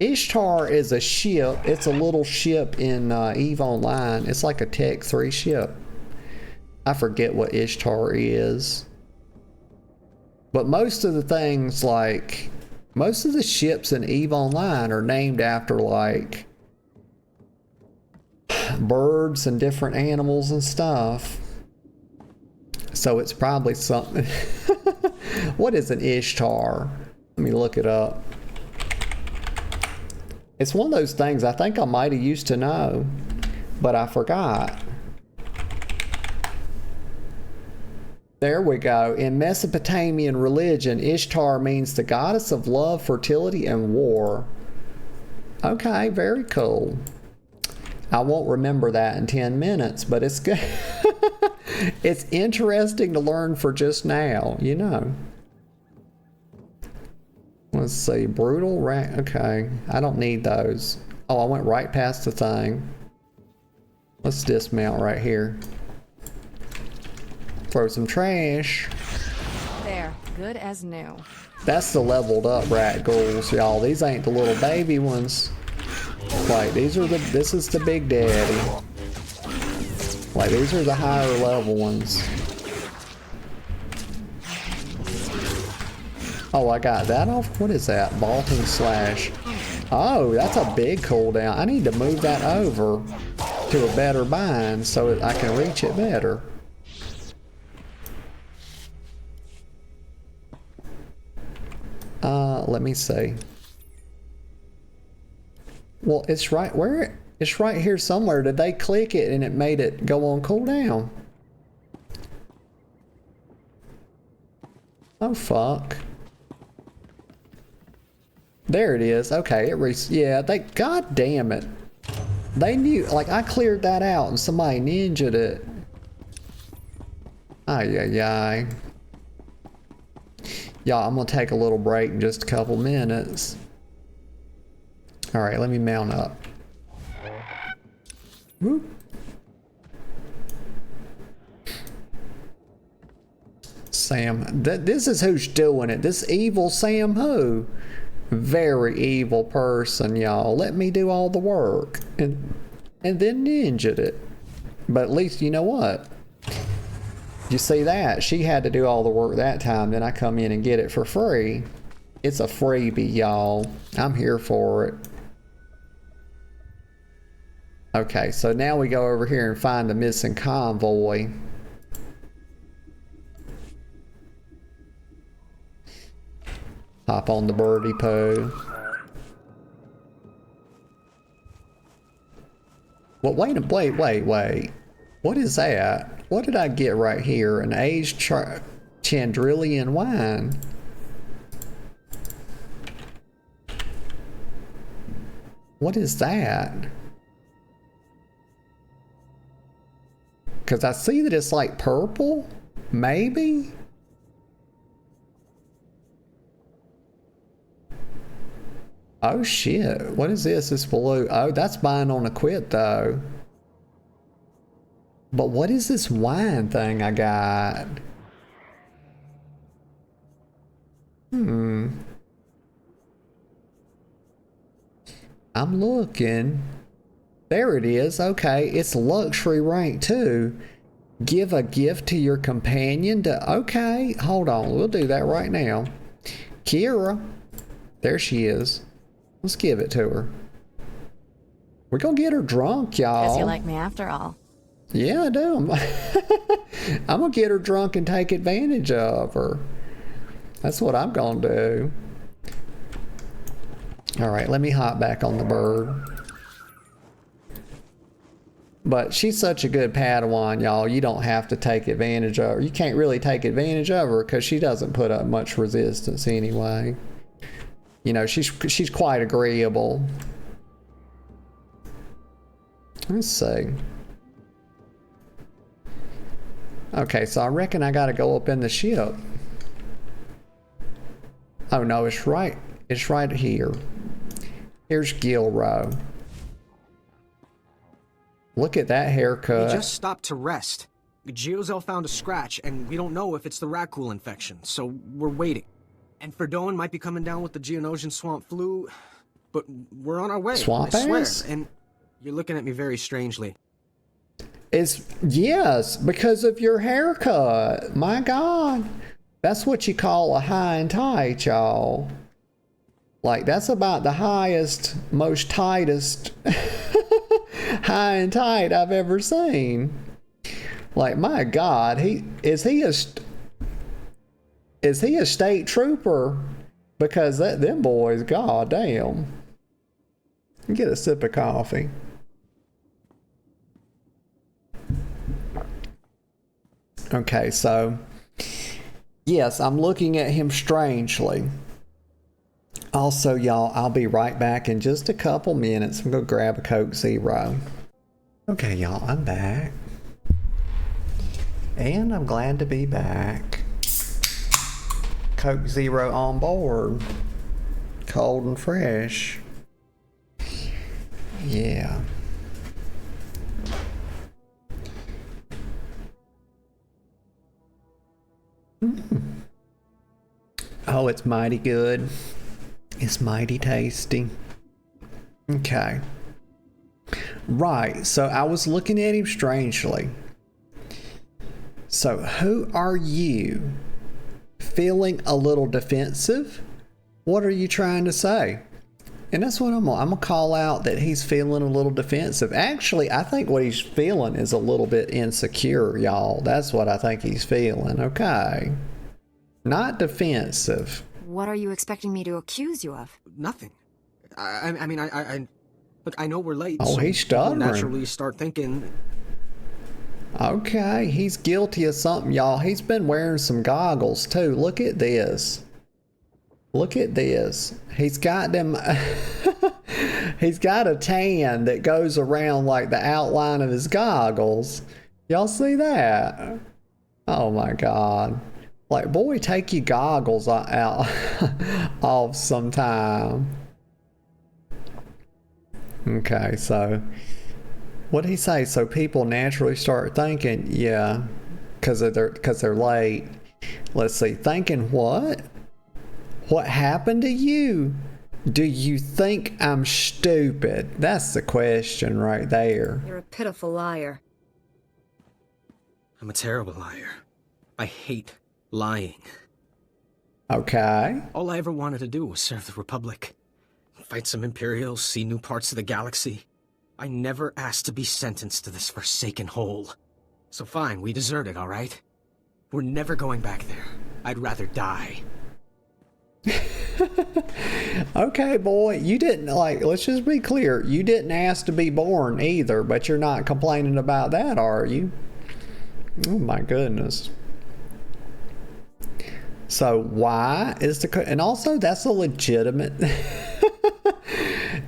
Ishtar is a ship. It's a little ship in EVE Online. It's like a Tech 3 ship. I forget what Ishtar is. But most of the things, like, most of the ships in EVE Online are named after, like, birds and different animals and stuff. So it's probably something. What is an Ishtar? Let me look it up. It's one of those things I think I might have used to know, but I forgot. There we go. In Mesopotamian religion, Ishtar means the goddess of love, fertility, and war. Okay, very cool. I won't remember that in 10 minutes, but it's good. It's interesting to learn for just now, you know. Let's see, brutal rat. Okay, I don't need those. Oh, I went right past the thing. Let's dismount right here. Throw some trash. There, good as new. That's the leveled up Rakghouls, y'all. These ain't the little baby ones. Like, these are this is the big daddy. Like, these are the higher level ones. Oh, I got that off? What is that? Vaulting slash. Oh, that's a big cooldown. I need to move that over to a better bind so that I can reach it better. Let me see. Well, it's right where it's right here somewhere. Did they click it and it made it go on cooldown? Oh fuck. There it is. Okay, yeah, god damn it. They knew, like, I cleared that out and somebody ninja'd it. Ay, ay, ay. Y'all, I'm gonna take a little break in just a couple minutes. Alright, let me mount up. Whoop. Sam, this is who's doing it. This evil Sam who? Very evil person, y'all. Let me do all the work. And then ninja'd it. But at least, you know what? You see that? She had to do all the work that time, then I come in and get it for free. It's a freebie, y'all. I'm here for it. Okay, so now we go over here and find the missing convoy. Hop on the birdie poo. Well, wait. What is that? What did I get right here? An age chart. Chandrillian wine. What is that? Because I see that it's like purple, maybe? Oh shit, what is this? It's blue. Oh, that's buying on a quit though. But what is this wine thing I got? I'm looking. There it is. Okay, it's luxury rank too. Give a gift to your companion to... Okay, hold on. We'll do that right now. Kira. There she is. Let's give it to her. We're gonna get her drunk, y'all. Guess you like me after all. Yeah, I do. I'm gonna get her drunk and take advantage of her. That's what I'm gonna do. Alright, let me hop back on the bird. But she's such a good Padawan, y'all. You don't have to take advantage of her. You can't really take advantage of her because she doesn't put up much resistance anyway. You know, she's quite agreeable. Let's see. Okay, so I reckon I gotta go up in the ship. Oh no, it's right here. Here's Gilrow. Look at that haircut. We just stopped to rest. Geozel found a scratch, and we don't know if it's the Rakghoul infection, so we're waiting. And Verdone might be coming down with the Geonosian swamp flu, but we're on our way. Swamp I swear. ass? And you're looking at me very strangely. Yes, because of your haircut. My God. That's what you call a high and tight, y'all. Like, that's about the highest, most tightest high and tight I've ever seen. Like, my God, is he a state trooper? Because them boys, god damn. Get a sip of coffee. Okay, so yes, I'm looking at him strangely. Also, y'all, I'll be right back in just a couple minutes. I'm gonna grab a Coke Zero. Okay, y'all, I'm back. And I'm glad to be back. Coke Zero on board. Cold and fresh. Yeah. Oh, it's mighty good. It's mighty tasty. Okay. Right, so I was looking at him strangely. So who are you? Feeling a little defensive? What are you trying to say? And that's what I'm gonna call out, that he's feeling a little defensive. Actually, I think what he's feeling is a little bit insecure, y'all. That's what I think he's feeling, okay? Not defensive. What are you expecting me to accuse you of? Nothing. I mean, look, I know we're late. Oh, so he's stuttering. naturally start thinking. Okay, he's guilty of something, y'all. He's been wearing some goggles too. Look at this. Look at this. He's got them. He's got a tan that goes around like the outline of his goggles. Y'all see that? Oh my God. Like, boy, take your goggles out off sometime. Okay, so what did he say? So people naturally start thinking, yeah, because they're late. Let's see, thinking what? What happened to you? Do you think I'm stupid? That's the question right there. You're a pitiful liar. I'm a terrible liar. I hate lying. Okay. All I ever wanted to do was serve the Republic. Fight some Imperials, see new parts of the galaxy. I never asked to be sentenced to this forsaken hole. So fine, we deserted, all right? We're never going back there. I'd rather die. Okay, boy, you didn't, like, let's just be clear. You didn't ask to be born either, but you're not complaining about that, are you? Oh my goodness. So why is the... And also, that's a legitimate...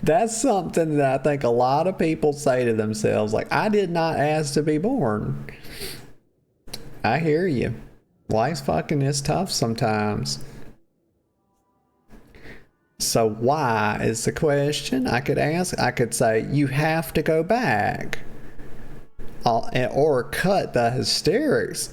That's something that I think a lot of people say to themselves, like, I did not ask to be born. I hear you. Life's fucking is tough sometimes. So why is the question I could ask. I could say, you have to go back. Or cut the hysterics.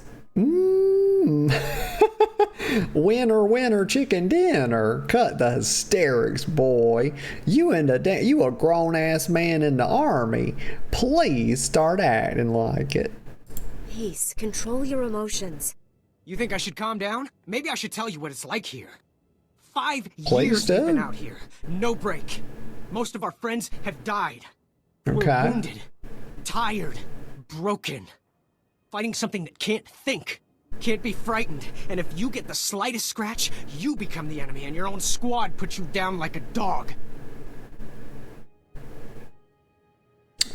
Winner, winner, chicken dinner. Cut the hysterics, boy. You a grown-ass man in the army. Please start acting like it. Peace. Control your emotions. You think I should calm down? Maybe I should tell you what it's like here. 5 Please years do. we've been out here. No break. Most of our friends have died. Okay. We're wounded, tired, broken. Fighting something that can't think, can't be frightened. And if you get the slightest scratch, you become the enemy and your own squad puts you down like a dog.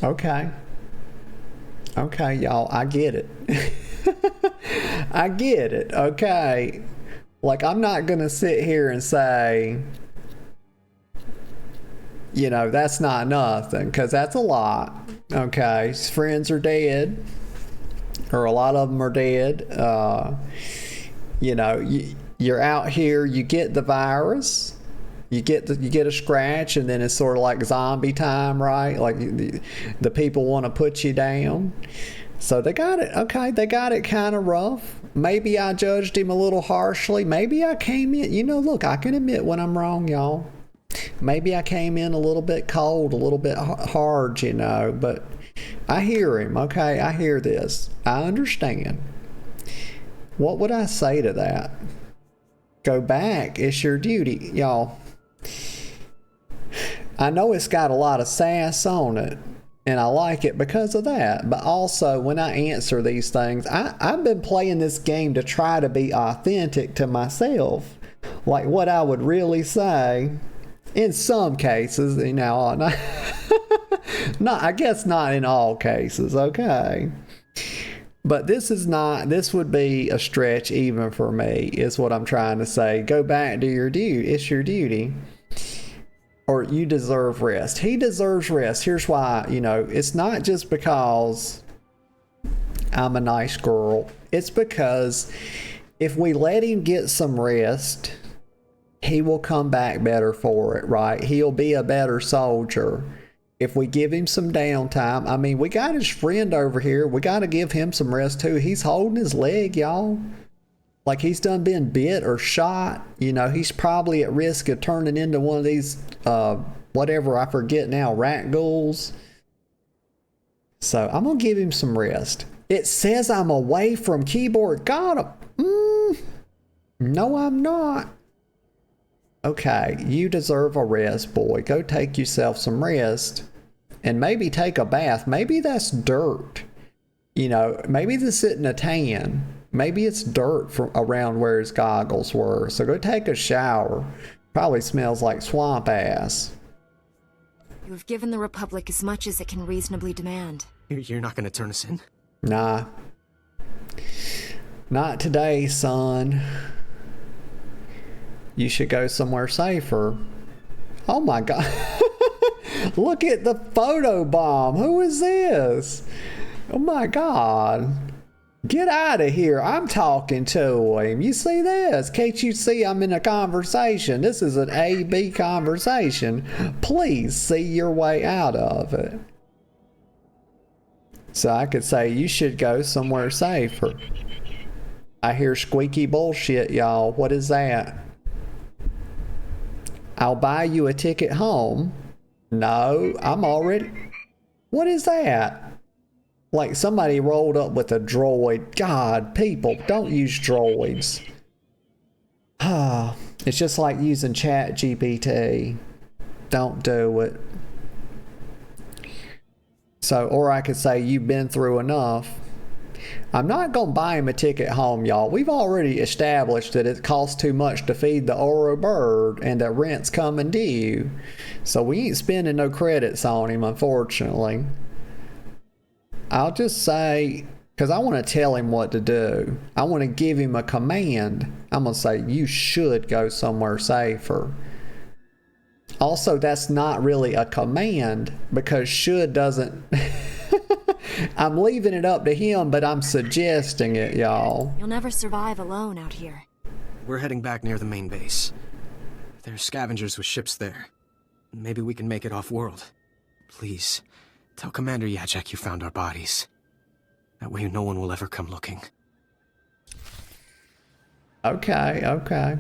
Okay. Okay, y'all, I get it. I get it, okay. Like, I'm not gonna sit here and say, you know, that's not nothing, because that's a lot. Okay, his friends are dead, or a lot of them are dead. You know, you're out here, you get the virus, you get a scratch, and then it's sort of like zombie time, right? Like the people want to put you down. So they got it. Okay, they got it kind of rough. Maybe I judged him a little harshly. Maybe I came in, you know, look, I can admit when I'm wrong, y'all. Maybe I came in a little bit cold, a little bit hard, you know, but I hear him. Okay, I hear this. I understand. What would I say to that? Go back. It's your duty, y'all. I know it's got a lot of sass on it, and I like it because of that. But also, when I answer these things, I've been playing this game to try to be authentic to myself. Like what I would really say. In some cases, you know, not, I guess not in all cases, okay? But this would be a stretch even for me, is what I'm trying to say. Go back to your duty. It's your duty. Or you deserve rest. He deserves rest. Here's why, you know, it's not just because I'm a nice girl. It's because if we let him get some rest, he will come back better for it, right? He'll be a better soldier. If we give him some downtime, I mean, we got his friend over here. We got to give him some rest too. He's holding his leg, y'all. Like he's done been bit or shot. You know, he's probably at risk of turning into one of these, whatever, I forget now, Rakghouls. So I'm going to give him some rest. It says I'm away from keyboard. Got him. No, I'm not. Okay, you deserve a rest, boy. Go take yourself some rest. And maybe take a bath. Maybe that's dirt. You know, maybe this isn't a tan. Maybe it's dirt from around where his goggles were. So go take a shower. Probably smells like swamp ass. You have given the Republic as much as it can reasonably demand. You're not gonna turn us in? Nah. Not today, son. You should go somewhere safer. Oh my God. Look at the photo bomb. Who is this? Oh my God. Get out of here. I'm talking to him. You see this? Can't you see I'm in a conversation? This is an A-B conversation. Please see your way out of it. So I could say you should go somewhere safer. I hear squeaky bullshit, y'all. What is that? I'll buy you a ticket home. No, I'm already... What is that? Like somebody rolled up with a droid. God, people, don't use droids. It's just like using ChatGPT. Don't do it. So, or I could say you've been through enough. I'm not going to buy him a ticket home, y'all. We've already established that it costs too much to feed the Oro bird and that rent's coming due. So we ain't spending no credits on him, unfortunately. I'll just say Because I want to tell him what to do. I want to give him a command. I'm going to say, you should go somewhere safer. Also, that's not really a command because should doesn't... I'm leaving it up to him, but I'm suggesting it, y'all. You'll never survive alone out here. We're heading back near the main base. There's scavengers with ships there. Maybe we can make it off-world. Please, tell Commander Yajek you found our bodies. That way no one will ever come looking. Okay, okay.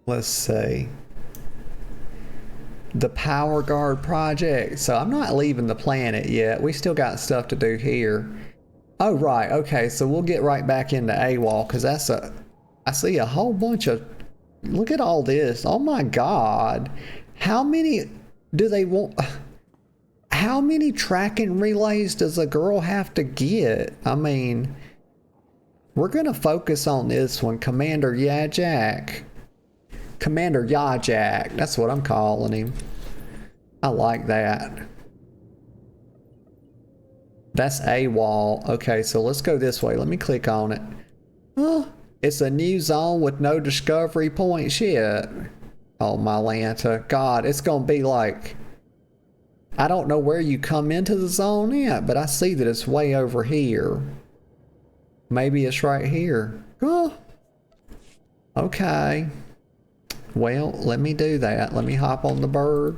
Let's see. The Power Guard project. So I'm not leaving the planet yet. We still got stuff to do here. Oh, right. Okay, so we'll get right back into AWOL because that's a... I see a whole bunch of... Look at all this. Oh my God. How many do they want? How many tracking relays does a girl have to get? I mean, we're going to focus on this one. Commander Yajek. Commander Yajek. That's what I'm calling him. I like that. That's AWOL. Okay, so let's go this way. Let me click on it. Oh, it's a new zone with no discovery points yet. Oh, my Lanta. God, it's going to be like... I don't know where you come into the zone yet, but I see that it's way over here. Maybe it's right here. Oh. Okay. Well, let me do that. Let me hop on the bird.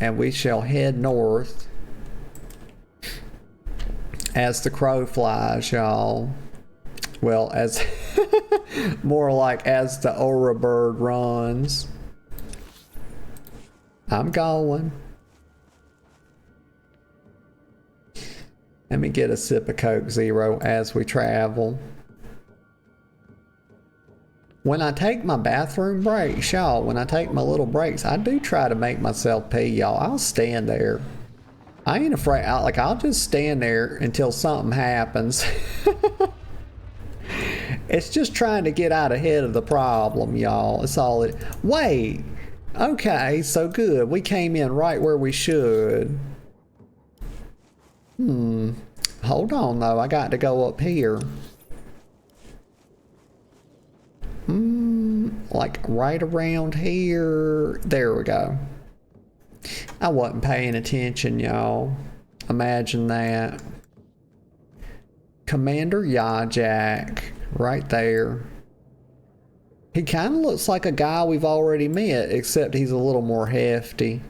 And we shall head north. As the crow flies, y'all. Well, as... more like as the Aura bird runs. I'm going. Let me get a sip of Coke Zero as we travel. When I take my bathroom breaks, y'all, when I take my little breaks, I do try to make myself pee, y'all. I'll stand there. I ain't afraid. I'll just stand there until something happens. It's just trying to get out ahead of the problem, y'all. It's all it... Wait! Okay, so good. We came in right where we should. Hold on, though. I got to go up here. Like right around here. There we go. I wasn't paying attention, y'all. Imagine that. Commander Yajek. Right there. He kind of looks like a guy we've already met, except he's a little more hefty.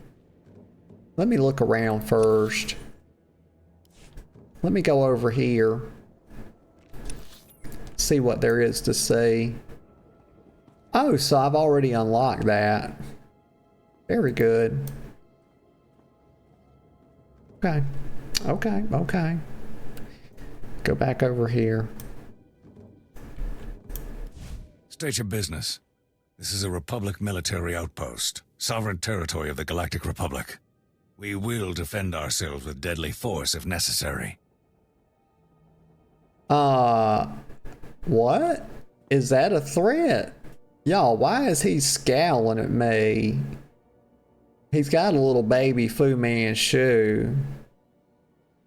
Let me look around first. Let me go over here. See what there is to see. Oh, so I've already unlocked that. Very good. Okay. Okay, okay. Go back over here. State your business. This is a Republic military outpost, sovereign territory of the Galactic Republic. We will defend ourselves with deadly force if necessary. What? Is that a threat? Y'all, why is he scowling at me? He's got a little baby Fu Manchu.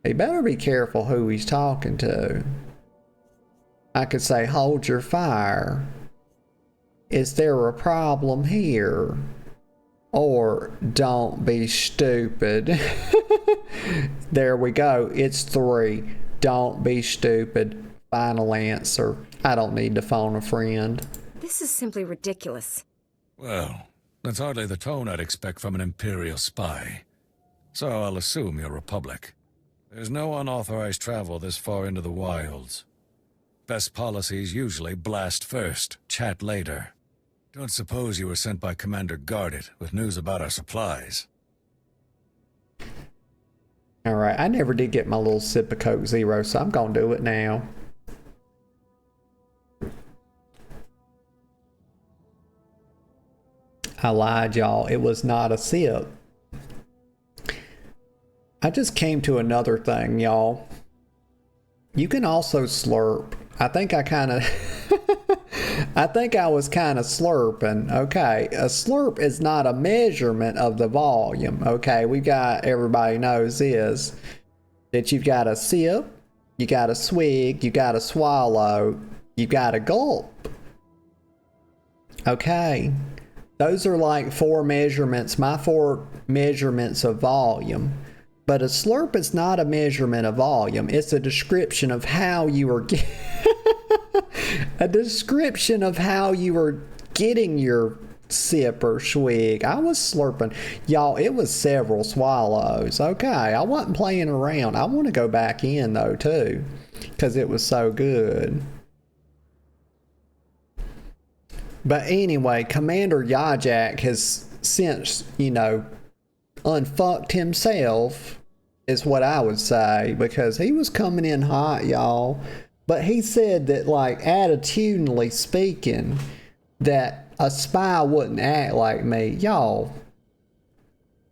He better be careful who he's talking to. I could say, hold your fire. Is there a problem here? Or don't be stupid. There we go. It's 3. Don't be stupid. Final answer. I don't need to phone a friend. This is simply ridiculous. Well, that's hardly the tone I'd expect from an Imperial spy. So I'll assume you're Republic. There's no unauthorized travel this far into the wilds. Best policies usually blast first, chat later. Don't suppose you were sent by Commander Gardet with news about our supplies. Alright, I never did get my little sip of Coke Zero, so I'm gonna do it now. I lied, y'all. It was not a sip. I just came to another thing, y'all. You can also slurp. I think I kind of... I think I was kind of slurping. Okay, a slurp is not a measurement of the volume. Okay, everybody knows this. That you've got a sip, you got a swig, you got a swallow, you got a gulp. Okay, those are like 4 measurements, my 4 measurements of volume. But a slurp is not a measurement of volume. It's a description of how you are getting your sip or swig. I was slurping. Y'all, it was several swallows. Okay, I wasn't playing around. I want to go back in though too, because it was so good. But anyway, Commander Yajak has since, unfucked himself, is what I would say, because he was coming in hot, y'all. But he said that, like, attitudinally speaking, that a spy wouldn't act like me. Y'all,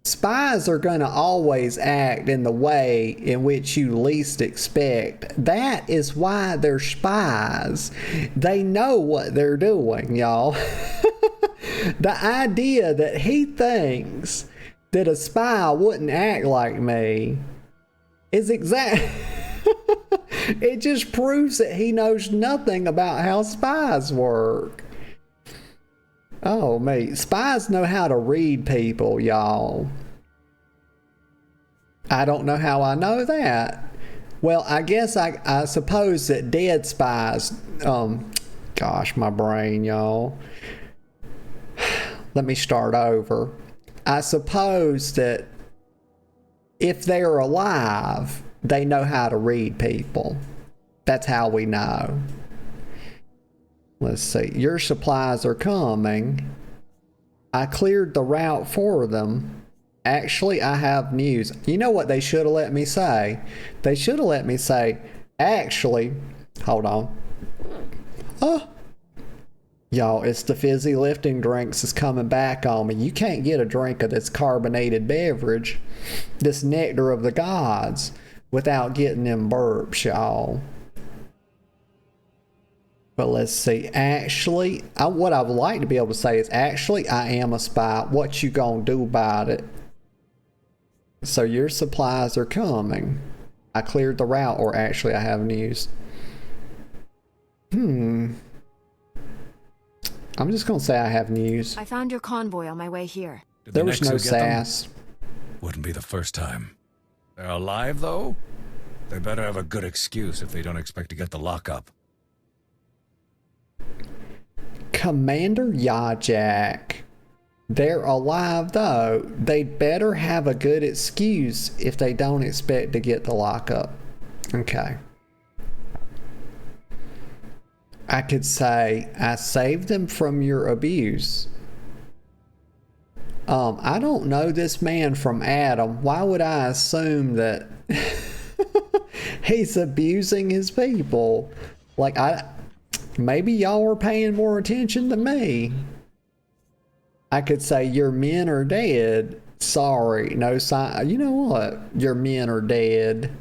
spies are going to always act in the way in which you least expect. That is why they're spies. They know what they're doing, y'all. The idea that he thinks that a spy wouldn't act like me is it just proves that he knows nothing about how spies work. Oh, mate. Spies know how to read people, y'all. I don't know how I know that. Well, I guess I suppose that dead spies... gosh, my brain, y'all. Let me start over. I suppose that if they're alive, they know how to read people. That's how we know. Let's see. Your supplies are coming. I cleared the route for them. Actually, I have news. You know what they should have let me say? They should have let me say, actually, hold on. Y'all, it's the fizzy lifting drinks is coming back on me. You can't get a drink of this carbonated beverage, this nectar of the gods, without getting them burps, y'all. But let's see. Actually, what I would like to be able to say is, actually, I am a spy. What you gonna do about it? So your supplies are coming. I cleared the route, or actually, I have news. I'm just gonna say I have news. I found your convoy on my way here. There was no sass. Wouldn't be the first time. They're alive, though? They better have a good excuse if they don't expect to get the lockup. Commander Yajak. They're alive, though. They'd better have a good excuse if they don't expect to get the lockup. Okay. I could say, I saved them from your abuse. I don't know this man from Adam. Why would I assume that he's abusing his people? Like, maybe y'all are paying more attention to me. I could say, your men are dead. Sorry, no sign. You know what? Your men are dead.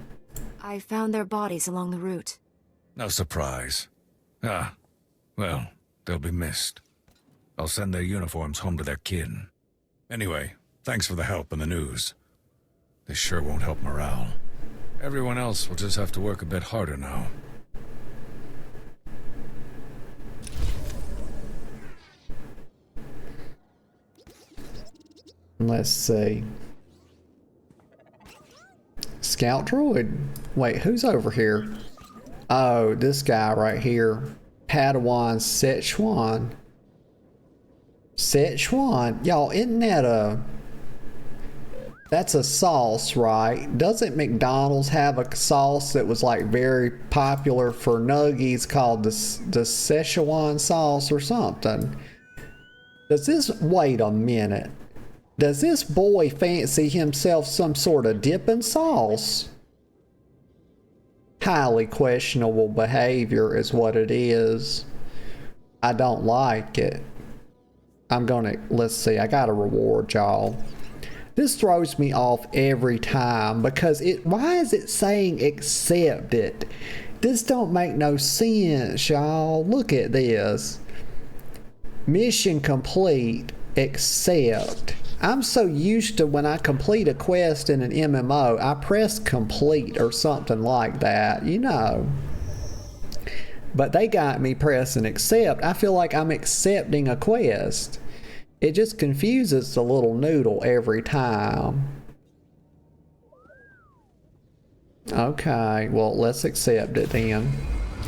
I found their bodies along the route. No surprise. Well, they'll be missed. I'll send their uniforms home to their kin. Anyway, thanks for the help and the news. This sure won't help morale. Everyone else will just have to work a bit harder now. Let's see. Scout droid. Wait, who's over here? Oh, this guy right here. Padawan Szechuan. Szechuan? Y'all, isn't that that's a sauce, right? Doesn't McDonald's have a sauce that was like very popular for nuggies called the Szechuan sauce or something? Wait a minute. Does this boy fancy himself some sort of dipping sauce? Highly questionable behavior is what it is. I don't like it. Let's see, I got a reward, y'all. This throws me off every time because why is it saying accept it? This don't make no sense, y'all. Look at this. mission complete, except I'm so used to when I complete a quest in an MMO, I press complete or something like that, you know. But they got me pressing accept. I feel like I'm accepting a quest. It just confuses the little noodle every time. Okay, well, let's accept it then.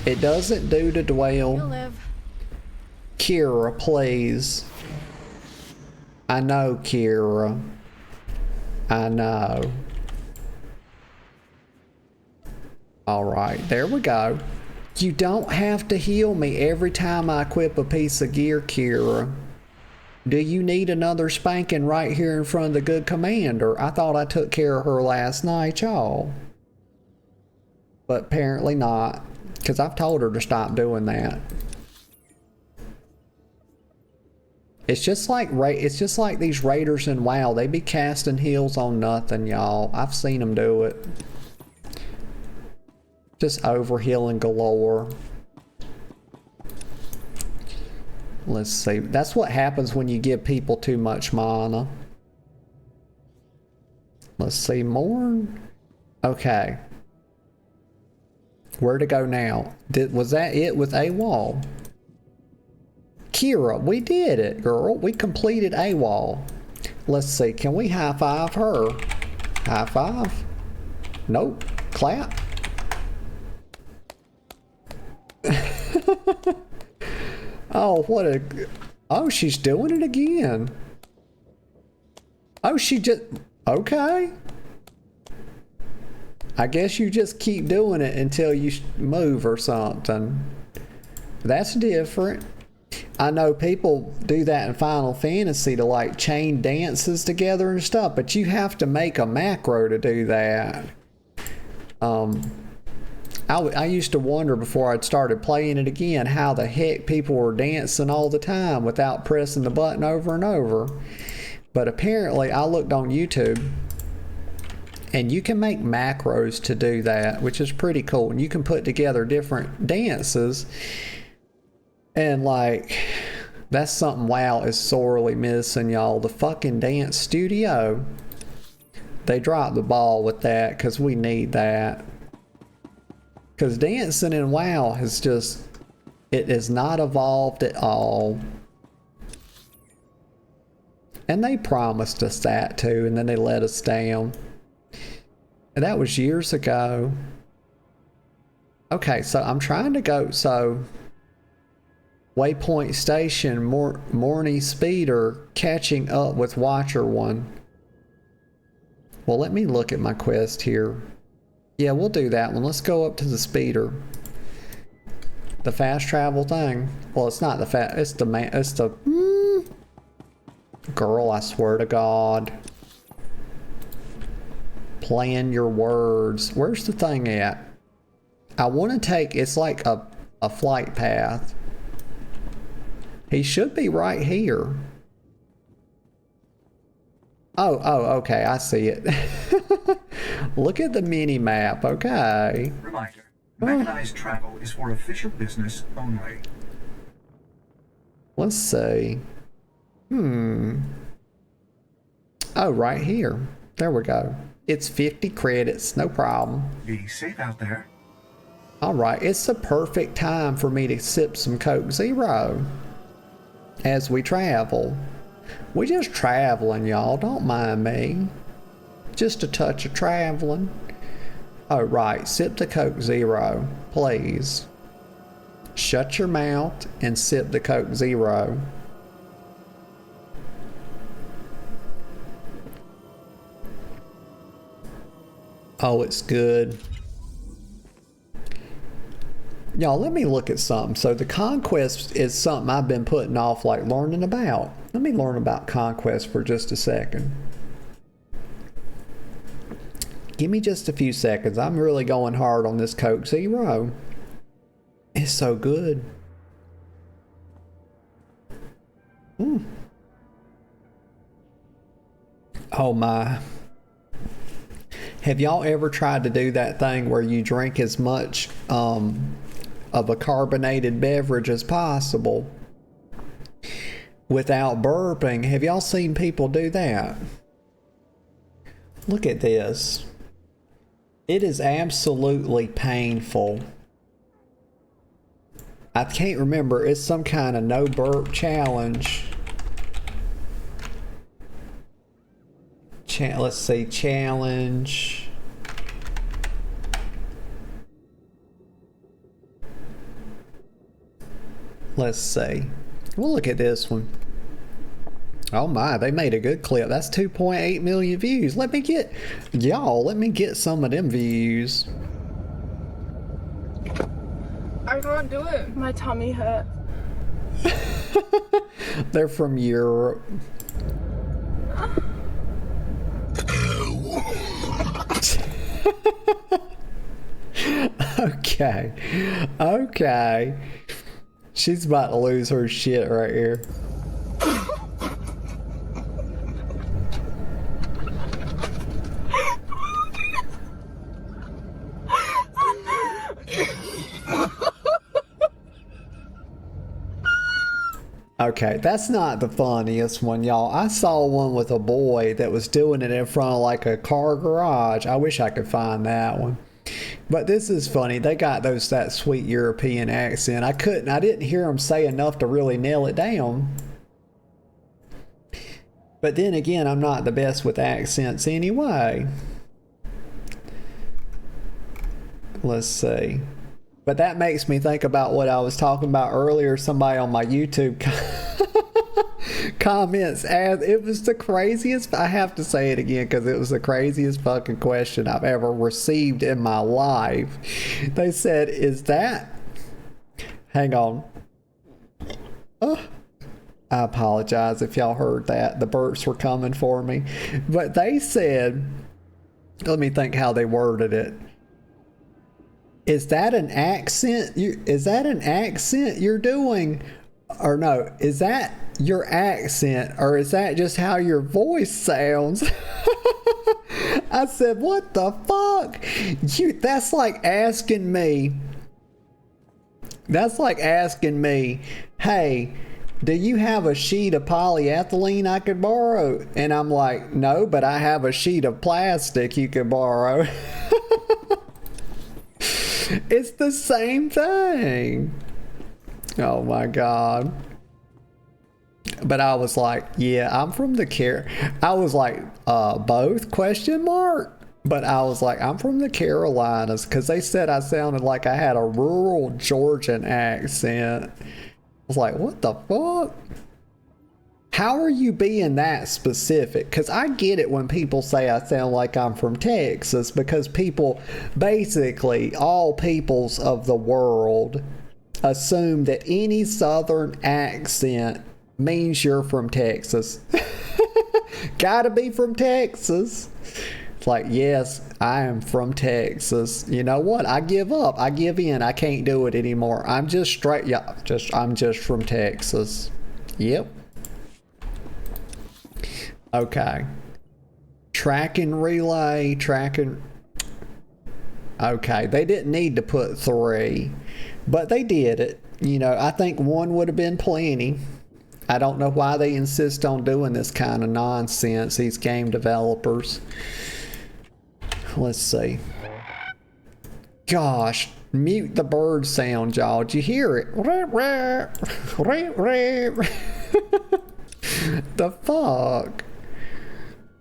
It doesn't do to dwell. You'll live. Kira, please. I know, Kira. I know. Alright, there we go. You don't have to heal me every time I equip a piece of gear, Kira. Do you need another spanking right here in front of the good commander? I thought I took care of her last night, y'all. But apparently not, because I've told her to stop doing that. It's just like these raiders in WoW. They be casting heals on nothing, y'all. I've seen them do it. Just overhealing galore. Let's see. That's what happens when you give people too much mana. Let's see more. Okay. Where to go now? Was that it with AWOL? Kira, we did it, girl. We completed AWOL. Let's see. Can we high five her? High five? Nope. Clap. Oh, what a... Oh, she's doing it again. Oh, she just... Okay. I guess you just keep doing it until you move or something. That's different. I know people do that in Final Fantasy to like chain dances together and stuff, but you have to make a macro to do that. I used to wonder before I'd started playing it again how the heck people were dancing all the time without pressing the button over and over. But apparently I looked on YouTube and you can make macros to do that, which is pretty cool. And you can put together different dances. And like, that's something WoW is sorely missing, y'all. The fucking dance studio. They dropped the ball with that because we need that. Because dancing in WoW has just, it has not evolved at all. And they promised us that too, and then they let us down. And that was years ago. Okay, so I'm trying to go, so Waypoint Station, Morny Speeder, catching up with Watcher 1. Well, let me look at my quest here. Yeah, we'll do that one. Let's go up to the speeder. The fast travel thing. Well, it's not the fast, it's the girl, I swear to God. Plan your words. Where's the thing at? I want to take, it's like a flight path. He should be right here. Oh, okay, I see it. Look at the mini map, okay. Reminder, mechanized travel is for official business only. Let's see. Oh, right here. There we go. It's 50 credits, no problem. Be safe out there. Alright, it's the perfect time for me to sip some Coke Zero as we travel. We just traveling, y'all. Don't mind me. Just a touch of traveling. Oh, right. Sip the Coke Zero, please. Shut your mouth and sip the Coke Zero. Oh, it's good. Y'all, let me look at something. So the Conquest is something I've been putting off, like learning about. Let me learn about Conquest for just a second. Give me just a few seconds. I'm really going hard on this Coke Zero. It's so good. Oh my. Have y'all ever tried to do that thing where you drink as much of a carbonated beverage as possible? without burping. Have y'all seen people do that? Look at this. It is absolutely painful. I can't remember. It's some kind of no burp challenge. Let's see. Challenge. Let's see. We'll look at this one. Oh my, they made a good clip. That's 2.8 million views. Let me get some of them views. I can't do it. My tummy hurts. They're from Europe. Okay. She's about to lose her shit right here. Okay, that's not the funniest one, y'all. I saw one with a boy that was doing it in front of like a car garage. I wish I could find that one. But this is funny. They got that sweet European accent. I didn't hear them say enough to really nail it down. But then again, I'm not the best with accents anyway. Let's see. But that makes me think about what I was talking about earlier. Somebody on my YouTube comments, as it was the craziest. I have to say it again because it was the craziest fucking question I've ever received in my life. They said, is that... Hang on. I apologize if y'all heard that. The burps were coming for me. But they said... Let me think how they worded it. Is that an accent? Is that an accent you're doing? Or no, is that your accent? Or is that just how your voice sounds? I said, what the fuck? That's like asking me. That's like asking me, hey, do you have a sheet of polyethylene I could borrow? And I'm like, no, but I have a sheet of plastic you could borrow. It's the same thing. Oh my God. But I was like, yeah, I'm from the I was like, both question mark? But I was like, I'm from the Carolinas, because they said I sounded like I had a rural Georgian accent. I was like, what the fuck? How are you being that specific? Because I get it when people say I sound like I'm from Texas, because people, basically all peoples of the world, assume that any southern accent means you're from Texas. Gotta be from Texas. It's like, yes, I am from Texas. You know what? I give up. I give in. I can't do it anymore. I'm just straight. Yeah, I'm just from Texas. Yep. Okay. Track and relay. Okay, they didn't need to put 3, but they did it. You know, I think 1 would have been plenty. I don't know why they insist on doing this kind of nonsense, these game developers. Let's see. Gosh, mute the bird sound, y'all. Did you hear it? The fuck?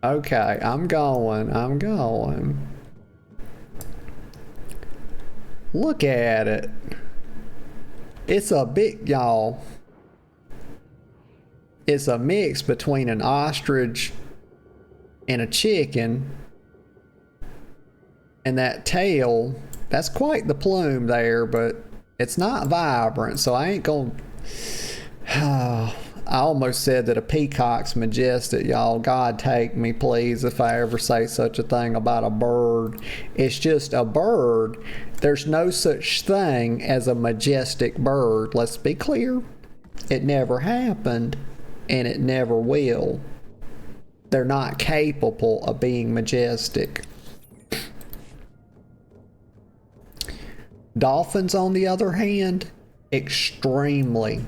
Okay, I'm going. Look at it. It's a big, y'all. It's a mix between an ostrich and a chicken. And that tail, that's quite the plume there, but it's not vibrant, so I ain't gonna... I almost said that a peacock's majestic, y'all. God take me, please, if I ever say such a thing about a bird. It's just a bird. There's no such thing as a majestic bird. Let's be clear. It never happened, and it never will. They're not capable of being majestic. Dolphins, on the other hand, extremely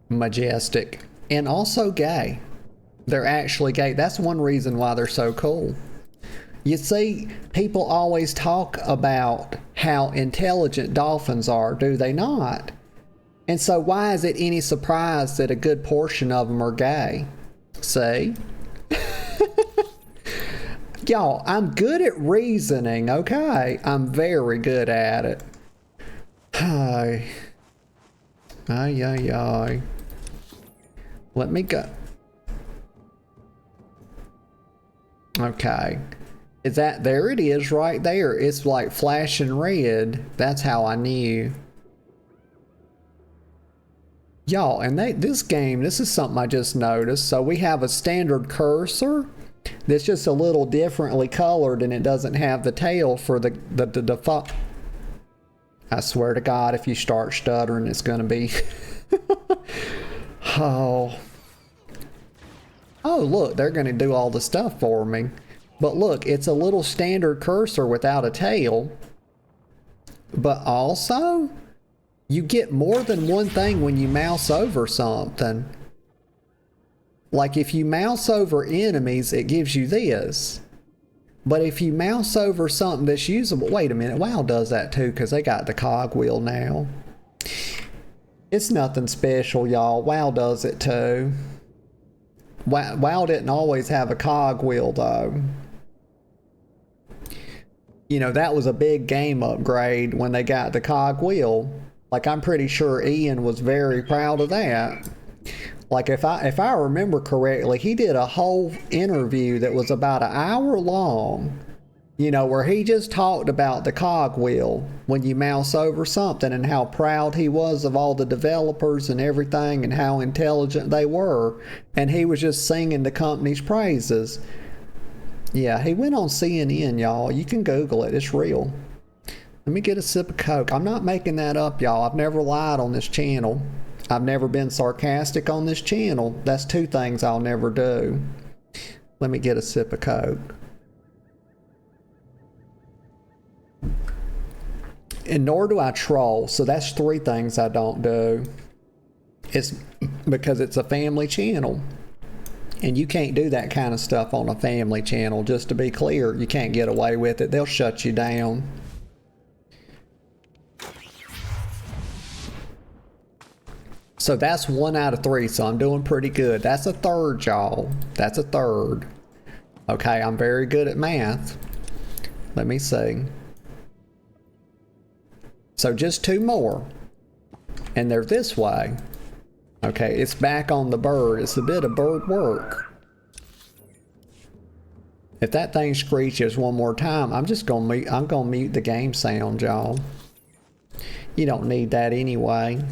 majestic. and also gay. They're actually gay. That's one reason why they're so cool. You see, people always talk about how intelligent dolphins are, do they not? And so why is it any surprise that a good portion of them are gay? See? Y'all, I'm good at reasoning, okay? I'm very good at it. Ay. Ay, ay, ay. Let me go. Okay. Is that, there it is right there. It's like flashing red. That's how I knew. Y'all, and this game, this is something I just noticed. So we have a standard cursor that's just a little differently colored, and it doesn't have the tail for the default. I swear to God, if you start stuttering, it's going to be... Oh, look, they're going to do all the stuff for me. But look, it's a little standard cursor without a tail. But also, you get more than one thing when you mouse over something. Like if you mouse over enemies, it gives you this. But if you mouse over something that's usable... Wait a minute, WoW does that too, because they got the cogwheel now. It's nothing special, y'all. WoW does it too. WoW didn't always have a cogwheel though. You know, that was a big game upgrade when they got the cogwheel. Like, I'm pretty sure Ian was very proud of that. Like, if I remember correctly, he did a whole interview that was about an hour long, you know, where he just talked about the cogwheel when you mouse over something and how proud he was of all the developers and everything and how intelligent they were. And he was just singing the company's praises. Yeah, he went on CNN, y'all. You can Google it. It's real. Let me get a sip of Coke. I'm not making that up, y'all. I've never lied on this channel. I've never been sarcastic on this channel. That's two things I'll never do. Let me get a sip of Coke. And nor do I troll. So that's three things I don't do. It's because it's a family channel. And you can't do that kind of stuff on a family channel. Just to be clear, you can't get away with it. They'll shut you down. So that's 1 out of 3, so I'm doing pretty good. That's a third, y'all. That's a third. Okay, I'm very good at math. Let me see. So just 2 more. And they're this way. Okay, it's back on the bird. It's a bit of bird work. If that thing screeches one more time, I'm gonna mute the game sound, y'all. You don't need that anyway.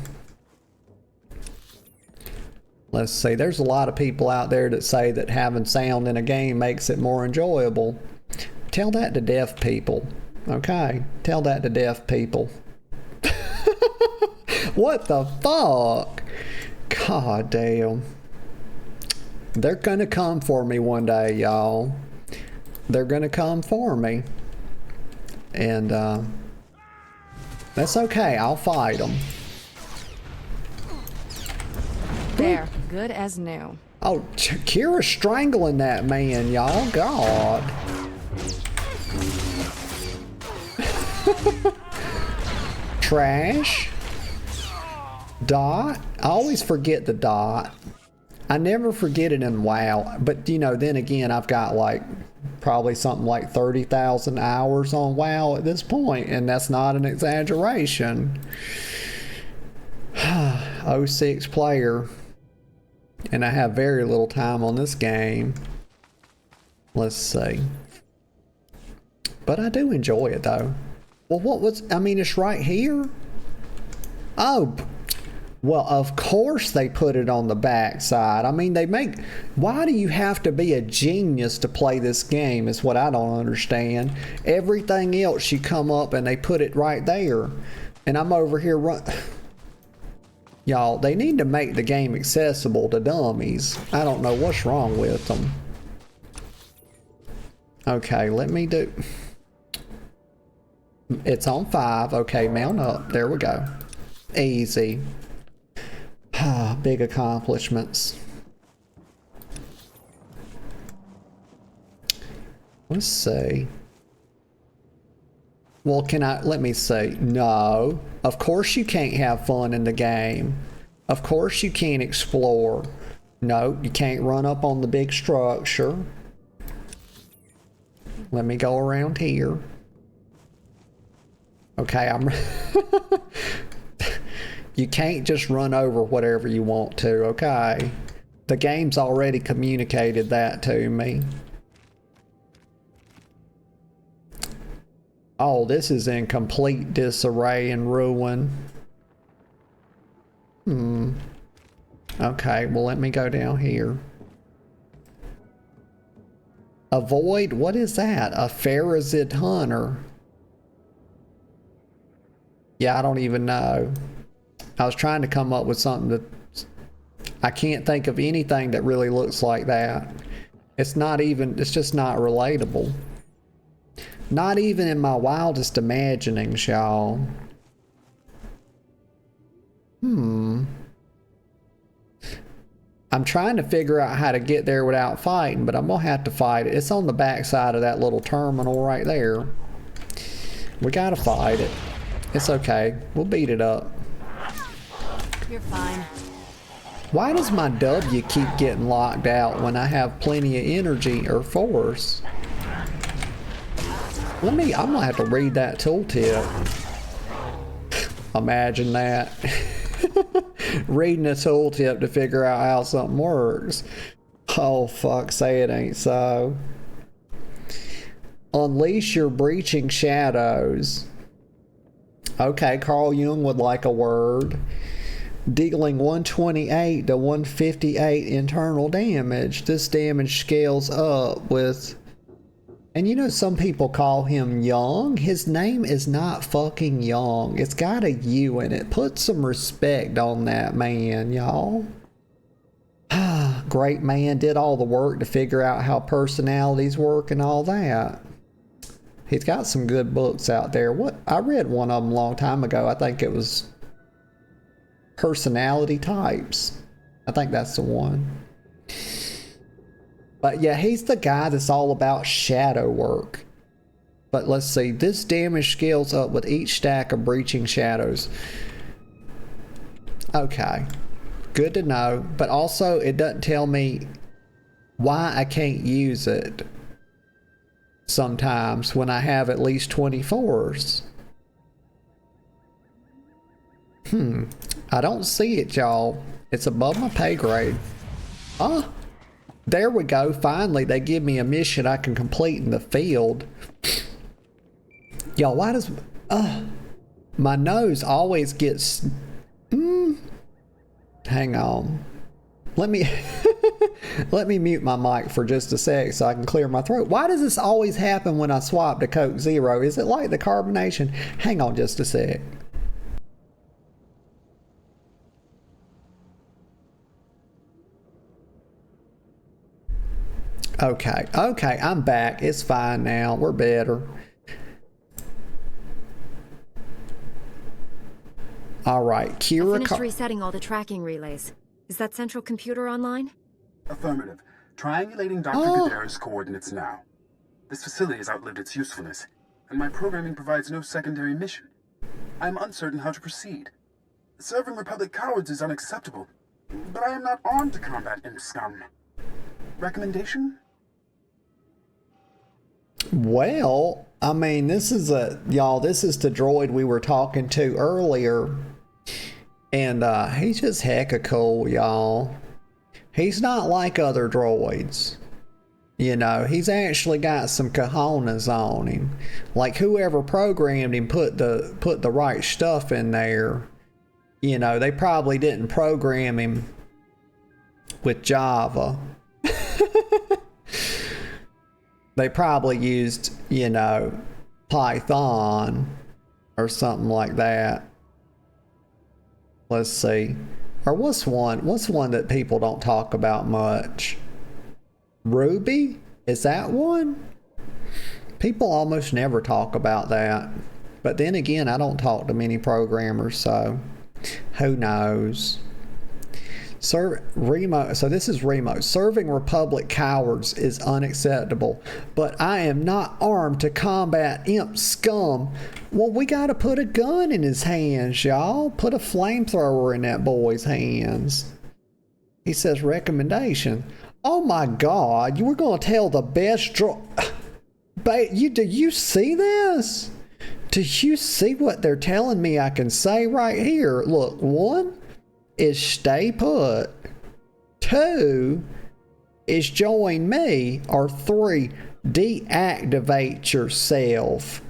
Let's see, there's a lot of people out there that say that having sound in a game makes it more enjoyable. Tell that to deaf people, okay? Tell that to deaf people. What the fuck? God damn. They're gonna come for me one day, y'all. They're gonna come for me. And, that's okay, I'll fight them. There, good as new. Oh, Kira's strangling that man, y'all. God. Trash. Dot. I always forget the dot. I never forget it in WoW. But, you know, then again, I've got like probably something like 30,000 hours on WoW at this point, and that's not an exaggeration. 06 player. And I have very little time on this game. Let's see. But I do enjoy it though. Well, I mean, it's right here. Oh, well, of course they put it on the back side. I mean, why do you have to be a genius to play this game is what I don't understand. Everything else you come up and they put it right there. And I'm over here Y'all, they need to make the game accessible to dummies. I don't know what's wrong with them. Okay, let me do... It's on 5. Okay, mount up. There we go. Easy. Big accomplishments. Let's see. Well, let me see. No. Of course you can't have fun in the game. Of course you can't explore. No, you can't run up on the big structure. Let me go around here. Okay, you can't just run over whatever you want to, okay? The game's already communicated that to me. Oh, this is in complete disarray and ruin. Okay, well, let me go down here. Avoid, what is that? A Pharazid hunter. Yeah, I don't even know. I was trying to come up with something that... I can't think of anything that really looks like that. It's not even... It's just not relatable. Not even in my wildest imaginings, y'all. I'm trying to figure out how to get there without fighting, but I'm gonna have to fight it. It's on the back side of that little terminal right there. We gotta fight it. It's okay. We'll beat it up. You're fine. Why does my W keep getting locked out when I have plenty of energy or force? I'm gonna have to read that tooltip. Imagine that. Reading a tooltip to figure out how something works. Oh fuck, say it ain't so. Unleash your breaching shadows. Okay, Carl Jung would like a word. Dealing 128 to 158 internal damage. This damage scales up with... And you know, some people call him Young. His name is not fucking Young. It's got a U in it. Put some respect on that man, y'all. Great man, did all the work to figure out how personalities work and all that. He's got some good books out there. I read one of them a long time ago. I think it was Personality Types. I think that's the one. But yeah, he's the guy that's all about shadow work. But let's see, this damage scales up with each stack of breaching shadows. Okay, good to know. But also, it doesn't tell me why I can't use it sometimes when I have at least 24s. I don't see it, y'all. It's above my pay grade. Oh, there we go. Finally, they give me a mission I can complete in the field. Y'all, why does... my nose always gets... Hang on. Let me... Let me mute my mic for just a sec so I can clear my throat. Why does this always happen when I swap to Coke Zero? Is it like the carbonation? Hang on just a sec. Okay, I'm back. It's fine now. We're better. All right, Kira... I finished resetting all the tracking relays. Is that central computer online? Affirmative. Triangulating Dr. Gadara's coordinates now. This facility has outlived its usefulness, and my programming provides no secondary mission. I am uncertain how to proceed. Serving Republic cowards is unacceptable, but I am not armed to combat imp scum. Recommendation? Well, I mean, this is the droid we were talking to earlier. And he's just hecka cool, y'all. He's not like other droids. You know, he's actually got some cojones on him. Like whoever programmed him put the right stuff in there. You know, they probably didn't program him with Java. They probably used, you know, Python or something like that. Let's see. Or what's one that people don't talk about much? Ruby? Is that one? People almost never talk about that. But then again, I don't talk to many programmers, so who knows? Remo, so this is Remo. Serving Republic cowards is unacceptable, but I am not armed to combat imp scum. Well, we gotta put a gun in his hands, y'all. Put a flamethrower in that boy's hands. He says recommendation. Oh my God, you were gonna tell the best do you see this? Do you see what they're telling me I can say right here? Look, 1 is stay put, 2 is join me, or 3, deactivate yourself.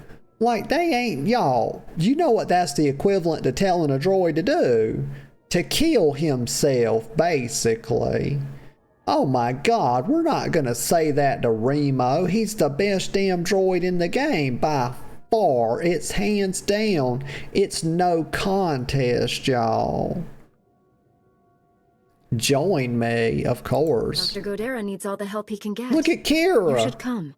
Like, they ain't, y'all, you know what that's the equivalent to telling a droid to do? To kill himself, basically. Oh my God, we're not gonna say that to Remo. He's the best damn droid in the game by far. It's hands down. It's no contest, y'all. Join me, of course. Dr. Godera needs all the help he can get. Look at Kira. You should come.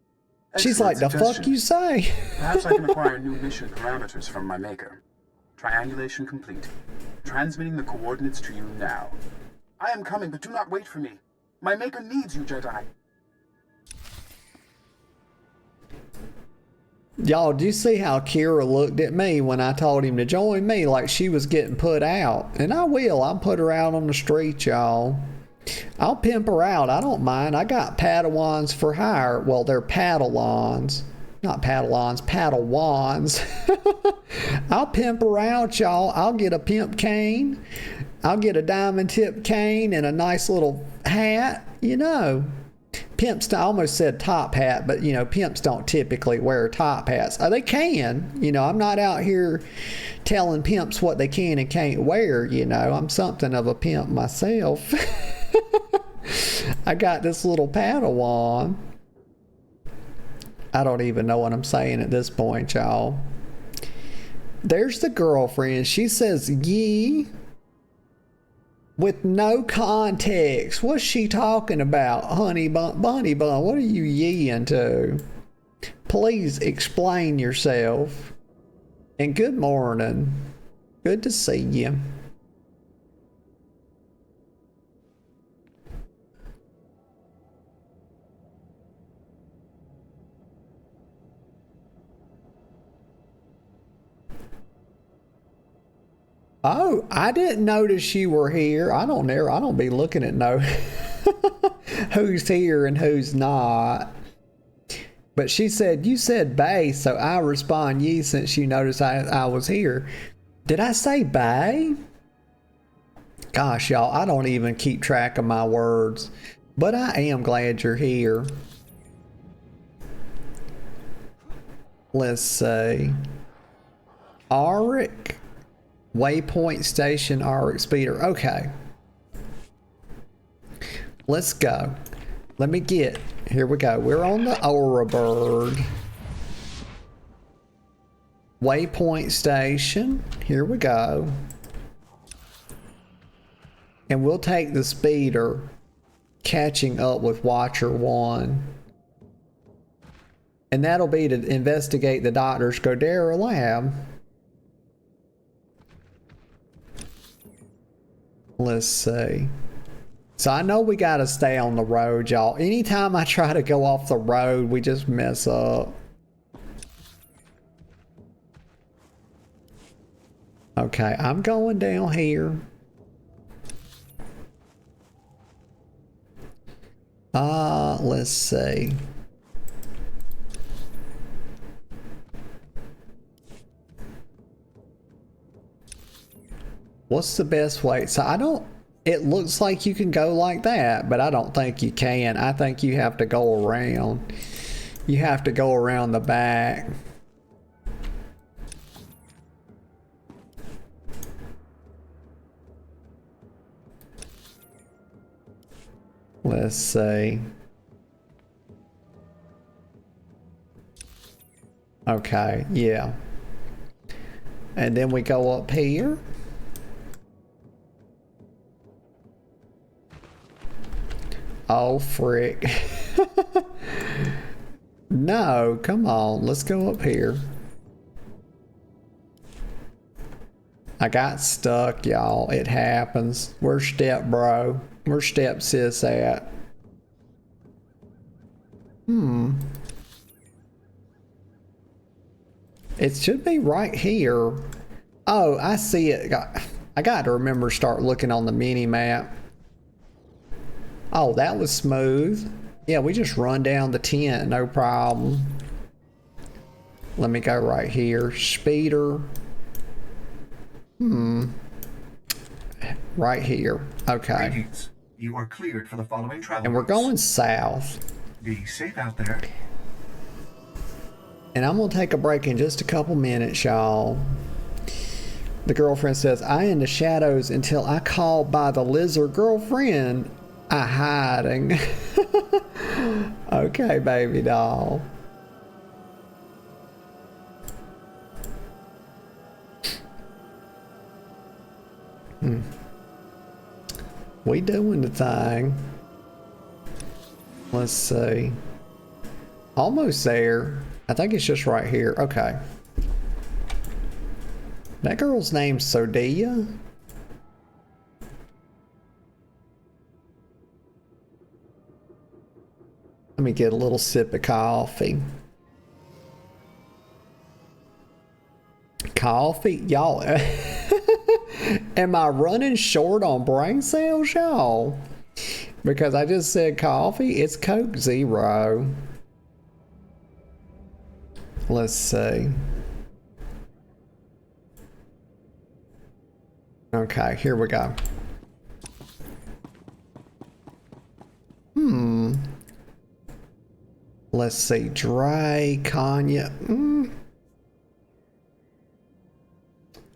She's like, the fuck you say? Perhaps I can acquire new mission parameters from my maker. Triangulation complete. Transmitting the coordinates to you now. I am coming, but do not wait for me. My maker needs you, Jedi. Y'all, do you see how Kira looked at me when I told him to join me like she was getting put out? And I will. I'll put her out on the street, y'all. I'll pimp her out. I don't mind. I got Padawans for hire. Well, they're Padawans. Not Padawans, Padawans. I'll pimp her out, y'all. I'll get a pimp cane. I'll get a diamond tip cane and a nice little hat. You know, pimps, I almost said top hat, but you know, pimps don't typically wear top hats. They can, you know, I'm not out here telling pimps what they can and can't wear, you know. I'm something of a pimp myself. I got this little Padawan. I don't even know what I'm saying at this point, y'all. There's the girlfriend. She says, yee. With no context. What's she talking about? Honey bun, bunny bun. What are you yeeing to? Please explain yourself. And good morning. Good to see you. Oh, I didn't notice you were here. I don't be looking at no who's here and who's not. But she said, you said bae, so I respond ye since you noticed I was here. Did I say bae? Gosh, y'all, I don't even keep track of my words. But I am glad you're here. Let's see. Auric. Waypoint Station, Auric Speeder. Okay. Let's go. Let me get. Here we go. We're on the Aura Bird. Waypoint Station. Here we go. And we'll take the speeder, catching up with Watcher 1. And that'll be to investigate the Dr. Godera lab. Let's see. So I know we gotta stay on the road, y'all. Anytime I try to go off the road, we just mess up. Okay, I'm going down here. Let's see. What's the best way? So it looks like you can go like that, but I don't think you can. I think you have to go around. You have to go around the back. Let's see. Okay, yeah. And then we go up here. Oh, frick. No, come on. Let's go up here. I got stuck, y'all. It happens. Where's Step Bro? Where's Step Sis at? It should be right here. Oh, I see it. I got to remember to start looking on the mini map. Oh, that was smooth. Yeah, we just run down the tent, no problem. Let me go right here. Speeder. Right here. Okay. Greetings. You are cleared for the following travel. And we're going south. Be safe out there. And I'm gonna take a break in just a couple minutes, y'all. The girlfriend says, I in the shadows until I called by the lizard girlfriend. I hiding. Okay, baby doll. We doing the thing. Let's see. Almost there. I think it's just right here. Okay. That girl's name's Sodia. Let me get a little sip of coffee. Coffee? Y'all, am I running short on brain cells, y'all? Because I just said coffee. It's Coke Zero. Let's see. Okay, here we go. Let's see. Dry cognac.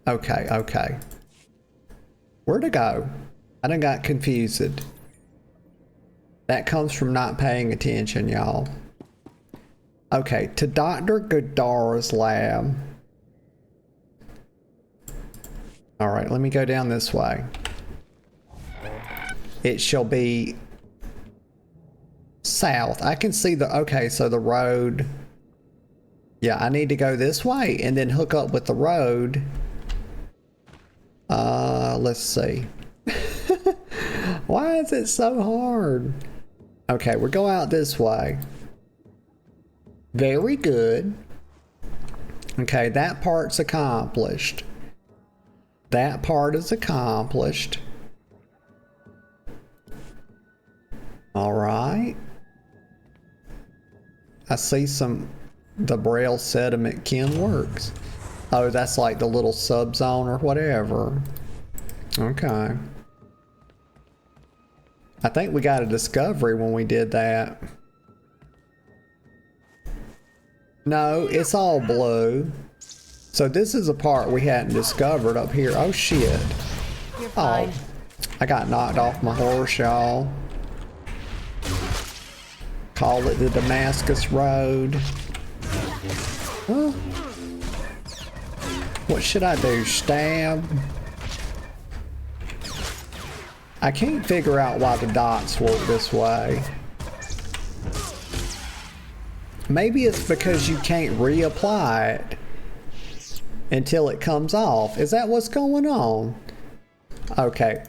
Okay. Where to go? I done got confused. That comes from not paying attention, y'all. Okay, to Dr. Godara's lab. Alright, let me go down this way. It shall be south. I can see the... Okay, so the road... Yeah, I need to go this way and then hook up with the road. Let's see. Why is it so hard? Okay, we'll go out this way. Very good. Okay, that part's accomplished. That part is accomplished. All right. I see the Braille sediment kin works. Oh, that's like the little subzone or whatever. Okay. I think we got a discovery when we did that. No, it's all blue. So this is a part we hadn't discovered up here. Oh shit. You're fine. Oh, I got knocked off my horse, y'all. Call it the Damascus Road. Huh? What should I do? Stab? I can't figure out why the dots work this way. Maybe it's because you can't reapply it until it comes off. Is that what's going on? Okay.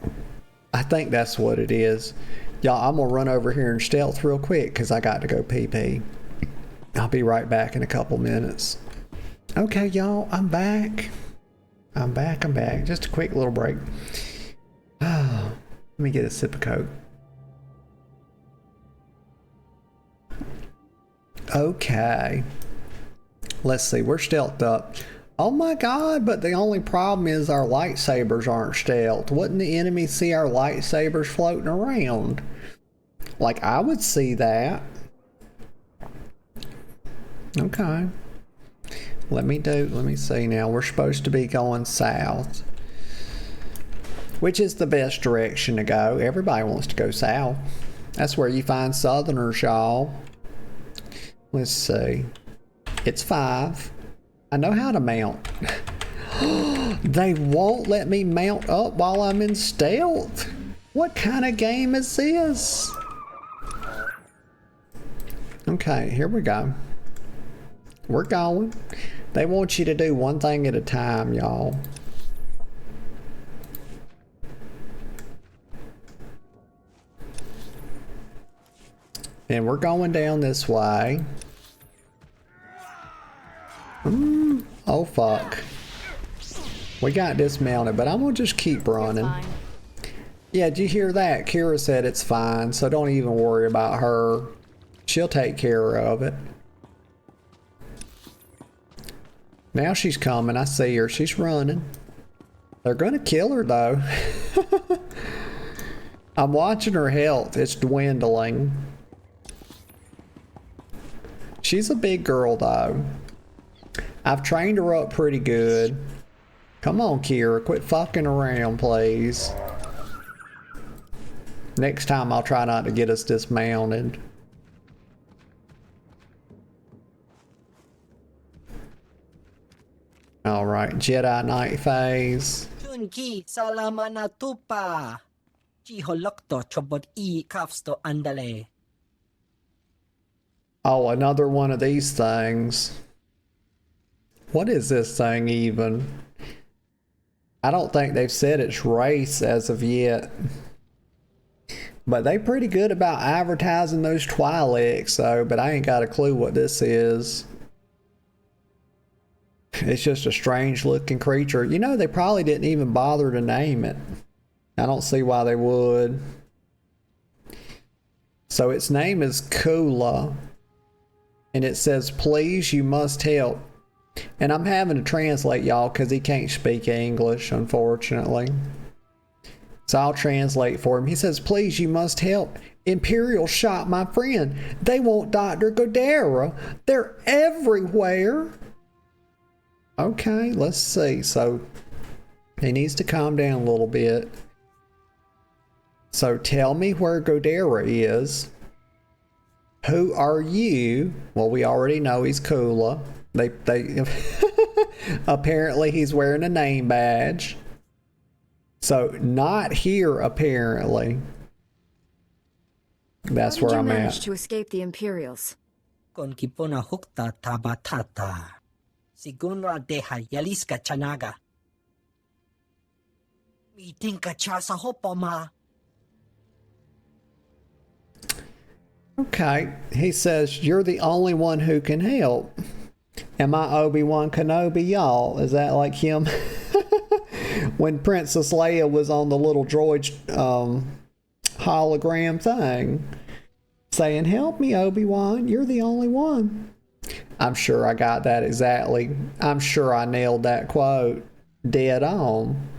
I think that's what it is. Y'all, I'm gonna run over here and stealth real quick because I got to go pee-pee. I'll be right back in a couple minutes. Okay, y'all, I'm back. I'm back. Just a quick little break. Let me get a sip of Coke. Okay. Let's see, we're stealthed up. Oh my god, but the only problem is our lightsabers aren't stealthed. Wouldn't the enemy see our lightsabers floating around? Like, I would see that. Okay. Let me see now. We're supposed to be going south. Which is the best direction to go. Everybody wants to go south. That's where you find southerners, y'all. Let's see. It's 5. I know how to mount. They won't let me mount up while I'm in stealth. What kind of game is this? Okay, here we go. We're going. They want you to do one thing at a time, y'all. And we're going down this way. Oh fuck. We got dismounted, but I'm gonna just keep running. Yeah, did you hear that? Kira said it's fine, so don't even worry about her. She'll take care of it. Now she's coming. I see her. She's running. They're gonna kill her though. I'm watching her health. It's dwindling. She's a big girl though. I've trained her up pretty good. Come on, Kira. Quit fucking around, please. Next time I'll try not to get us dismounted. Alright, Jedi Knight phase. Chunki salama na tupa. Chiholokto chobot I kafsto andale. Oh, another one of these things. What is this thing even? I don't think they've said its race as of yet. But they pretty good about advertising those Twi'leks, though, but I ain't got a clue what this is. It's just a strange looking creature. You know, they probably didn't even bother to name it. I don't see why they would. So its name is Kula. And it says, please, you must help. And I'm having to translate y'all because he can't speak English, unfortunately. So I'll translate for him. He says, please, you must help. Imperial shot my friend. They want Dr. Godera. They're everywhere. Okay, let's see. So he needs to calm down a little bit. So tell me where Godera is. Who are you? Well, we already know he's Kula. They apparently he's wearing a name badge. So not here apparently. That's where I'm at. How did you manage to escape the Imperials? Con kipona hukta tabatata. Sigunra deha yaliska chanaga. Meeting ka chasa hopoma. Okay, he says you're the only one who can help. Am I Obi-Wan Kenobi, y'all? Is that like him? When Princess Leia was on the little droid hologram thing, saying, help me, Obi-Wan, you're the only one. I'm sure I got that exactly. I'm sure I nailed that quote dead on.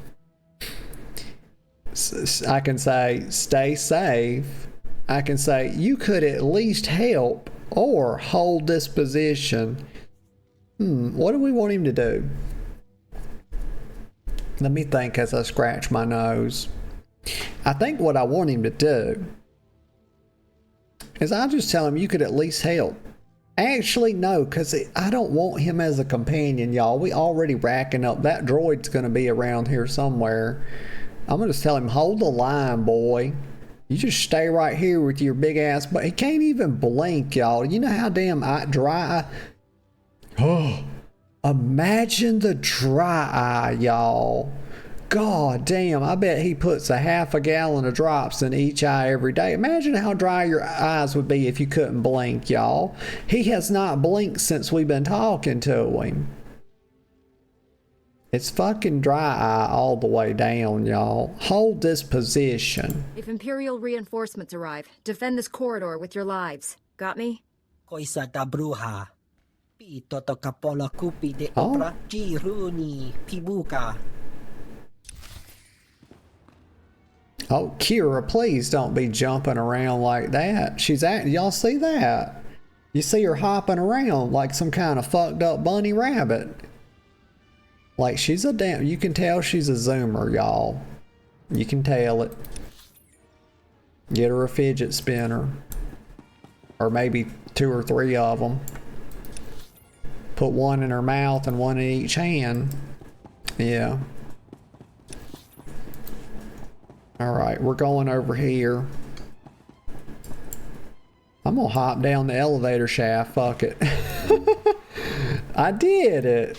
I can say, stay safe. I can say, you could at least help or hold this position. What do we want him to do? Let me think as I scratch my nose. I think what I want him to do is I'll just tell him you could at least help. Actually, no, because I don't want him as a companion, y'all. We already racking up. That droid's going to be around here somewhere. I'm going to just tell him, hold the line, boy. You just stay right here with your big ass. But he can't even blink, y'all. You know how damn dry... Oh, imagine the dry eye, y'all. God damn, I bet he puts a half a gallon of drops in each eye every day. Imagine how dry your eyes would be if you couldn't blink, y'all. He has not blinked since we've been talking to him. It's fucking dry eye all the way down, y'all. Hold this position. If Imperial reinforcements arrive, defend this corridor with your lives. Got me? Koisa da bruja. Toto kapola kupi de Oh. opera jiruni pibuka. Oh, Kira, please don't be jumping around like that. She's y'all see that? You see her hopping around like some kind of fucked up bunny rabbit. Like she's a damn, you can tell she's a zoomer, y'all. You can tell it. Get her a fidget spinner. Or maybe 2 or 3 of them. Put one in her mouth and one in each hand. Yeah. Alright, we're going over here. I'm gonna hop down the elevator shaft, fuck it. I did it.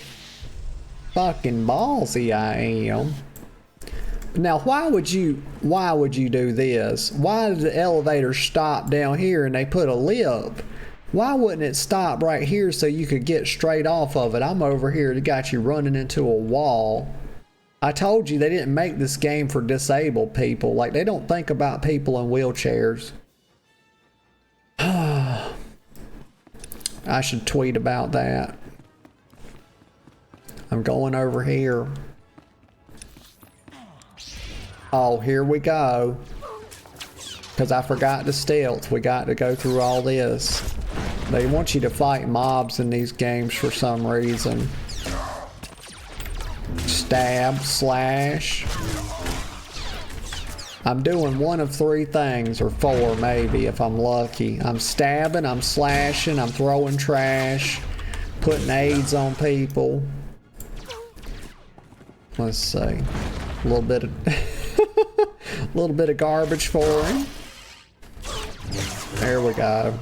Fucking ballsy I am. Now, why would you do this? Why did the elevator stop down here and they put a lip? Why wouldn't it stop right here so you could get straight off of it? I'm over here that got you running into a wall. I told you they didn't make this game for disabled people. Like, they don't think about people in wheelchairs. I should tweet about that. I'm going over here. Oh, here we go. Because I forgot the stealth. We got to go through all this. They want you to fight mobs in these games for some reason. Stab, slash. I'm doing one of three things, or four maybe if I'm lucky. I'm stabbing, I'm slashing, I'm throwing trash, putting AIDS on people. Let's see. A little bit of garbage for him. There we go.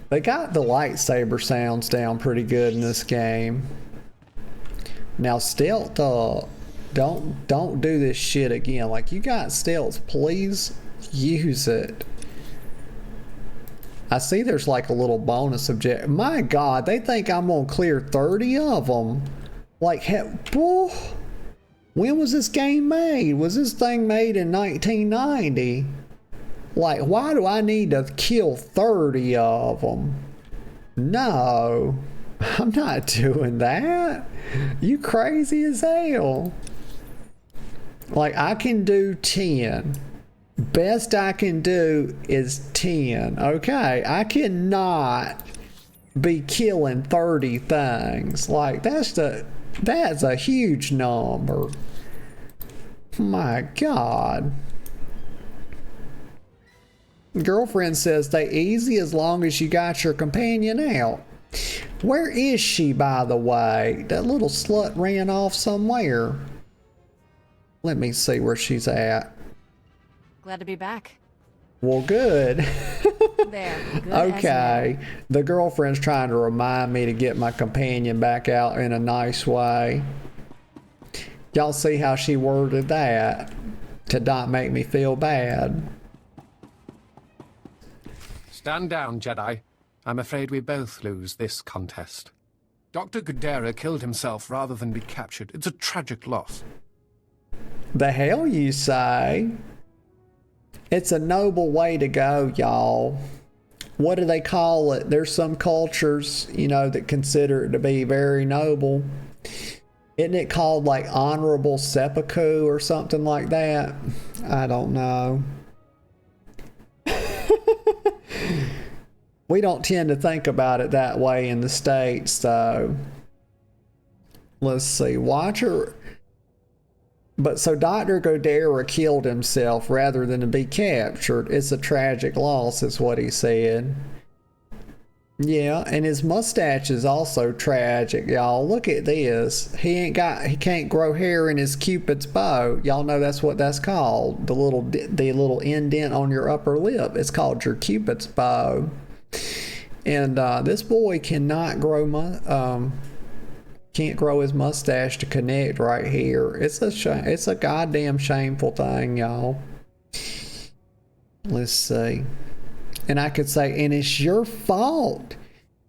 They got the lightsaber sounds down pretty good in this game. Now stealth, don't do this shit again. Like, you got stealth, please use it. I see there's like a little bonus objective. My God, they think I'm gonna clear 30 of them. Like, whoa. When was this game made? Was this thing made in 1990? Like, why do I need to kill 30 of them? No, I'm not doing that. You crazy as hell. Like, I can do 10. Best I can do is 10. Okay, I cannot be killing 30 things. Like, that's a huge number. My God. Girlfriend says they easy as long as you got your companion out. Where is she, by the way? That little slut ran off somewhere. Let me see where she's at. Glad to be back. Well, good. There. Good. Okay. The girlfriend's trying to remind me to get my companion back out in a nice way. Y'all see how she worded that to not make me feel bad. Stand down, Jedi. I'm afraid we both lose this contest. Dr. Gudera killed himself rather than be captured. It's a tragic loss. The hell you say? It's a noble way to go, y'all. What do they call it? There's some cultures, you know, that consider it to be very noble. Isn't it called like honorable seppuku or something like that? I don't know. We don't tend to think about it that way in the States, though. Let's see. Watcher. But so Dr. Gudera killed himself rather than to be captured. It's a tragic loss, is what he said. Yeah, and his mustache is also tragic, y'all. Look at this. He can't grow hair in his Cupid's bow. Y'all know that's what that's called. The little indent on your upper lip. It's called your Cupid's bow. And this boy cannot grow can't grow his mustache to connect right here. It's a goddamn shameful thing, y'all. Let's see. And I could say, and it's your fault.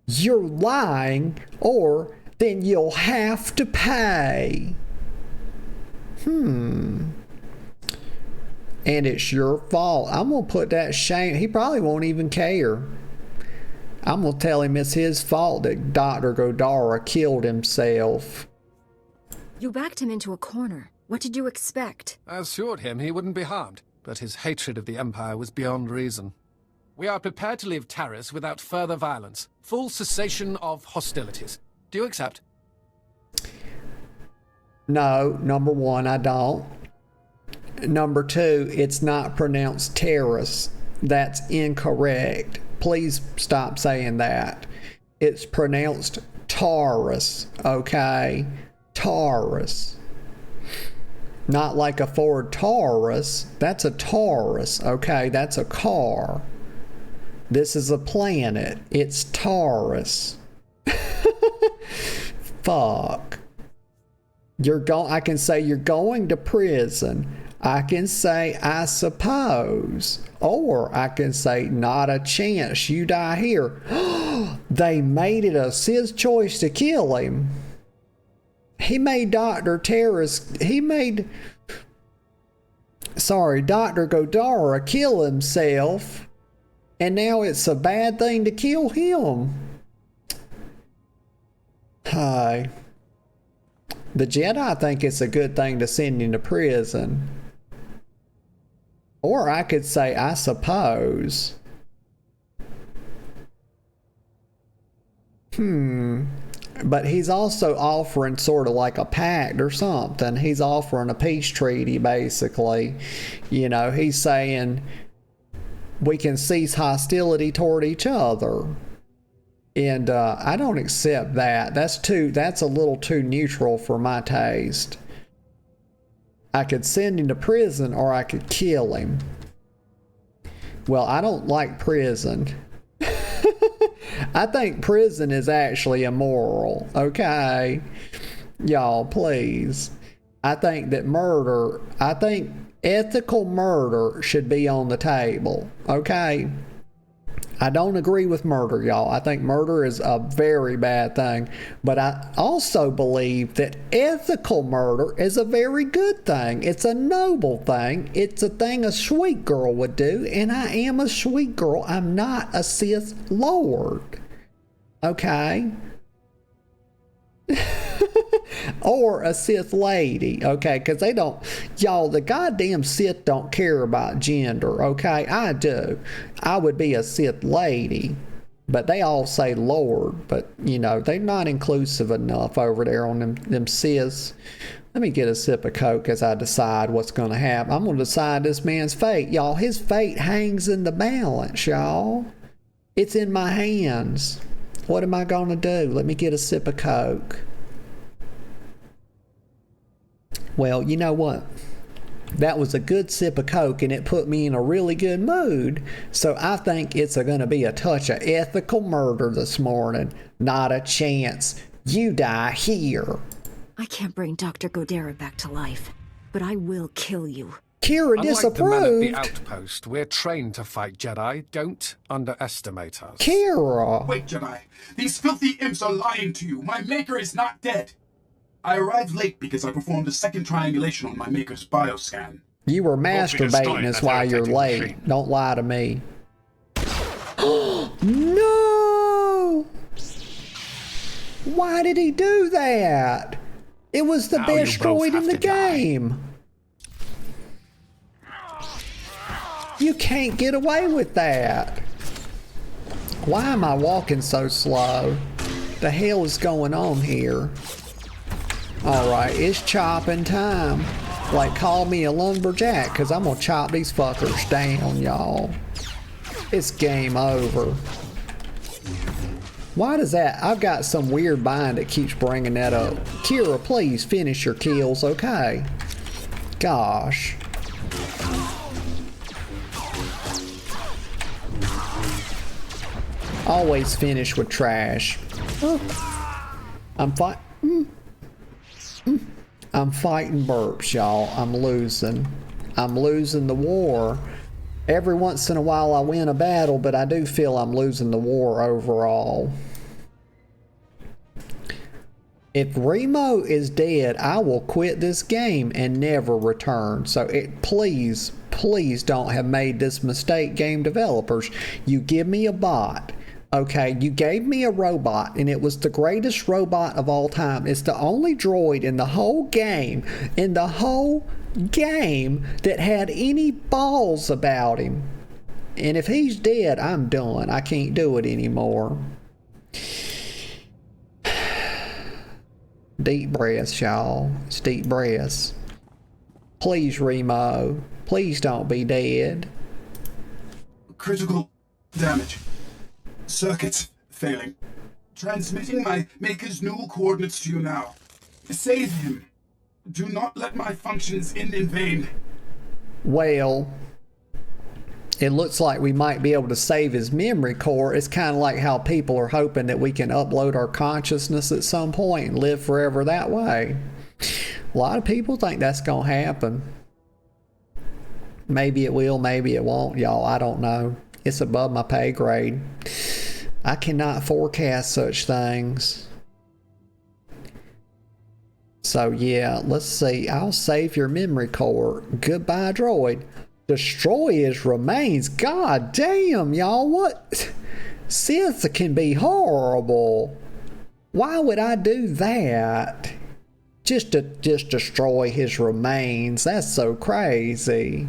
You're lying, or then you'll have to pay. And it's your fault. I'm going to put that shame. He probably won't even care. I'm going to tell him it's his fault that Dr. Gudera killed himself. You backed him into a corner. What did you expect? I assured him he wouldn't be harmed, but his hatred of the Empire was beyond reason. We are prepared to leave Taris without further violence. Full cessation of hostilities. Do you accept? No, number one, I don't. Number two, it's not pronounced Taris. That's incorrect. Please stop saying that. It's pronounced Taris, okay? Taris. Not like a Ford Taurus. That's a Taurus, okay? That's a car. This is a planet. It's Taurus. Fuck. I can say you're going to prison. I can say, I suppose. Or I can say, not a chance, you die here. They made it a Sith's choice to kill him. He made Dr. Taris, Dr. Godara kill himself. And now it's a bad thing to kill him. Hi. The Jedi think it's a good thing to send him to prison. Or I could say, I suppose. But he's also offering sort of like a pact or something. He's offering a peace treaty, basically. You know, he's saying we can cease hostility toward each other. And I don't accept that. That's a little too neutral for my taste. I could send him to prison or I could kill him. Well, I don't like prison. I think prison is actually immoral. Okay? Y'all, please. I think ethical murder should be on the table. Okay? I don't agree with murder, y'all. I think murder is a very bad thing. But I also believe that ethical murder is a very good thing. It's a noble thing. It's a thing a sweet girl would do. And I am a sweet girl. I'm not a Sith Lord. Okay? Or a Sith lady, okay? Because they don't, y'all, the goddamn Sith don't care about gender, okay? I do. I would be a Sith lady, but they all say Lord, but, you know, they're not inclusive enough over there on them Siths. Let me get a sip of Coke as I decide what's going to happen. I'm going to decide this man's fate, y'all. His fate hangs in the balance, y'all. It's in my hands. What am I going to do? Let me get a sip of Coke. Well, you know what? That was a good sip of Coke and it put me in a really good mood. So I think it's going to be a touch of ethical murder this morning. Not a chance. You die here. I can't bring Dr. Godara back to life, but I will kill you. Kira disapproved. The men at the outpost, we're trained to fight Jedi. Don't underestimate us. Kira! Wait, Jedi. These filthy imps are lying to you. My maker is not dead. I arrived late because I performed a second triangulation on my maker's bioscan. You were masturbating, that's why you're late. Machine. Don't lie to me. No! Why did he do that? It was the best droid in the game. You can't get away with that. Why am I walking so slow? The hell is going on here? Alright, it's chopping time. Like, call me a lumberjack, because I'm going to chop these fuckers down, y'all. It's game over. Why does that? I've got some weird bind that keeps bringing that up. Kira, please finish your kills, okay? Gosh. Always finish with trash. I'm fighting burps, y'all. I'm losing. I'm losing the war. Every once in a while I win a battle, but I do feel I'm losing the war overall. If Remo is dead, I will quit this game and never return. So please don't have made this mistake, game developers. You give me a bot. Okay, you gave me a robot, and it was the greatest robot of all time. It's the only droid in the whole game, that had any balls about him. And if he's dead, I'm done. I can't do it anymore. Deep breaths, y'all. It's deep breaths. Please, Remo. Please don't be dead. Critical damage. Circuits failing. Transmitting my maker's new coordinates to you now. Save him. Do not let my functions end in vain. Well, it looks like we might be able to save his memory core. It's kind of like how people are hoping that we can upload our consciousness at some point and live forever that way. A lot of people think that's gonna happen. Maybe it will, maybe it won't, y'all. I don't know. It's above my pay grade. I cannot forecast such things. So yeah, let's see. I'll save your memory core. Goodbye, droid. Destroy his remains. God damn, y'all. What? Sith can be horrible. Why would I do that? Just to destroy his remains. That's so crazy.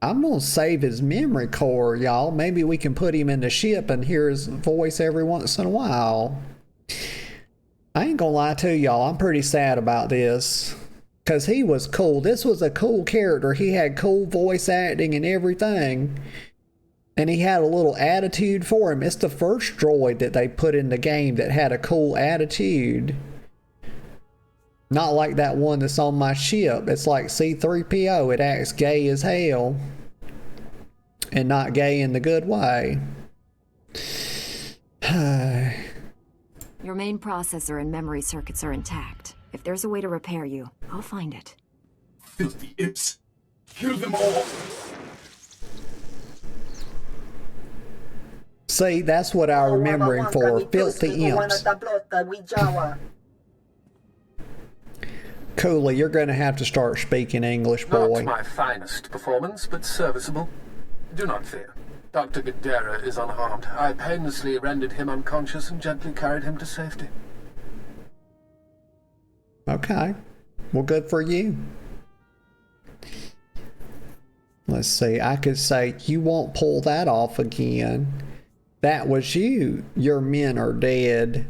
I'm gonna save his memory core, y'all. Maybe we can put him in the ship and hear his voice every once in a while. I ain't gonna lie to y'all, I'm pretty sad about this. Cause he was cool. This was a cool character. He had cool voice acting and everything. And he had a little attitude for him. It's the first droid that they put in the game that had a cool attitude. Not like that one that's on my ship. It's like C-3PO. It acts gay as hell. And not gay in the good way. Your main processor and memory circuits are intact. If there's a way to repair you, I'll find it. Filthy imps! Kill them all! See, that's what I remember him for. Filthy imps. Cooley, you're going to have to start speaking English, boy. Not my finest performance, but serviceable. Do not fear. Dr. Gadara is unharmed. I painlessly rendered him unconscious and gently carried him to safety. Okay. Well, good for you. Let's see. I could say, you won't pull that off again. That was you. Your men are dead.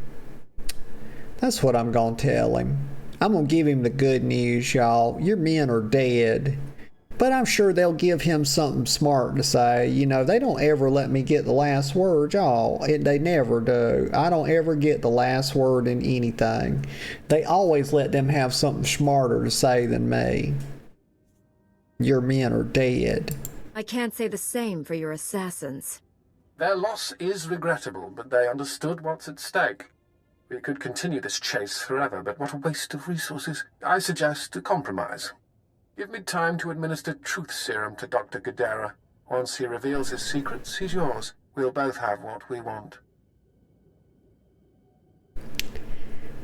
That's what I'm going to tell him. I'm going to give him the good news, y'all. Your men are dead. But I'm sure they'll give him something smart to say. You know, they don't ever let me get the last word, y'all. They never do. I don't ever get the last word in anything. They always let them have something smarter to say than me. Your men are dead. I can't say the same for your assassins. Their loss is regrettable, but they understood what's at stake. We could continue this chase forever, but what a waste of resources. I suggest a compromise. Give me time to administer truth serum to Dr. Gadara. Once he reveals his secrets, he's yours. We'll both have what we want.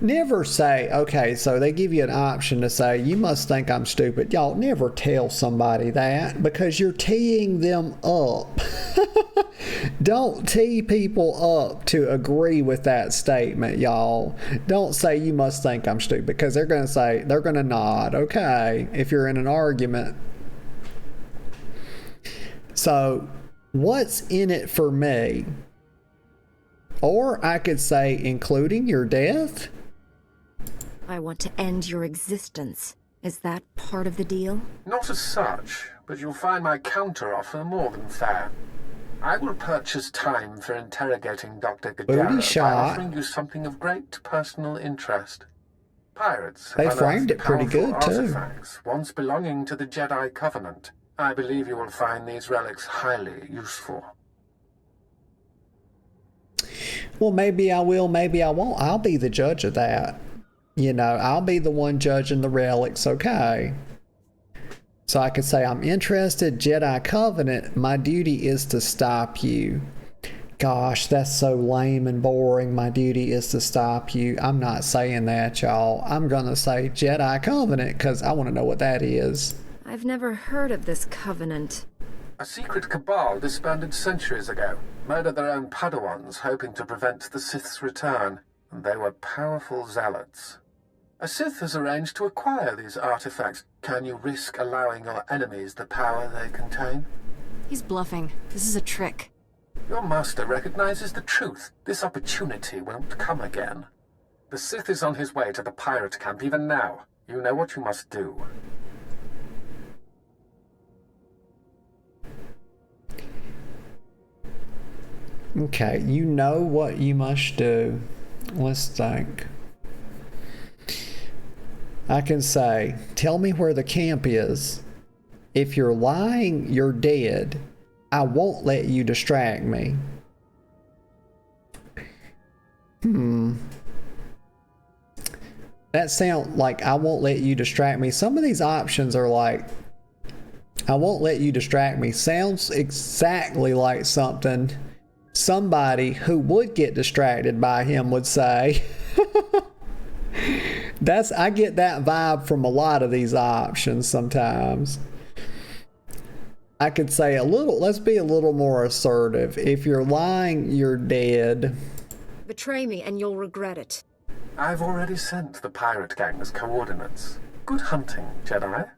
Never say, okay, so they give you an option to say, you must think I'm stupid. Y'all never tell somebody that because you're teeing them up. Don't tee people up to agree with that statement, y'all. Don't say you must think I'm stupid because they're going to nod, okay, if you're in an argument. So, what's in it for me? Or I could say, including your death? I want to end your existence. Is that part of the deal? Not as such, but you'll find my counter-offer more than fair. I will purchase time for interrogating Dr. Gadara by offering you something of great personal interest. Pirates they framed it pretty good, too. Once belonging to the Jedi Covenant. I believe you will find these relics highly useful. Well, maybe I will, maybe I won't. I'll be the judge of that. You know, I'll be the one judging the relics, okay? So I could say, I'm interested, Jedi Covenant, my duty is to stop you. Gosh, that's so lame and boring. My duty is to stop you. I'm not saying that, y'all. I'm going to say Jedi Covenant because I want to know what that is. I've never heard of this covenant. A secret cabal disbanded centuries ago. Murdered their own Padawans, hoping to prevent the Sith's return. And they were powerful zealots. A Sith has arranged to acquire these artifacts. Can you risk allowing your enemies the power they contain? He's bluffing. This is a trick. Your master recognizes the truth. This opportunity won't come again. The Sith is on his way to the pirate camp even now. You know what you must do. Okay, you know what you must do. Let's think. I can say, tell me where the camp is. If you're lying, you're dead. I won't let you distract me. That sound like I won't let you distract me. Some of these options are like, I won't let you distract me. Sounds exactly like something somebody who would get distracted by him would say. I get that vibe from a lot of these options sometimes. I could say let's be a little more assertive. If you're lying, you're dead. Betray me and you'll regret it. I've already sent the pirate gang's coordinates. Good hunting, Jedi.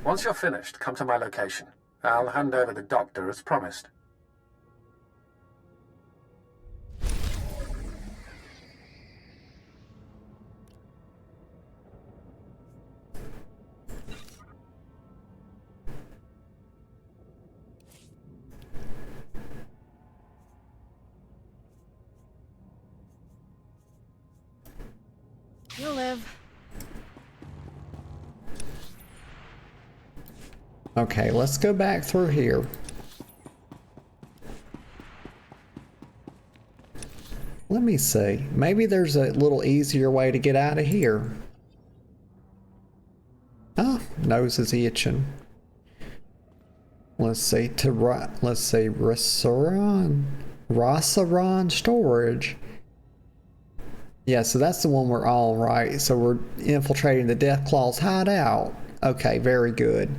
Once you're finished, come to my location. I'll hand over the doctor as promised. You'll live. Okay, let's go back through here. Let me see. Maybe there's a little easier way to get out of here. Oh, nose is itching. Let's see. Rosaron storage. Yeah, so that's the one we're on, right? So we're infiltrating the Deathclaw's hideout. Okay, very good.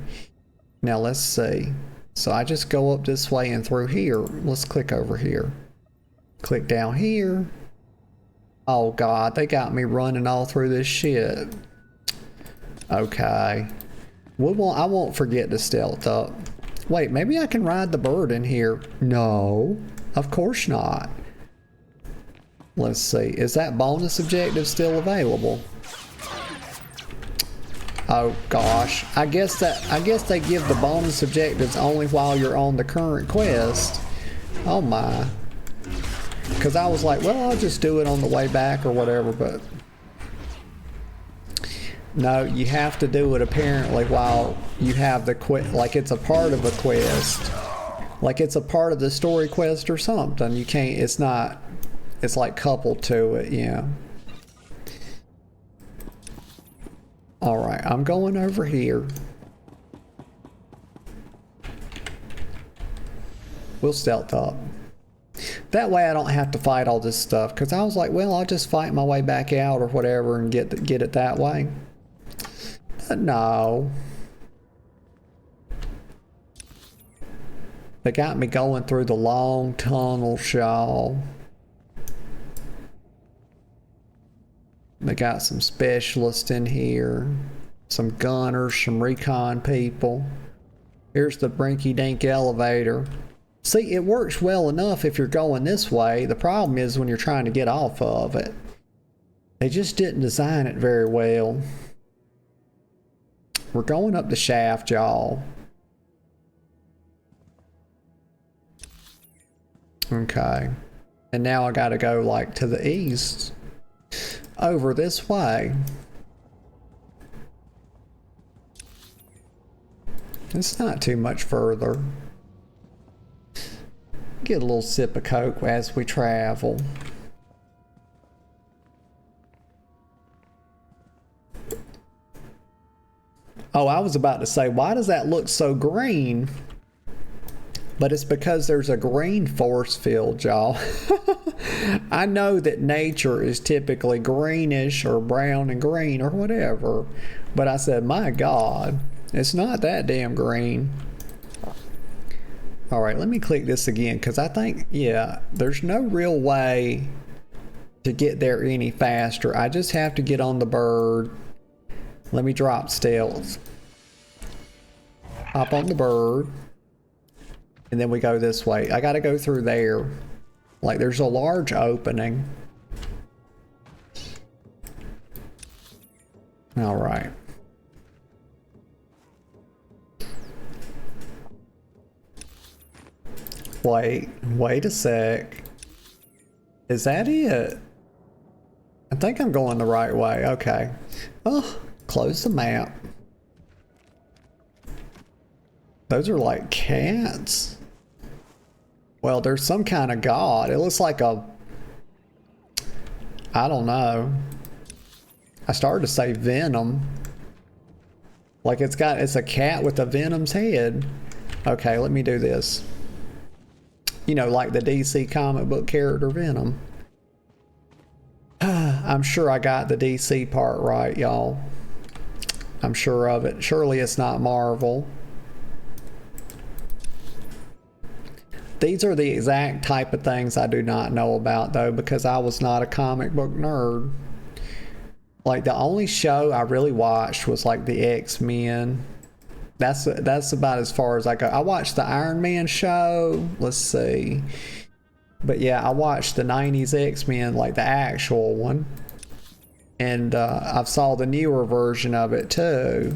Now let's see. So I just go up this way and through here. Let's click over here. Click down here. Oh God, they got me running all through this shit. Okay. I won't forget to stealth up. Wait, maybe I can ride the bird in here. No, of course not. Let's see. Is that bonus objective still available? Oh gosh. I guess they give the bonus objectives only while you're on the current quest. Oh my. Because I was like, well, I'll just do it on the way back or whatever, but no, you have to do it apparently while you have the quest, like it's a part of a quest. Like it's a part of the story quest or something. You can't, it's not, it's like coupled to it, yeah. Alright, I'm going over here. We'll stealth up. That way I don't have to fight all this stuff, because I was like, well, I'll just fight my way back out or whatever and get it that way. But no. They got me going through the long tunnel, y'all. They got some specialists in here, some gunners, some recon people. Here's the brinky-dink elevator. See, it works well enough if you're going this way. The problem is when you're trying to get off of it. They just didn't design it very well. We're going up the shaft, y'all. Okay. And now I gotta go like to the east. Over this way. It's not too much further. Get a little sip of Coke as we travel. Oh, I was about to say, why does that look so green? But it's because there's a green force field, y'all. I know that nature is typically greenish or brown and green or whatever. But I said, my God, it's not that damn green. Alright, let me click this again, because I think, yeah, there's no real way to get there any faster. I just have to get on the bird. Let me drop stealth. Hop on the bird. And then we go this way. I gotta go through there. Like, there's a large opening. Alright. Wait a sec. Is that it? I think I'm going the right way. Okay. Oh, close the map. Those are like cats. Well, there's some kind of god. It looks like a... I don't know. I started to say Venom. Like it's a cat with a Venom's head. Okay, let me do this. You know, like the DC comic book character Venom. I'm sure I got the DC part right, y'all. I'm sure of it. Surely it's not Marvel. These are the exact type of things I do not know about, though, because I was not a comic book nerd. Like, the only show I really watched was, like, the X-Men. That's about as far as I go. I watched the Iron Man show. Let's see. But yeah, I watched the 90s X-Men, like the actual one. And I've saw the newer version of it too.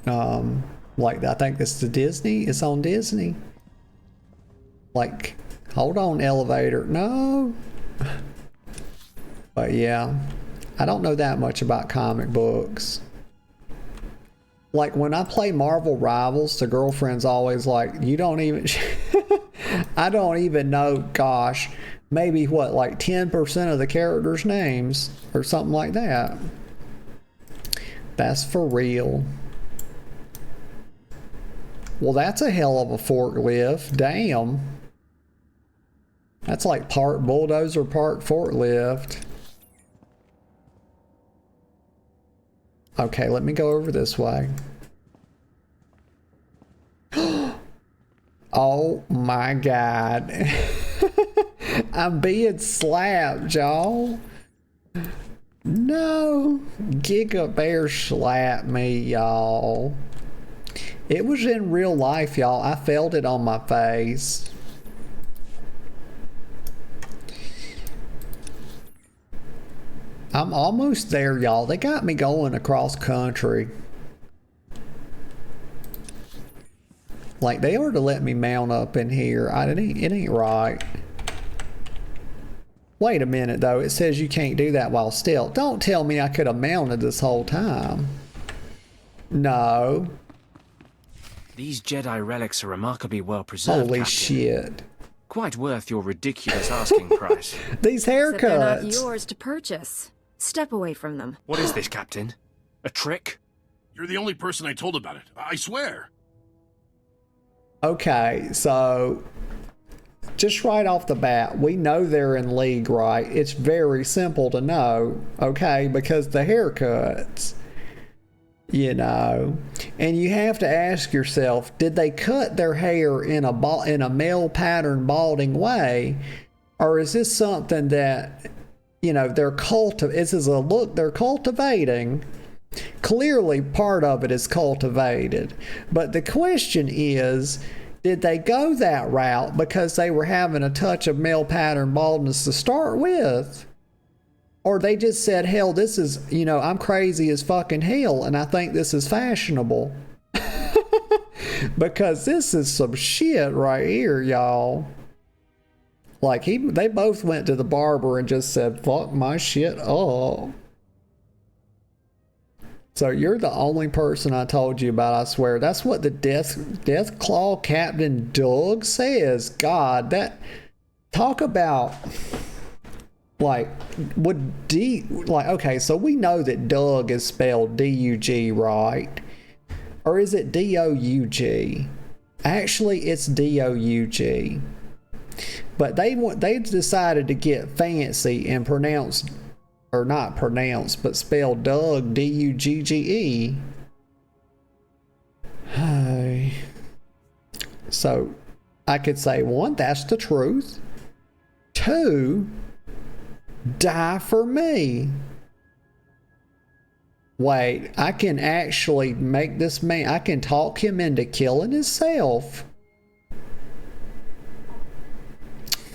Like I think it's the Disney. It's on Disney. Like, hold on, elevator. No. But yeah, I don't know that much about comic books. Like when I play Marvel Rivals, the girlfriend's always like, you don't even, I don't even know, gosh, maybe what, like 10% of the characters' names or something like that. That's for real. Well, that's a hell of a forklift. Damn. That's like part bulldozer, part forklift. Okay, let me go over this way. Oh my God. I'm being slapped, y'all. No. Giga Bear slapped me, y'all. It was in real life, y'all. I felt it on my face. I'm almost there, y'all. They got me going across country. Like, they ought to let me mount up in here. It ain't right. Wait a minute, though. It says you can't do that while still. Don't tell me I could have mounted this whole time. No. These Jedi relics are remarkably well preserved, Holy Captain. shit. Quite worth your ridiculous asking price. These haircuts. Except they're not yours to purchase. Step away from them. What is this, Captain? A trick? You're the only person I told about it. I swear. Okay, so just right off the bat, we know they're in league, right? It's very simple to know, okay, because the haircuts, you know, and you have to ask yourself, did they cut their hair in a male pattern balding way, or is this something that, you know, this is a look they're cultivating? Clearly part of it is cultivated, but the question is, did they go that route because they were having a touch of male pattern baldness to start with? Or they just said, hell, this is, you know, I'm crazy as fucking hell and I think this is fashionable. Because this is some shit right here, y'all. Like, they both went to the barber and just said, fuck my shit up. So you're the only person I told you about, I swear. That's what the Death Claw Captain Doug says. God, that... Talk about... Like, okay, so we know that Doug is spelled D-U-G, right? Or is it D-O-U-G? Actually, it's D-O-U-G. But they decided to get fancy and pronounce... Or not pronounced, but spelled Doug, D-U-G-G-E. So, I could say, one, that's the truth. Two, die for me. Wait, I can actually make this man, I can talk him into killing himself.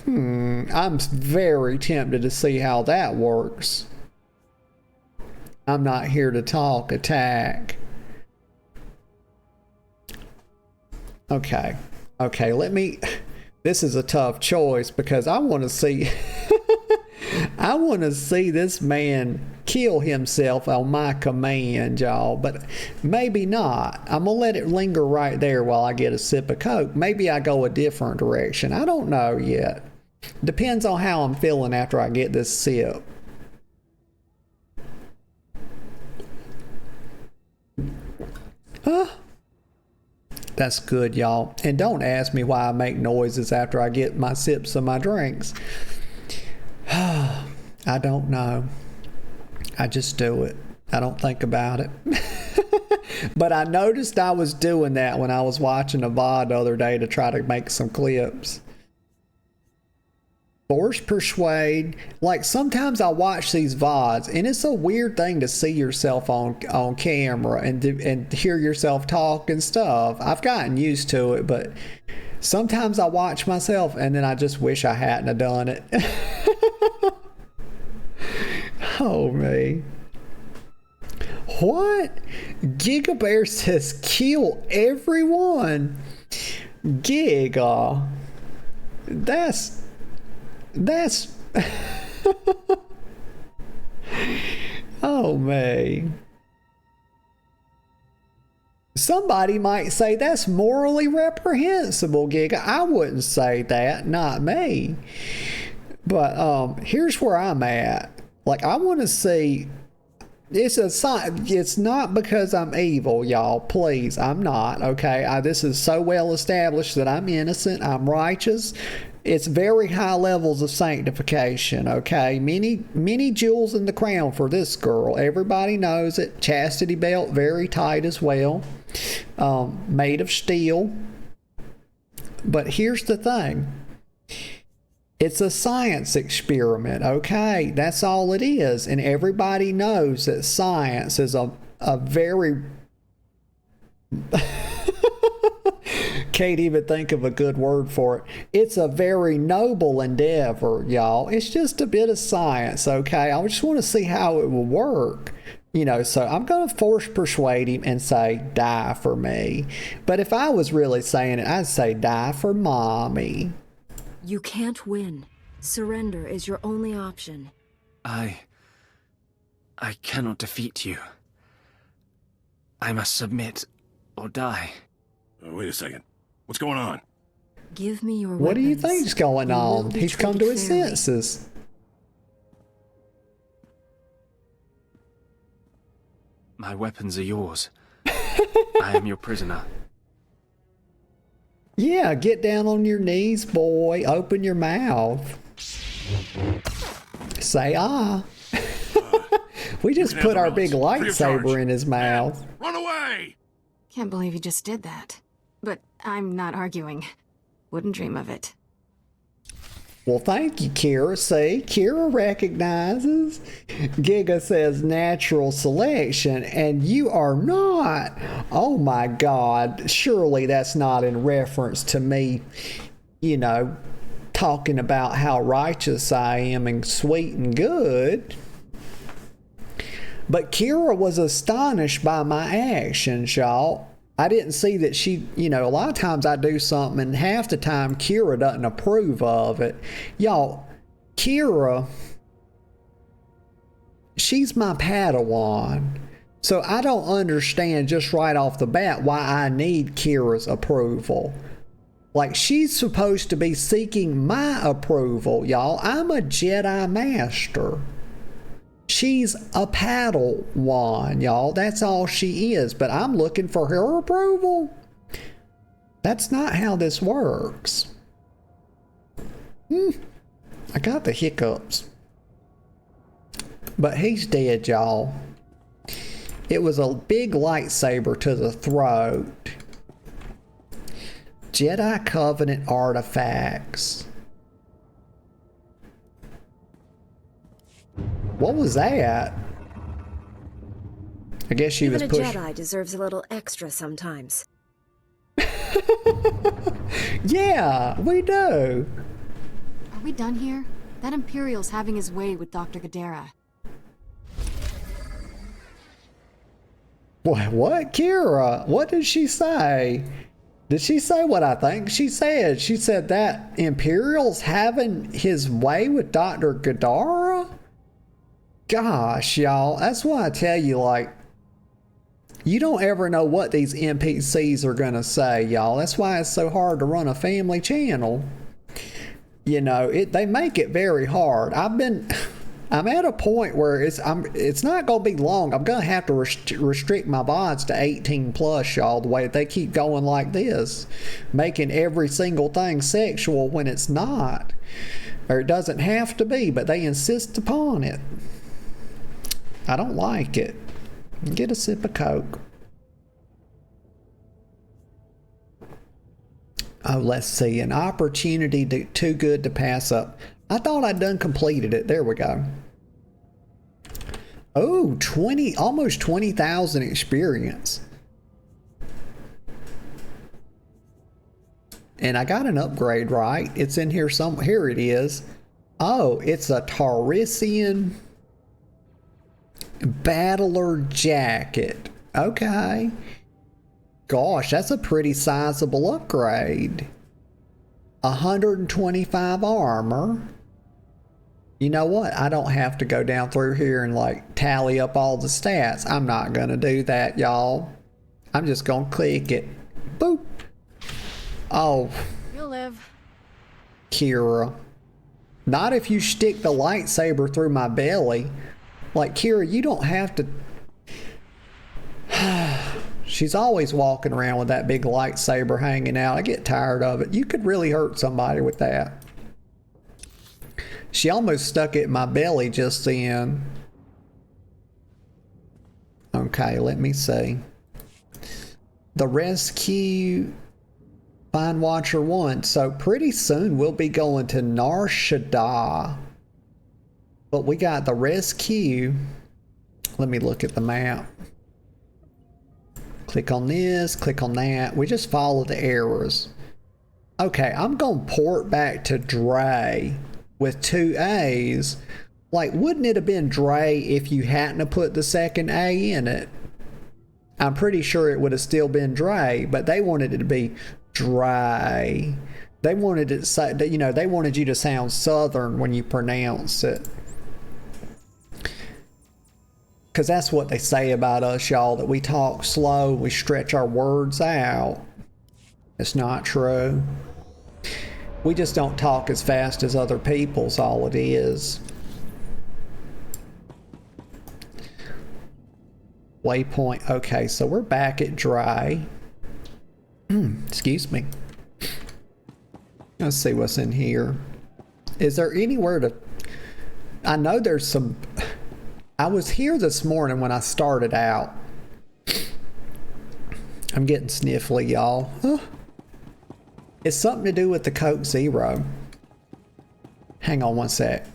I'm very tempted to see how that works. I'm not here to talk, attack. Okay, let me... This is a tough choice because I want to see... I want to see this man kill himself on my command, y'all, but maybe not. I'm gonna let it linger right there while I get a sip of Coke. Maybe I go a different direction. I don't know yet. Depends on how I'm feeling after I get this sip. That's good, y'all. And don't ask me why I make noises after I get my sips of my drinks. I don't know. I just do it. I don't think about it. But I noticed I was doing that when I was watching a VOD the other day to try to make some clips. Force persuade. Like, sometimes I watch these VODs and it's a weird thing to see yourself on camera and hear yourself talk and stuff. I've gotten used to it, but sometimes I watch myself and then I just wish I hadn't have done it. Oh, me. What? Gigabear says kill everyone. Giga. That's oh man. Somebody might say that's morally reprehensible, Giga. I wouldn't say that, not me. But here's where I'm at. Like, I want to see. It's not because I'm evil, y'all. Please, I'm not. Okay, this is so well established that I'm innocent. I'm righteous. It's very high levels of sanctification. Okay, many jewels in the crown for this girl. Everybody knows it. Chastity belt very tight as well. Made of steel. But here's the thing. It's a science experiment, okay? That's all it is. And everybody knows that science is a very... Can't even think of a good word for it. It's a very noble endeavor, y'all. It's just a bit of science, okay? I just want to see how it will work. You know, so I'm going to force persuade him and say, die for me. But if I was really saying it, I'd say, die for mommy. You can't win. Surrender is your only option. I cannot defeat you. I must submit or die. Wait a second. What's going on? Give me your What do you weapons. think's going on? He's come to his senses. My weapons are yours. I am your prisoner. Yeah, get down on your knees, boy. Open your mouth. Say ah. We just put our big lightsaber in his mouth. Run away! Can't believe you just did that. But I'm not arguing. Wouldn't dream of it. Well, thank you, Kira. See, Kira recognizes. Giga says natural selection, and you are not. Oh my God. Surely that's not in reference to me, you know, talking about how righteous I am and sweet and good. But Kira was astonished by my actions, y'all. I didn't see that she, you know, a lot of times I do something and half the time Kira doesn't approve of it. Y'all, Kira, she's my Padawan. So I don't understand just right off the bat why I need Kira's approval. Like, she's supposed to be seeking my approval, y'all. I'm a Jedi Master. She's a Padawan, y'all. That's all she is. But I'm looking for her approval. That's not how this works. I got the hiccups. But he's dead, y'all. It was a big lightsaber to the throat. Jedi Covenant artifacts. What was that? I guess she was pushing. Even a Jedi deserves a little extra sometimes. Yeah, we do. Are we done here? That Imperial's having his way with Dr. Gadara. What, Kira? What did she say? Did she say what I think she said? She said that Imperial's having his way with Dr. Gadara? Gosh, y'all, that's why I tell you, like, you don't ever know what these NPCs are gonna say, y'all. That's why it's so hard to run a family channel. You know, they make it very hard. I'm at a point where it's not going to be long. I'm going to have to restrict my VODs to 18 plus, y'all, the way that they keep going like this, making every single thing sexual when it's not, or it doesn't have to be, but they insist upon it. I don't like it. Get a sip of Coke. Oh, let's see. An opportunity too good to pass up. I thought I'd done completed it. There we go. Oh, almost 20,000 experience. And I got an upgrade, right? It's in here somewhere. Here it is. Oh, it's a Tarisian Battler jacket. Okay. Gosh, that's a pretty sizable upgrade. 125 armor. You know what? I don't have to go down through here and like tally up all the stats. I'm not gonna do that, y'all. I'm just gonna click it. Boop. Oh. You'll live. Kira. Not if you stick the lightsaber through my belly. Like, Kira, you don't have to... She's always walking around with that big lightsaber hanging out. I get tired of it. You could really hurt somebody with that. She almost stuck it in my belly just then. Okay, let me see. The rescue... Find Watcher 1. So pretty soon we'll be going to Nar Shaddaa. But we got the rescue. Let me look at the map. Click on this, click on that. We just follow the arrows. Okay, I'm going to port back to Dre with 2 A's. Like, wouldn't it have been Dre if you hadn't have put the second A in it? I'm pretty sure it would have still been Dre, but they wanted it to be Dre. They wanted it to say, you know, they wanted you to sound Southern when you pronounce it. Because that's what they say about us, y'all, that we talk slow, we stretch our words out. It's not true. We just don't talk as fast as other people's, all it is. Waypoint. Okay, so we're back at Dry. Excuse me. Let's see what's in here. Is there anywhere to... I know there's some... I was here this morning when I started out. I'm getting sniffly, y'all. Huh. It's something to do with the Coke Zero. Hang on one sec.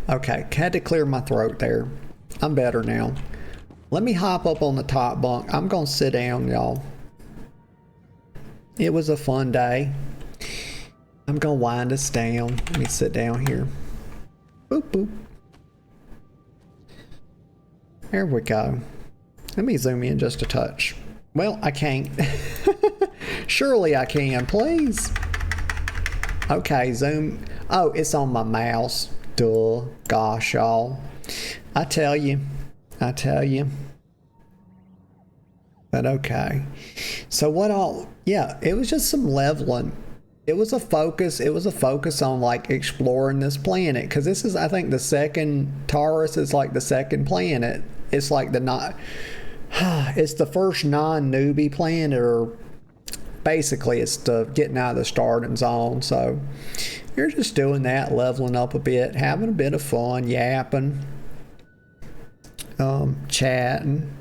Okay, had to clear my throat there. I'm better now. Let me hop up on the top bunk. I'm gonna sit down, y'all. It was a fun day. I'm gonna wind us down. Let me sit down here. Boop, boop. There we go. Let me zoom in just a touch. Well, I can't. Surely I can, please. Okay, zoom. Oh, it's on my mouse. Duh. Gosh, y'all. I tell you. But okay. So what all... Yeah, it was just some leveling. It was a focus on like exploring this planet, because this is, I think, the second... Taris is like the second planet. It's like it's the first non-newbie planet, or basically it's the getting out of the starting zone. So you're just doing that, leveling up a bit, having a bit of fun, yapping, chatting.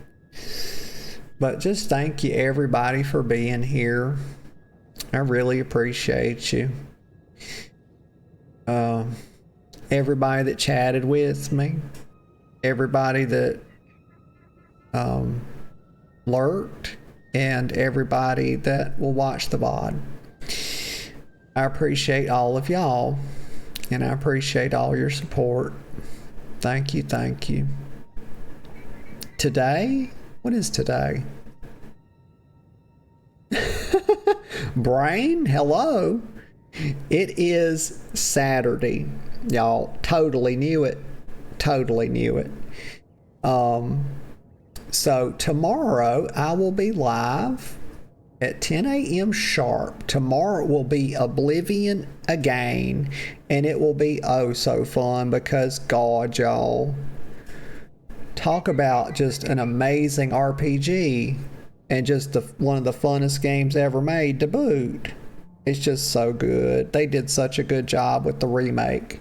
But just thank you everybody for being here. I really appreciate you. Everybody that chatted with me, everybody that lurked, and everybody that will watch the VOD. I appreciate all of y'all, and I appreciate all your support. Thank you, thank you. Today? What is today? Brain, hello. It is Saturday. Y'all totally knew it. So tomorrow I will be live at 10 a.m. sharp. Tomorrow will be Oblivion again, and it will be oh so fun because God, y'all, talk about just an amazing RPG and just one of the funnest games ever made to boot. It's just so good. They did such a good job with the remake,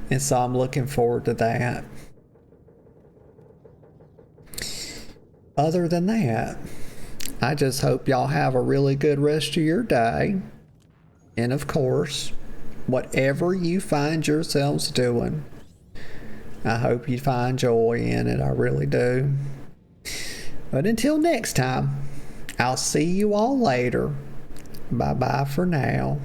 and so I'm looking forward to that. Other than that, I just hope y'all have a really good rest of your day. And of course, whatever you find yourselves doing, I hope you find joy in it. I really do. But until next time, I'll see you all later. Bye-bye for now.